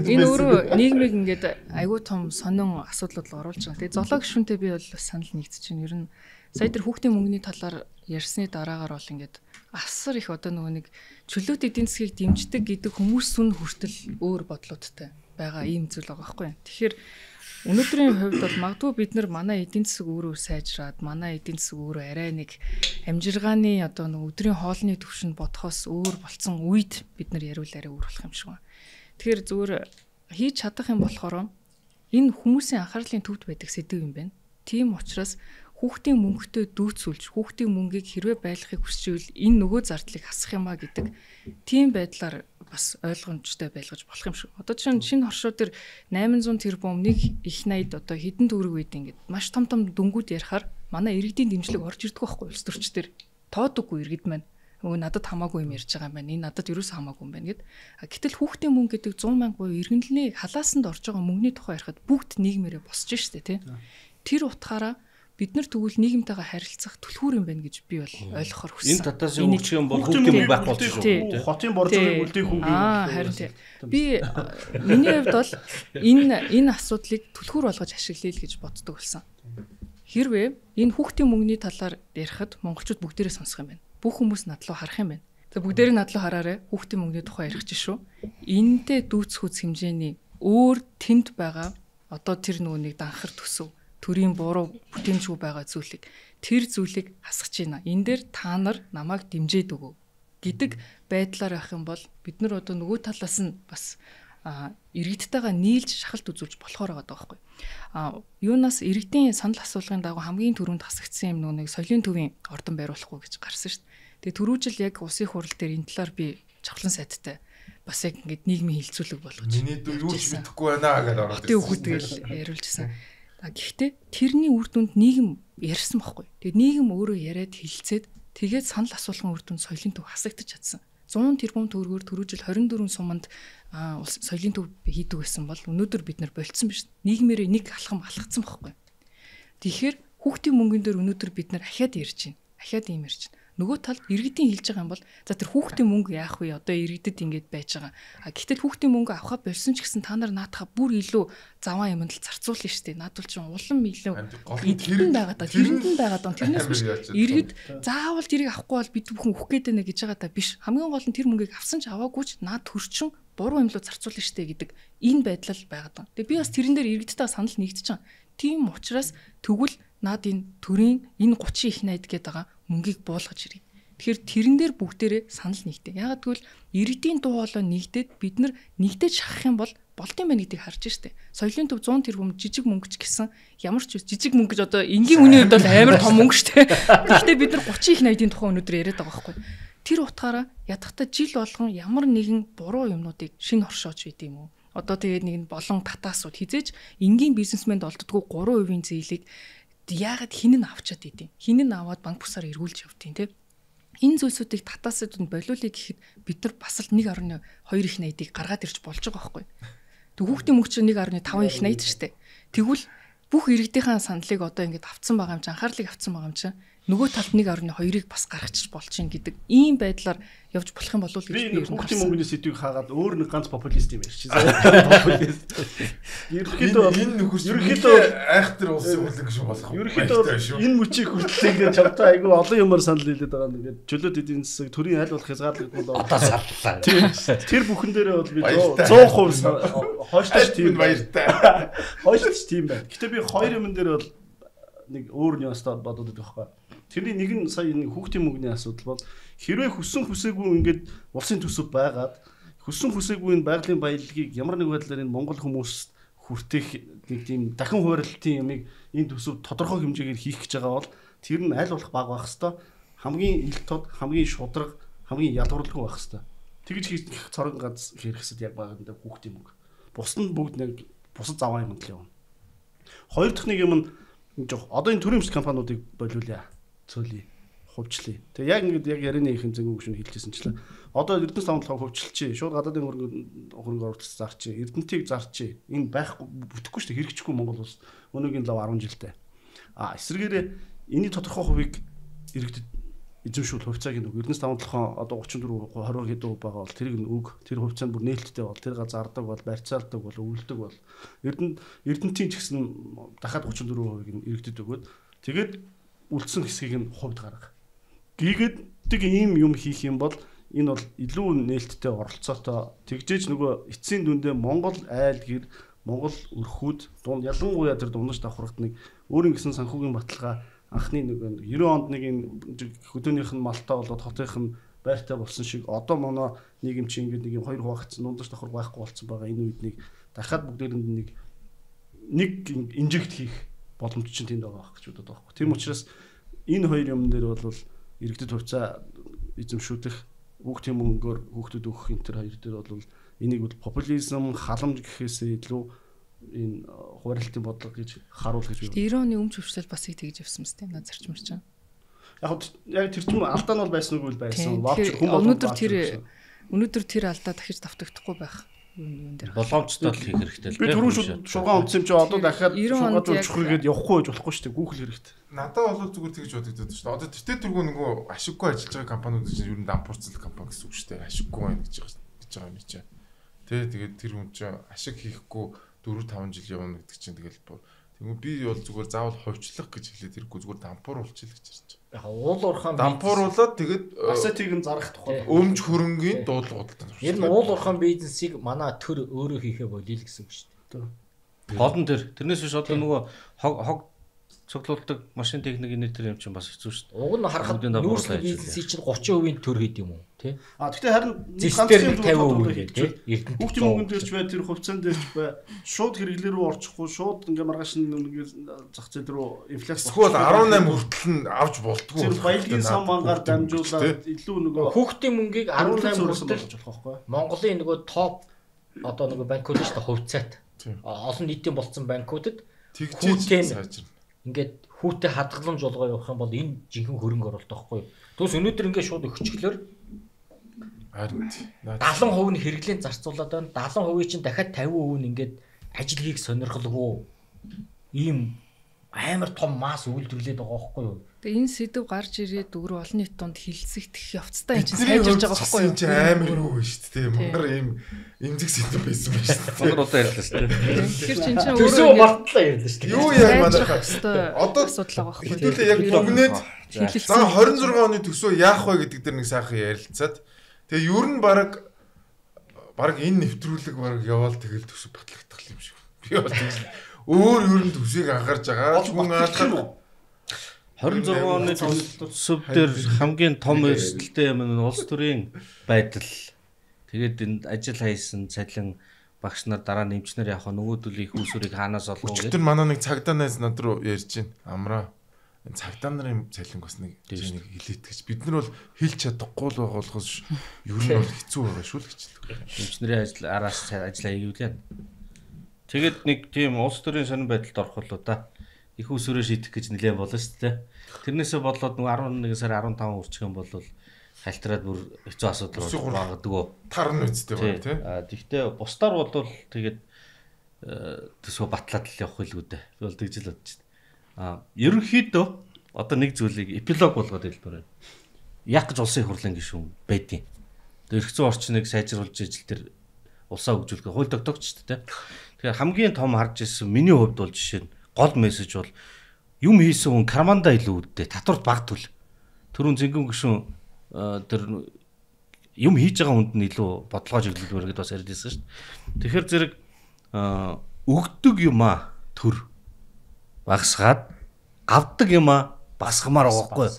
энэ өөрөө нийгмийг ингээд айгүй том сонин асуудлууд оруулж байгаа. Тэгээд зоолог гишүүнтэй би бол санал нэгдэж байна. Ер нь сая тэр хүүхдийн мөнгөний талаар ярьсны дараагаар бол ингээд асар их одоо нөгөө нэг чөлөөт эдийн засгийг дэмждэг гэдэг хүмүүс сүн хүртэл өөр бодлоодтай байгаа ийм зүйл байгаа байхгүй юу. Тэгэхээр өнөөдрийн хувьд бол магадгүй бид нар манай эдийн засаг өөрөө сайжраад манай эдийн засаг өөрөө арай нэг амжиргааны одоо нэг өдрийн хоолны төвшөнд бодхоос өөр болцсон үед бид нар яриул арай өөр болох юм шиг байна. Тэгэхээр зүгээр хийж чадах юм болохоор энэ хүмүүсийн анхаарлын төвд байдаг сэдв юм байна. Тийм учраас хүүхдийн мөнгөтэй дүүцүүлж хүүхдийн мөнгийг хэрвээ байлгахыг хүсчихвэл энэ нөгөө зардлыг хасах юмаа гэдэг тийм байдлаар бас ойлгомжтой байлгаж болох юм шиг. Одоо жишээ нь шинэ хоршоо дээр 800 тэрбум нэг их найд одоо хэдэн төгрөг үед ингээд маш том дүнгууд ярихаар манай иргэдийн дэмжлэг орж ирдэг байхгүй улс төрч дээр тоодоггүй иргэд маань өө надад хамаагүй юм ярьж байгаа юм байна. Энэ надад ерөөс хамаагүй юм байна гэд. Гэтэл хүүхдийн мөнгө гэдэг 100 мянган буюу иргэнлэний халаасанд орж байгаа мөнгөний тухай ярихад бүгд нийгмээрээ босч штэ тий. Тэр утгаараа бид нар тэгвэл нийгэмтэйгээ харилцах түлхүүр юм байна гэж би бол ойлгохоор хүссэн. Энэ татаас өгч юм бол хүүхдийн мөнгө байх болж шүү дээ. Хотын боржоог үлдээх хүн харин тий. Би миний хувьд бол энэ асуудлыг түлхүүр болгож ашиглая л гэж боддог болсон. Хэрвээ энэ хүүхдийн мөнгөний талаар ярихад монголчууд бүгдээрээ сонсох юм байна. Бүх хүмүүс над руу харах юм байна. За бүгдээрээ над руу хараарай. Хүүхдийн мөнгөний тухай ярих чинь шүү. Энэтэй дүүцхүүц хэмжээний өөр тэнд байгаа одоо тэр нөгөө нэг данхар төсөв төрийн буруу бүтээмжгүй байгаа зүйлийг тэр зүйлийг хасгаж байна. Энэ дээр та нар намайг дэмжиж өгөө гэдэг байдлаар авах юм бол бид нар одоо нөгөө талаас нь бас иргэдтэйгээ нийлж шахалт үзүүлж болохоор байгаа байхгүй. Юунаас иргэдийн санал асуулгын дагуу хамгийн түрүүнд хасагдсан юм нэг соёлын төвийн ордон байруулахгүй гэж гарсан шүү дээ. Тэгээ түрүүжил яг улсын хурал дээр энэ талаар би чавхлан сайттай бас яг ингэж нийгмийн хилцүүлэг болгож. Миний дүү юу ч мэдэхгүй байна гэж ороод. Хөтөө хөтөл яриулжсэн. Гэхдээ тэрний үр дүнд нийгэм ярьсан байхгүй. Тэгээд нийгэм өөрөө яриад хилцээд тэгээд санал асуулгын үр дүнд соёлын төв хасагдаж чадсан. 100 тэрбум төгрөгөөр түрүүжил 24 суманд соёлын төв хийдэг байсан бол өнөөдөр бид нар болцсон биш. Нийгмээрээ нэг алхам алхацсан байхгүй. Тэгэхээр хүүхдийн мөнгөн дээр өнөөдөр бид нар ахиад ярьж байна. Ахиад юм ярьж байна. Нөгөө талд иргэдийн хэлж байгаа юм бол за тэр хүүхдийн мөнгө яах вэ? Одоо иргэдэд ингэж байж байгаа. Гэтэл хүүхдийн мөнгө авахаа болсон ч гэсэн та нар наадахаа бүр илүү заваа юмд л зарцуулна шүү дээ. Наадвал ч улам илүү идэвхтэй байгаа даа. Тэрэнд байгаа даа. Тэрнээс биш иргэд заавал тэрийг авахгүй бол бид бүхэн үхэх гээд байна гэж байгаа даа биш. Хамгийн гол нь тэр мөнгийг авсан ч аваагүй ч наад төрчин буруу юм руу зарцуулна шүү дээ гэдэг энэ байдлал байгаа даа. Тэгээ би бас тэрэн дээр иргэдтэй санал нэгдэж байгаа. Тийм учраас тэгвэл наад энэ төрийн энэ 30 их найд гээд байгаа мөнгийг буулгаж ирье. Тэгэхээр тэрэн дээр бүгдээрээ санал нэгтэй. Ягаад гэвэл иргэдийн дуу хоолой нэгдээд бид нар нэгдэж шахах юм бол болдсон байх гэдгийг харж штэ. Соёлын төв 100 тэрбум жижиг мөнгө ч гэсэн ямар ч жижиг мөнгө гэж одоо энгийн үний хувьд бол амар том мөнгө штэ. Гэхдээ бид нар 30 их найдын тухай өнөөдөр яриад байгаа байхгүй. Тэр утгаараа ядахта жил болгон ямар нэгэн буруу юмнуудыг шинэ хоршоож байд юм уу? Одоо тэгээд нэг болон татаасууд хизээж энгийн бизнесмэнд олддгоо 3% зээлийг яагаад хин нь авчаад идэв. Хин нь аваад банк бусаар эргүүлж явдیں۔ Тэ. Энэ зүйлсүүдийг татаасад нь болиулъя гэхэд бид нар бас л 1.2 их найдыг гаргаад ирж болж байгаа байхгүй. Тэг хүүхдийн мөнгө чинь 1.5 их найд штэ. Тэгвэл бүх иргэдийнхээ саналыг одоо ингэж авцсан байгаа юм чинь анхаарлыг авцсан байгаа юм чинь нөгөө талд 1.2-ыг бас гаргачих болж чинь гэдэг ийм байдлаар явж болох юм болов уу гэж би ер нь хүүхдийн мөнгөний сэдвийг хаагаад өөр нэг ганц популист юм ярьчих. Популист. Ерөнхийдөө энэ нөхөрчөө айхтар улсын хөлөг шүү болох юм. Ерөнхийдөө энэ мөчийг хүртэл ингээд чамтай айгүй олон юмар санал хэлээд байгаа юм. Ингээд чөлөөт эдийн засаг төрийн аль болох хязгаарлагдмал одоо саллаа. Тэр бүхэн дээрээ бол би 100% хойштож тийм баяртай. Хойштож тийм байна. Гэтэ би хоёр юм дээр бол нэг өөр нюанстай бодоод байгаа байхгүй. Тэрний нэг нь сая энэ хүүхдийн мөнгөний асуудал бол хэрвээ хүссэн хүсээгүй ингээд улсын төсөв байгаад хүссэн хүсээгүй энэ байгалийн баялагийг ямар нэг байдлаар энэ монгол хүмүүст хүртэх нэг тийм дахин хуваарлтын юмыг энэ төсөв тодорхой хэмжээгээр хийх гэж байгаа бол тэр нь аль болох бага байх хэвээр хамгийн ил тод хамгийн шудраг хамгийн ядуурлгүй байх хэвээр тэгж хийх цорын ганц хэрэгсэд яг баганда хүүхдийн мөнгө бус нь бүгд нэг бусад заваа юмд л явна. Хоёр дахь нэг юм нь одоо энэ төрийн өмч компаниудыг болиулъя цөөлий хувьчлаа. Тэгээ яг ингэж яг ярианы их зэнгүү гүшин хэлжсэнчлээ. Одоо Эрдэнэс самтлахаа хувьчилчих. Шууд гадаадын хөрөнгө оруулалт зарчих. Эрдэнтийг зарчих. Энэ байхгүй бүтэхгүй шүү дээ. Хэрэгжихгүй Монгол улс өнөөгийн лав 10 жилдээ. Эсвэргээрээ энэний тодорхой хувийг иргэдэд эзэмшүүл хувьцааг нэг Эрдэнэс самтлахаа одоо 34% 20 хэдэн хувь байгаа бол тэрийг өг тэр хувьцаанд бүр нээлттэй бол тэр газардаг бол барьцаалдаг бол өвлөдөг бол Эрдэнтийн ч гэсэн дахиад 34%-ийг иргэдэд өгөөд тэгээд үлдсэн хэсгийг нь хувьд гарга. Гийгэдэг ийм юм хийх юм бол энэ бол илүү нээлттэй оролцоотой. Тэгжээж нөгөө эцсийн дүндээ Монгол айл гэр Монгол өрхүүд дунд ялангуяа тэр дундаж давхрагт нэг өөрийн гэсэн санхүүгийн баталгаа анхны нэг 90 онд нэг энэ хөдөөнийх нь малтаа болоод хотынх нь байртай болсон шиг одоо манай нийгэм чинь ингээд нэг юм хоёр хуваагдсан дундаж давхар байхгүй болсон байгаа энэ үед нэг дахиад бүгдээрэнд нэг инжект хийх боломж чинь тэнд байгаа байх гэж бодод байгаа байхгүй. Тийм учраас энэ хоёр юм дээр бол иргэдэд хувьцаа эзэмшүүлэх үг тийм мөнгөөр хүүхдүүд өгөх энэ төр хоёр дээр бол энийг бол популизм халамж гэхээсээ илүү энэ хуваарлтын бодлого гэж харуул гэж байна. 90 оны өмч хөвчлөл бас их тэгж явсан мэт юм да зарчмарч байгаа. Яг тэр чинь алдаа нь бол байсан үгүй байсан. Өнөөдөр тэр алдаа дахиж давтагдахгүй байх. Юун дээр болгоомжтой л хийх хэрэгтэй л би түрүүн шугам унтсан юм чи одоо дахиад шугаад өчхөргээд явахгүй гэж болохгүй шүү дээ. Гүүхэл хэрэгтэй. Надад бол зүгээр тэгж бодогдод шүү дээ. Одоо тэртээ түргүү нөгөө ашиггүй ажиллаж байгаа компаниуд чинь ер нь дампуурцал компани гэсэн үг шүү дээ. Ашиггүй байна гэж байгаа юм чи. Тэгээд тэр хүн чинь ашиг хийхгүй 4-5 жил явна гэдэг чинь тэгэл тэгвэл би бол зүгээр заавал ховчлох гэж хэлээд ирэхгүй зүгээр дампууруулчих л гэж ярьж байгаа. Яг уул уурхаан дампууруулаад тэгээд асетийг нь зарах тухай өмч хөрөнгийн дуулгууд л. Ер нь уул уурхаан бизнесийг манай төр өөрөө хийхээ болиё л гэсэн үг шүү дээ. Гол нь тэрнээс биш одоо нөгөө хог цуглуулдаг машин техникийн нэтер юм чинь бас хэцүү шүү дээ. Уг нь харахад нүүрсний бизнесийн чинь 30% төр хэд юм уу тий? Гэхдээ харин ганцхан 50% гэдэг тий. Хүүхдийн мөнгөн дээр ч бай тэр хувьцаан дээр ч бай шууд хэрэглээ рүү орчихгүй шууд ингээ маргааш нэг зах зээл рүү инфляц эсвэл 18 хүртэл нь авч болтгоо. Тэр баялагын сан мангаар дамжуулаад илүү нөгөө хүүхдийн мөнгийг 18 хүртэл болж болох байхгүй. Монголын нөгөө топ одоо нөгөө банкуд шүү дээ хувьцаат. Олон нийтийн болцсон банкудад тэгжээж сайжирна. Ингээд хүүтэй хадгаламж болгоо явах юм бол энэ жинхэнэ хөрөнгө оруулалт байхгүй юу. Тэгвэл өнөөдөр ингээд шууд өгчихлөөр харин 70% нь хэрэглээнд зарцуулаад байна. 70% чинь дахиад 50% нь ингээд ажил хийх сонирхолгүй ийм амар том масс үйлдвэрлээд байгаа байхгүй юу. Тэгээ энэ сэдв гарч ирээд өөр олон нийт донд хилцэгдэх явцтай энэ чинь сайжирж байгаа байхгүй юу. Чи амар юу шүү дээ. Мангар ийм эмзэг сэдв байсан байна шүү дээ. Мангар одоо ярьлаа шүү дээ. Тэгэхээр чинь өөрөө мартлаа ярьлаа шүү дээ. Юу яа манайхаа одоо асуудал байгаа байхгүй юу. Хэдүүлээ яг дүгнээд за 26 оны төсөө яах вэ гэдэг дээр нэг сайхан ярилцаад тэгээ ер нь баг энэ нэвтрүүлэг баг яваал тэгэл төсөө батлагдах юм шиг. Би бол өөр ер нь төсөйг анхаарч байгаа. Хүн аалах 26 оны төсөв дээр хамгийн том эрсдэлтэй юм нь улс төрийн байдал. Тэгээд энд ажил хайсан цалин багш нар дараа нь эмчнэр явах нөгөөдөл их усүрийг хаанаас олох вэ? Тэр манай нэг цагдаа найз над руу ярьж байна. Амраа. Энэ цагдаа нарын цалин бас нэг хилээд гэж. Бид нар бол хэлж чадахгүй л байгаа болохоос ер нь бол хэцүү байгаа шүү л гэж. Эмчнэрийн ажил араас ажиллаа хийвлээ. Тэгээд нэг тийм улс төрийн сонир байдалд орох болоо да. Их усүрээ шийдэх гэж нэлээд болно шүү дээ. Тэрнээсээ болоод нэг 11 сар 15 үрчих юм бол хальтраад бүр хэцүү асуудал багадгүй. Тарн үсттэй байна тий. Тэгвэл бусдаар бол тэгээд төсөө батлаад л явах хэлгүй дээ. Би бол тэгж л бодож байна. Ерөнхийдөө одоо нэг зүйлийг эпилог болгоод хэлбэр байна. Яг гэж улсын хурлын гишүүн байдیں۔ Тэгээд эрх зүйн орчныг сайжруулж ижил тэр улсаа хөгжүүлэх хууль тогтоогч шүү дээ. Тэгэхээр хамгийн том харж ирсэн миний хувьд бол жишээ нь гол мессеж бол юм хийсэн хүн карманда илүү үүдтэй татварт баг түл. Төрүн зэнгэн гүшүүн тэр юм хийж байгаа хүнд нь илүү бодлогоо чиглэлээр гэдээ бас ярьдсэн шүү дээ. Тэгэхээр зэрэг өгдөг юмаа төр багсгаад авдаг юмаа багсгамаар байгаа байхгүй.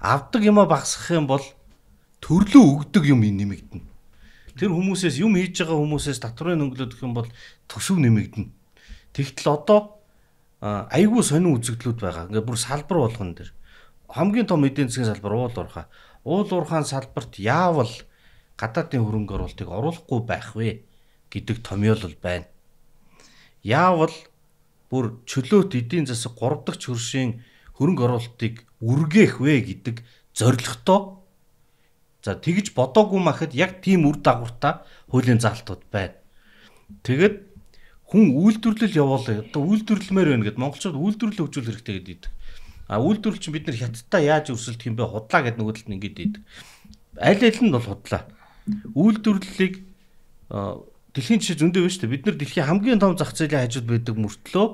Авдаг юмаа багсгах юм бол төрлөө өгдөг юм нэмэгдэнэ. Тэр хүмүүсээс юм хийж байгаа хүмүүсээс татврын өнгөлөдөх юм бол төсөв нэмэгдэнэ. Тэгтэл одоо айгүй сонин үзэгдлүүд байгаа. Ингээ бүр салбар болгон дээр. Хамгийн том эдийн засгийн салбар уул уурхай. Уул уурхайн салбарт яавал гадаадын хөрөнгө оруулалтыг оруулахгүй байх вэ гэдэг томьёол байна. Яавал бүр чөлөөт эдийн засаг 3 дахь хөршийн хөрөнгө оруулалтыг үргээх вэ гэдэг зорилготой. За тэгж бодоогүй махад яг тийм үр дагавартай хуулийн заалтууд байна. Тэгэд хүн үйлдвэрлэл явуулаа. Одоо үйлдвэрлэмээр байна гэд монголчууд үйлдвэрлэл хөгжүүл хэрэгтэй гэдэг. Үйлдвэрлэл чинь бид нар хятадтай яаж өрсөлдөх юм бэ? Худлаа гэдэг нөгөө талд ингэж идэг. Аль нь бол худлаа. Үйлдвэрлэлийг дэлхийн жишээ зөндөө байна шүү дээ. Бид нар дэлхийн хамгийн том зах зээлийн хажууд байдаг мөртлөө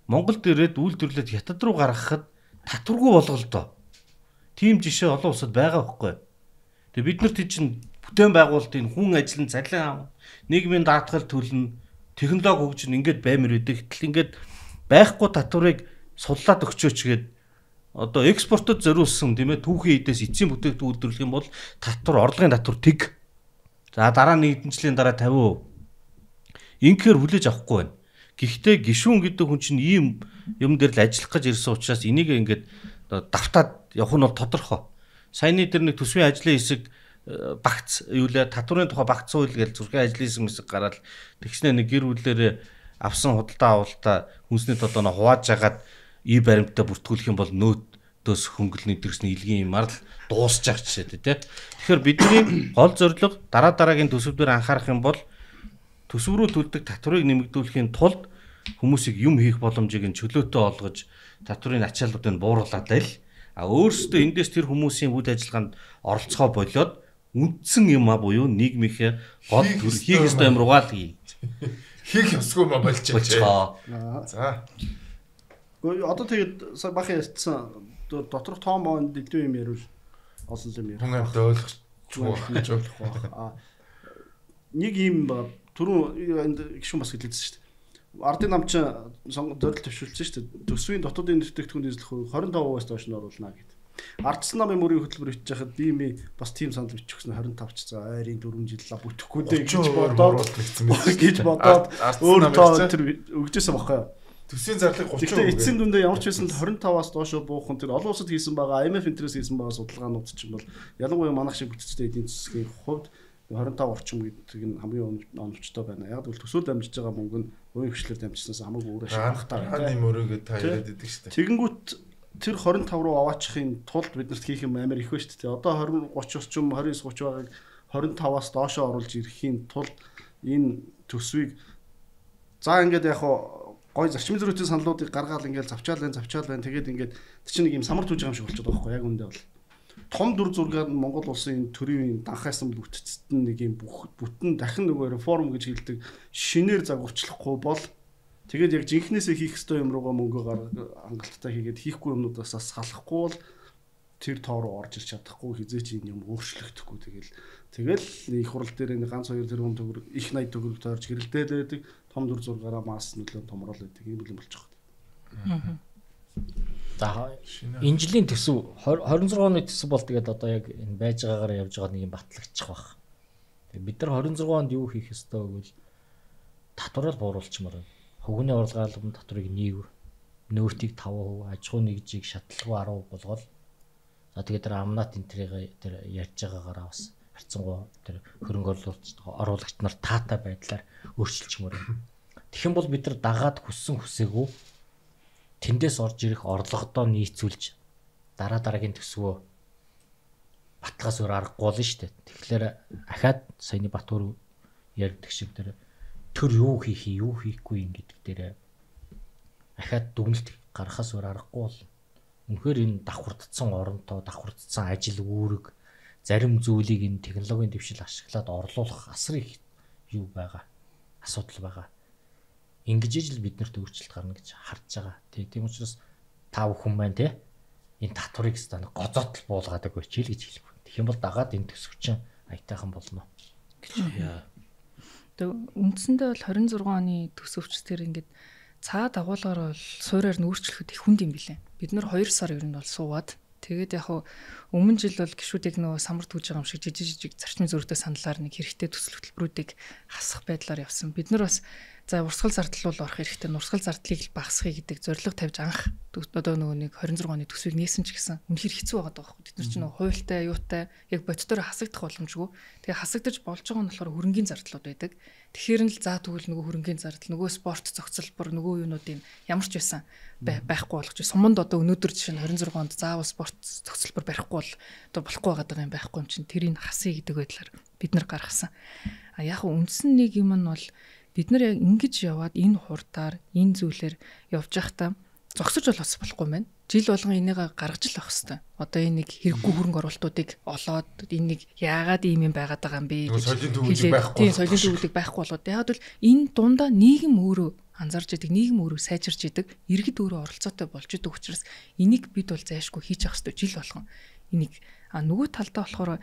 Монголд ирээд үйлдвэрлэлд хятад руу гаргахад татваргүй болголтоо. Тийм жишээ олон улсад байгаа байхгүй. Тэгээ бид нар чинь бүтээн байгуулалтын хүн ажлын цалин нийгмийн даатгал төлнө технологи хөгжин ингээд баймир өгдөг. Гэтэл ингээд байхгүй татварыг суллаад өгчөөч гээд одоо экспортод зориулсан тийм ээ түүхийн эдээс эцсийн бүтээгдэхүүн үйлдвэрлэх юм бол татвар орлогын татвар тэг. За дараа нэг хэдэн жилийн дараа 50%. Ингээр хүлээж авахгүй байна. Гэхдээ гишүүн гэдэг хүн чинь ийм юм дээр л ажиллах гэж ирсэн учраас энийг ингээд давтаад явах нь бол тодорхой. Саяны дээр нэг төсвийн ажлын хэсэг багц юулаа татварын тухай багц хууль гэж зүрхэн ажлын хэсэг гараад тэгснэ нэг гэр бүлээрээ авсан худалдаа авалтаа хүнсний толгойн хувааж агаад баримтаа бүртгүүлэх юм бол нөөдөөс хөнгөлний дэрсний илгийн юмар л дуусчих жишээ тий. Тэгэхээр бидний гол зорилго дараагийн төсөв дээр анхаарах юм бол төсөв рүү төлдөг татварыг нэмэгдүүлэхийн тулд хүмүүсийг юм хийх боломжийг нь чөлөөтэй олгож татварын ачааллуудыг бууруулаад л өөрөөсөө эндээс тэр хүмүүсийн үйл ажиллагаанд оролцохоо болоод үндсэн юм а буюу нийгмийнхээ гол хийх ёстой юм руугаа л хийх ёсгүй ма болчихоо. За. Одоо тэгээд бахын ярьсан доторх тоон боонд дэлгүү юм ярил олон юм ярил. Хүмүүст ойлгох байх. Нэг юм түрүүн гişүн бас хэлсэн шүү дээ. Ардын намч зорилт төвшүүлсэн шүү дээ. Төсвийн дотоодын нэртэйгтгүүнд эзлэх 25%-аас доош нь оруулна гэд. Ардсан намын мөрийн хөтөлбөр хийж байхад би бас тим санал биччихсэн 25 ч за ойрын 4 жил бүтэхгүй дээ гэж бодоод өөрөө тэр өгчээсэн баггүй юу. Төсвийн зарлыг 30%. Гэхдээ эцсийн дүндээ ямар ч байсан 25-аас доош буухан тэр олон улсад хийсэн байгаа IMF интерес хийсэн байгаа судалгаанууд чинь бол ялангуяа манайх шиг бүтцтэй эдийн засгийн хувьд 25 орчим гэдэг нь хамгийн оновчтой байна. Яг л төсөөл дамжиж байгаа мөнгө нь хувийн хвшлэр дамжсанаас хамаагүй өөр ашиглахтай. Хааны мөрөөгөө та яриад байдаг шүү дээ. Тэгэнгүүт тэр 25 руу аваачихын тулд биднэрт хийх юм амар их байна шүү дээ. Одоо 20 30 орчим 29 30 байгааг 25-аас доошоо оруулж ирэхийн тулд энэ төсвийг за ингээд яг гой зарчмын зөрүүтэй саналуудыг гаргаад ингээд завчаал байна. Тэгээд ингээд тэр чинь нэг юм самар түүж байгаа юм шиг болчиход байгаа байхгүй яг үндэ бол. Том дүр зургаар нь Монгол улсын төрийн данхайсан бүтцэд нэг юм бүтэн дахин нөгөө реформ гэж хэлдэг шинээр загварчлахгүй бол тэгээд яг жинхнээсээ хийх ёстой юм руугаа мөнгө хангалттай хийгээд хийхгүй юмнуудаас салахгүй бол тэр тоо руу орж ирч чадахгүй хизээч юм өөрчлөгдөхгүй тэгэл их хурал дээр нэг ганц 2 тэрбум төгрөг их 80 төгрөг тойрч гэрэлдээд байдаг том дүр зургаараа масс нөлөө томрол байдаг юм л болчих واخ. За энэ жилийн төсөв 26 оны төсөв бол тэгээд одоо яг энэ байж байгаагаар явж байгаа нэг юм батлагдчих واخ. Тэгээд бид нар 26 онд юу хийх ёстой гэвэл татварыг бууруулчмаар байна. Хөвгөний орлогын татварыг 1%, нөөтийг 5%, аж ахуй нэгжийг шатлалгүй 10% болгоод за тэгээд тэр амнат энтрийг тэр ярьж байгаагаараа бас харьцангуй тэр хөрөнгө оруулагч нар таатай байдлаар өөрчилчмөр байна. Тэгэх юм бол бид нар дагаад хүссэн хүсээгүй тэндээс орж ирэх орлогодоо нийцүүлж дараагийн төсвөө баталгаас өөр аргагүй болно шүү дээ. Тэгэхээр ахаад саяны Батбаяр ярьдаг шиг тэр юу хийхгүй юм гэдэг дээр ахаад дүгнэлт гаргахаас өөр аргагүй болно. Үнэхээр энэ давхардсан оронтой, давхардсан ажил үүрэг зарим зүйлийг энэ технологийн дэвшил ашиглаад орлуулах асар их юу байгаа асуудал байгаа. Ингэж ижил биднэрт өөрчлөлт гарна гэж харж байгаа. Тийм учраас та бүхэн маань те энэ татварыг стан гозоотл буулгаад өгөөч л гэж хэлэх. Тэгэх юм бол дагаад энэ төсөвчин аятайхан болно гэж. Тэгээ үндсэндээ бол 26 оны төсөвч тэр ингээд цаад агуулгаар бол суурьаар нүүрчлэхэд их хүнд юм билээ. Бид нар 2 сар ер нь бол суугаад тэгээд яг өмнө жил бол гişүүдийг нөгөө самар түүж байгаа юм шиг жижиг зарчмын зөрүүтэй саналаар нэг хэрэгтэй төсөл хөтөлбөрүүдийг хасах байдлаар явсан. Бид нар бас за урсгал зардал бол орох хэрэгтэй. Урсгал зардлыг л багасгахыг гэдэг зорилго тавьж анх одоо нөгөө нэг 26 оны төсвийг нээсэн ч гэсэн үнэхээр хэцүү байгаа даа байхгүй. Бид нар чинь хуйлтай, юутай яг бодитоор хасагдах боломжгүй. Тэгээ хасагдаж болж байгаа нь болохоор хөрөнгөний зардлууд байдаг. Тэгэхээр нь л за тэгвэл нөгөө хөрөнгөний зардал, нөгөө спорт зохицолбор, нөгөө юунуудын ямар ч байсан байхгүй болгож. Суманд одоо өнөөдөр жишээ нь 26 онд заавал спорт зохицолбор барихгүй бол одоо болохгүй байгаа юм байхгүй юм чинь тэрийг хасъя гэдэг байдлаар бид нар гаргасан. А яг үндсэн нэг юм нь бол бид нар яг ингэж яваад энэ хурдаар энэ зүйлээр явж байхдаа зогсож бол болохгүй мэн. Жил болгон энийг гаргаж л авах хэрэгтэй. Одоо энэ нэг хэрэггүй хөрөнгө оруулалтуудыг олоод энийг яагаад ийм юм байгаад байгаа юм бэ гэж хэлээд тийм соёлын төвлөлийг байхгүй болоод яг бол энэ дундаа нийгэм өөрөө анзарч идэг, нийгэм өөрөө сайжирч идэг, иргэд өөрөө оролцоотой болж идэг учраас энийг бид бол зайшгүй хийж явах хэрэгтэй жил болгон. Энийг нөгөө талдаа болохоор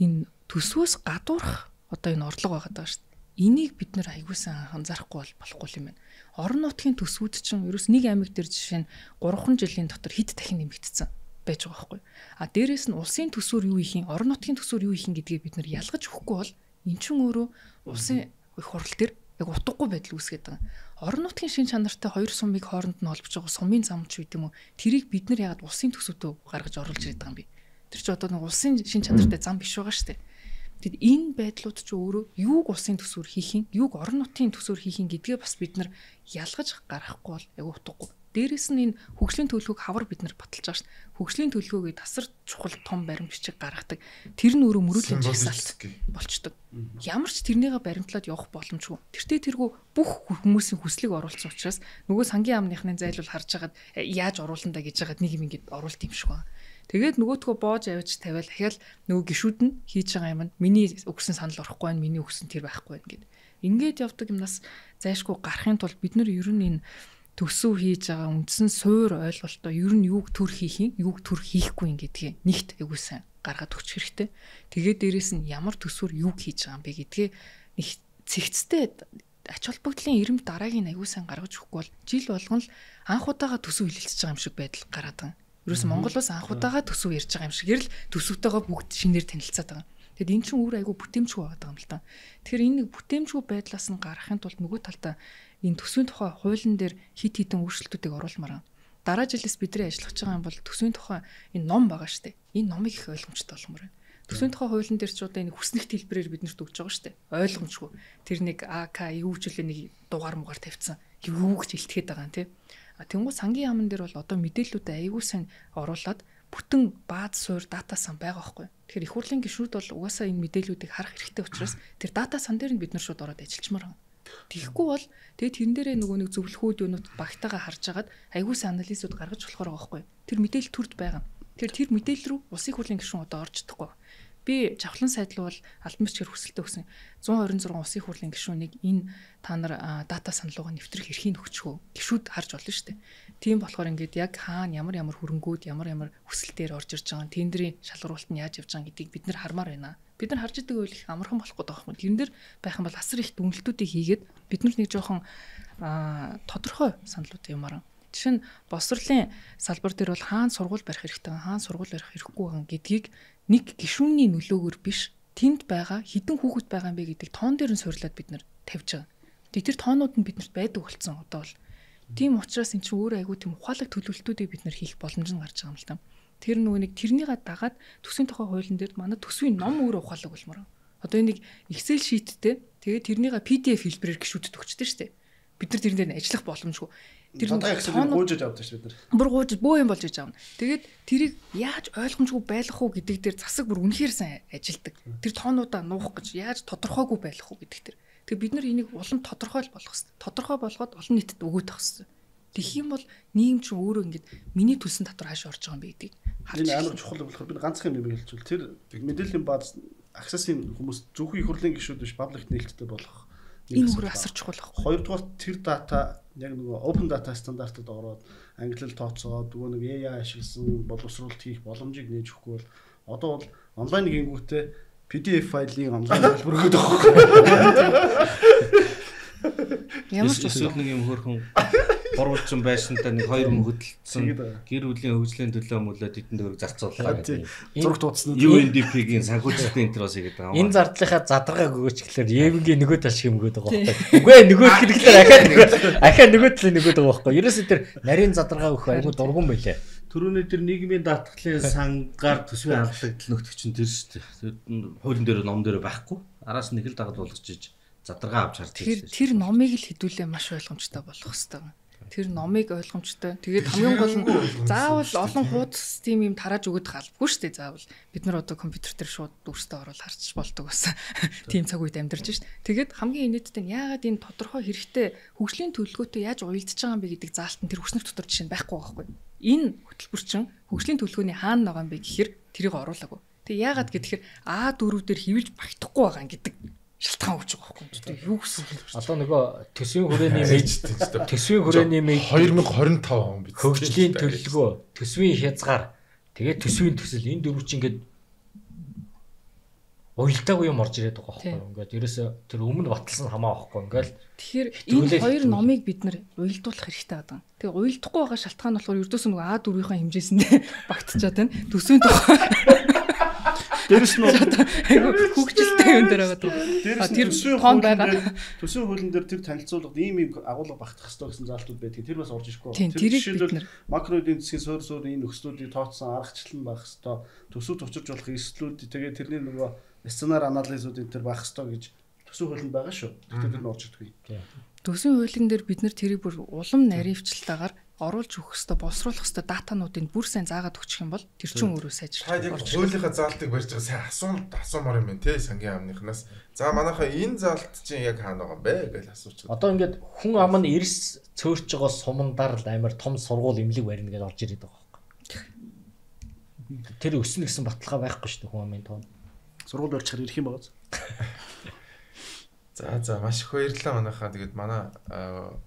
энэ төсвөөс гадуурх одоо энэ орлого байгаа даа шүү дээ. энийг бид нэр аягуулсан анзаарахгүй болохгүй юм байна. Орон нутгийн төсвүүд чинь ерөөс нэг аймаг дээр жишээ нь 3 жилийн дотор хэд дахин нэмэгдсэн байж байгаа байхгүй. А дээрэс нь улсын төсвөр юу их юм, орон нутгийн төсвөр юу их юм гэдгийг бид нэр ялгаж өгөхгүй бол эн чинь өөрөө улсын их хурал дээр яг утгагүй байдал үүсгээд байгаа. Орон нутгийн шин чанартай хоёр сумыг хооронд нь олбож байгаа сумын зам ч үгүй юм уу. Тэрийг бид нар яагаад улсын төсвөдөө гаргаж оруулж ирээд байгаа юм бэ? Тэр чинь одоо нэг улсын шин чанартай зам биш байгаа шүү дээ. Тэгэд энэ байдлууд ч өөрөө юуг улсын төсвөр хийх юм, юуг орон нутгийн төсвөр хийх юм гэдгээ бас бид нар ялгаж гаргахгүй бол яг утгагүй. Дээрээс нь энэ хөгжлийн төлөвлөгөөг хавар бид нар баталж байгаа шүү дээ. Хөгжлийн төлөвлөгөөг тасар чухал том баримт бичиг гаргадаг. Тэр нь өөрөө мөрөөдлийн жагсаалт болчдөг. Ямар ч тэрнийгээ баримтлаад явах боломжгүй. Тэртээ тэргүй бүх хүмүүсийн хүслийг оруулсан учраас нөгөө сангийн яамныхны зайлуул харж хагаад яаж оруулна да гэж хагаад нэг юм ингэж оруулт юм шиг байна. Тэгээд нөгөөдгөө боож авч тавиал дахиад нөгөө гişүүд нь хийж байгаа юм нь миний өгсөн санал орохгүй байна, миний өгсөн тэр байхгүй байна гэд. Ингээд явдаг юмнаас зайшгүй гарахын тулд бид нар ер нь энэ төсөв хийж байгаа үндсэн суур ойлголтоо ер нь юуг төр хийх юм, юуг төр хийхгүй юм гэдгийг нэгт айгуусан гаргаад өгч хэрэгтэй. Тэгээд дээрэс нь ямар төсвөр юуг хийж байгаа юм бэ гэдгээ нэг цэгцтэй ач холбогдлын ирэмт дараагийн айгуусан гаргаж өгөхгүй бол жил болгон л анх удаага төсөв хилэлцэж байгаа юм шиг байдал гараад байгаа. Ерөөс Монголоос анх удаага төсөв ярьж байгаа юм шиг л төсөвтэйгээ бүгд шинээр танилцаад байгаа. Тэгэд эн чинь өөр айгу бүтээмжгүй байгаа юм л та. Тэгэхээр энэ нэг бүтээмжгүй байдлаас нь гарахын тулд нөгөө талдаа энэ төсвийн тухай хуулийн дээр хит хитэн өөрчлөлтүүдийг оруулмаар. Дараа жилээс бидний ажиллаж байгаа юм бол төсвийн тухай энэ ном байгаа шүү дээ. Энэ номыг их ойлгомжтой болгомоор байна. Төсвийн тухай хуулийн дээр ч удаа энэ хүснэгт хэлбэрээр биднэрт өгч байгаа шүү дээ. Ойлгомжгүй. Тэр нэг АК юу ч үлээ нэг дугаар мугаар тавьсан. Юу гэж илтгэхэд байгаа юм те. Тэнгуү сангийн яамн дээр бол одоо мэдээллүүдээ аягүй сайн оруулаад бүтэн бааз суур дата сан байгаа байхгүй. Тэгэхээр их хурлын гишүүд бол угаасаа энэ мэдээллүүдийг харах хэрэгтэй учраас тэр дата сан дээр нь бид нар шууд ороод ажиллачмаар байна. Тэгэхгүй бол тэгээд тэрэн дээрээ нөгөө нэг зөвлөхүүд юунууд багтаага харж агаад аягүй сайн анализууд гаргаж болохоор байгаа байхгүй. Тэр мэдээлэл төрд байгаа. Тэр мэдээлэл рүү улсын хурлын гишүүн одоо орж чадахгүй. Би жавхлан сайдлуул албан бичгээр хүсэлтээ өгсөн 126 улсын хурлын гишүүнийг энэ та нар дата саналууга нэвтрэх эрхийг өгчгөө гишүүд харж болно шүү дээ. Тийм болохоор ингээд яг хаана ямар хөрөнгүүд ямар хүсэлтээр орж ирж байгаа тендерийн шалгаруулалт нь яаж явж байгаа гэдгийг бид нар хармаар байна. Бид нар харж идэг үйл их амархан болохгүй байгаа юм. Тэрэн дээр байх юм бол асар их дүнэлтүүдийг хийгээд бид нар нэг жоохон тодорхой саналууд юмараа. Жишээ нь босрлын салбар дээр бол хаана сургууль барих хэрэгтэй, хаана сургууль барих хэрэггүй байгаа гэдгийг нэг гишүүний нөлөөгөөр биш тэнд байгаа хідэн хүүхэд байгаа юм бэ гэдэг тоон дээр нь суурлаад бид нар тавьж байгаа. Тэгээ тэр тоонууд нь биднэрт байдаг болсон одоо бол. Тийм учраас эн чинь өөр айгүй тийм ухаалаг төлөвлөлтүүдийг бид нар хийх боломж нь гарч байгаа юм л та. Тэр нөгөө нэг тэрнийга дагаад төсвийн тухай хуулийн дээр манай төсвийн ном өөрөө ухаалаг болмоор. Одоо энэ нэг Excel sheet-тэй тэгээ тэрнийга PDF хэлбэрээр гишүүдэд өгчтэй шүү дээ. Бид нар тэрэн дээр нь ажиллах боломжгүй. Тэр Excel-ийг гуйжж авдаг шүү бид нар. Бүр гуйж бөө юм болж байгаа юм. Тэгээд тэрийг яаж ойлгомжгүй байх уу гэдэг дээр засаг бүр үнэхээр сайн ажилдаг. Тэр тоонуудаа нуух гэж яаж тодорхойгүй байх уу гэдэг тэр. Тэгээ бид нар энийг улам тодорхой болгох хэрэгтэй. Тодорхой болгоод олон нийтэд өгөөд авах хэрэгтэй. Тэгэх юм бол нийгэм чинь өөрөө ингэж миний төлсөн татвар хааш орж байгаа юм бэ гэдгийг харж. Энэ амар чухал болохоор би ганцхан юм хэлчихвэл тэр мэдээллийн бааз access-ийн хүмүүс зөвхөн их хурлын гишүүд биш паблик нээлттэй болох энэ бүр асар чухал байхгүй. Хоёрдугаар тэр дата яг нөгөө open data стандартад ороод ангилал тооцоод нөгөө нэг AI ашигласан боловсруулалт хийх боломжийг нээж өгөхгүй бол одоо бол онлайн гингүүтээ PDF файлын онлайн хэлбэр өгöd байгаа. Ямар ч эсвэл нэг юм хөрхөн боруулсан байшинтай нэг хоёр хүн хөдөлсөн гэр бүлийн хөгжлийн төлөө мөлөд эдэн дөрөв зарцууллаа гэдэг. Зураг тууцсан UNDP-гийн санхүүжилтийн интерос хийгээд байгаа. Энэ зардлынхаа задаргааг өгөөч гэхэлэр Евгийн нөгөө тал шиг өгöd байгаа байхгүй. Үгүй ээ нөгөө тэгэхээр ахаа нөгөө талын нөгөөд байгаа байхгүй. Ерөөсөө тэр нарийн задаргаа өгөх айгу дургуун байлаа. Төрөний тэр нийгмийн даатгалын сангаар төсвийн хангалттай нөхдөг чинь тэр шүү дээ. Хуулийн дээр ном дээр байхгүй. Араас нэг л дагал болгож задаргаа авч хардаг. Тэр номыг л хэдүүлээ маш ойлгомжтой болох хэрэгтэй. Тэр номыг ойлгомжтой. Тэгээд хамгийн гол нь заавал олон хуудас тийм юм тарааж өгöd халбгүй шүү дээ. Заавал бид нар одоо компьютер дээр шууд дүрстээ ороод харч болдог бас. Тийм цаг үед амьдарч шít. Тэгээд хамгийн инээдтэй нь яагаад энэ тодорхой хэрэгтэй хөгжлийн төлөвлөгөөтэй яаж уялдаж байгаа юм бэ гэдэг заалт нь тэр хүснэг дотор жишээ нь байхгүй байхгүй. Энэ хөтөлбөр чинь хөгжлийн төлөвлөгөөний хаана байгаа юм бэ гэхээр тэрийг оруулаагүй. Тэгээ яагаад гэхээр А4 дээр хивэлж багтахгүй байгаа гэдэг шалтгаан өгч байгаа байхгүй юу? Юу гэсэн юм бэ? Одоо нөгөө төсвийн хүрээний мэд 2025 он биз. Хөгжлийн төлөвлөгөө, төсвийн хязгаар, тэгээд төсвийн төсөл энэ дөрвч ингээд уйлдаагүй юм орж ирээд байгаа байхгүй юу. Ингээд ерөөсө тэр өмнө баталсан хамаа байхгүй. Ингээд тэгэхээр энэ хоёр номыг бид нэр уйлдуулах хэрэгтэй байгаа. Тэгээ уйлдахгүй байгаа шалтгаан нь болохоор ердөөс нөгөө А4-ийн хэмжээсэндээ багтчихад байна. Төсвийн тухай. Дээрэс нь хөгжилтэй юм дээр байгаа. Тэр тоон байгаа. Төсвийн хуулийн дээр тэр танилцуулгад ийм агуулга багтах хэрэгтэй гэсэн заалтууд байдгийг тэр бас орж ирэхгүй. Тэр жишээлбэл макро эдийн засгийн суурь энэ нөхцлүүдийг тооцсон аргачлал байх хэрэгтэй. Төсөвд учирч болох эслүүд тэгээ тэрний нөгөө сценар анализууд энэ төр байх хэрэгтэй гэж төсвийн хуулинд байгаа шүү. Тэгэхээр тэр нь орж ирдэг. Төсвийн хуулийн дээр бид нэр тэрийг бүр улам наривчлалтаагаар оруулж өгөх хэрэгтэй, боловсруулах хэрэгтэй датануудыг бүр сайн заагаад өгчих юм бол тэр чинь өөрөө сайжрах. Та яг хуулийнхаа заалтыг барьж байгаа сайн асуумаар юм байна те сангийн амныхнаас. За манайхаа энэ заалт чинь яг хаана байгаа юм бэ гэж асуучих. Одоо ингээд хүн ам нь эрс цөөрч байгаа сумандар л амар том сургууль имлэг барина гэж орж ирээд байгаа байхгүй. Тэр өснө гэсэн баталгаа байхгүй шүү дээ хүн амын тоон. Сургууль барьчихаар ирэх юм байгаа. За маш их баярлалаа манайхаа. Тэгээд манай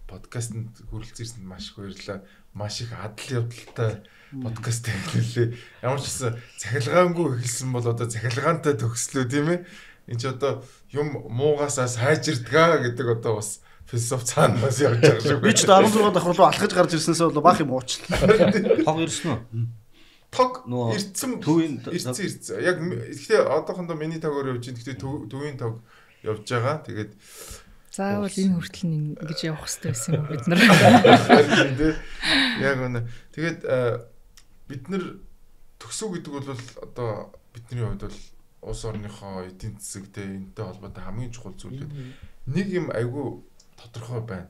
подкастэнд хүрэлцээрсэнд маш их баярлалаа. Маш их адал явдалтай подкаст хэллээ. Ямар ч гэсэн цахилгаангүй эхэлсэн бол одоо цахилгаантай төгслөө тийм ээ. Энд чи одоо юм муугасаа сайжирдгаа гэдэг одоо бас философи цаанаас явж байгаа шүү. Би ч 16 давхар руу алхаж гарч ирсэнээс бол баах юм уучлаа. Хог ирсэн үү? Тог ирсэн ирсэн. Яг гэхдээ одоохондоо миний тогоор явж байна. Гэхдээ төвийн тог явж байгаа. Тэгээд заавал энэ хүртэл нь ингэж явах хэрэгтэй байсан юм бид нар. Яг үнэ. Тэгээд бид нар төгсөө гэдэг бол одоо бидний хувьд бол улс орныхоо эдийн засагтэй энэтэй холбоотой хамгийн чухал зүйлүүд нэг юм айгүй тодорхой байна.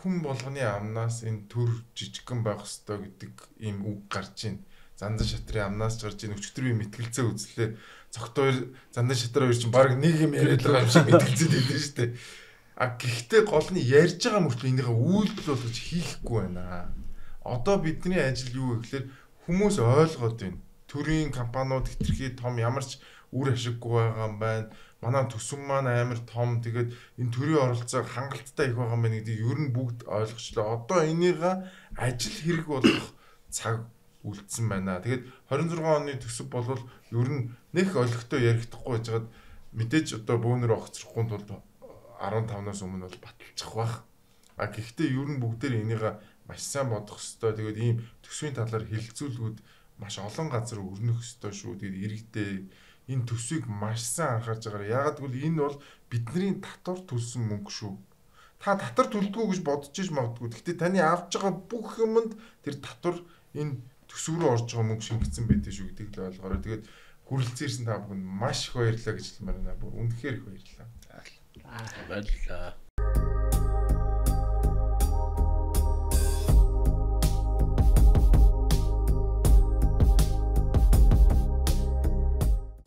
Хүн болгоны амнаас энэ төр жижигхэн байх ёстой гэдэг ийм үг гарч ийн. Зандан шатрын амнаас гарч ийн өчтөр би мэтгэлцээ үзлээ. Цогтой зандан шатраа хоёр чинь баг нэг юм яриад байгаа юм шиг мэтгэлцээд байдаг шүү дээ. А гэхдээ гол нь ярьж байгаа мөртлөө энийхээ үйлдэл болгож хийхгүй байна. Одоо бидний ажил юу вэ гэхээр хүмүүс ойлгоод байна. Төрийн компаниуд хэтэрхий том ямарч үр ашиггүй байгаа юм байна. Манай төсөв маань амар том. Тэгээд энэ төрийн оролцоог хангалттай их байгаа юм байна гэдгийг ер нь бүгд ойлгочлоо. Одоо энийгээ ажил хэрэг болох цаг үлдсэн байна. Тэгээд 26 оны төсөв болвол ер нь нэг олигтой яригдахгүй байжгаад мэдээж одоо бөөнөр огцрохгүй тулд 15-наас өмнө бол баталчих байх. А гэхдээ ер нь бүгдээр энийгээ маш сайн бодох ёстой. Тэгээд ийм төсвийн талаар хэлэлцүүлгүүд маш олон газар өрнөх ёстой шүү. Тэгээд иргэдээ энэ төсвийг маш сайн анхаарч байгаарай. Яагаад гэвэл энэ бол бидний татвар төлсөн мөнгө шүү. Та татвар төлдгөө гэж бодож иж магадгүй. Гэхдээ таны авч байгаа бүх юмд тэр татвар энэ төсөв рүү орж байгаа мөнгө шингэсэн байдаг шүү гэдгийг л ойлгоорой. Тэгээд хүрэлцээрсэн та бүхэнд маш их баярлалаа гэж хэлмээр байна. Бүр үнэхээр их баярлалаа. Баярлалаа.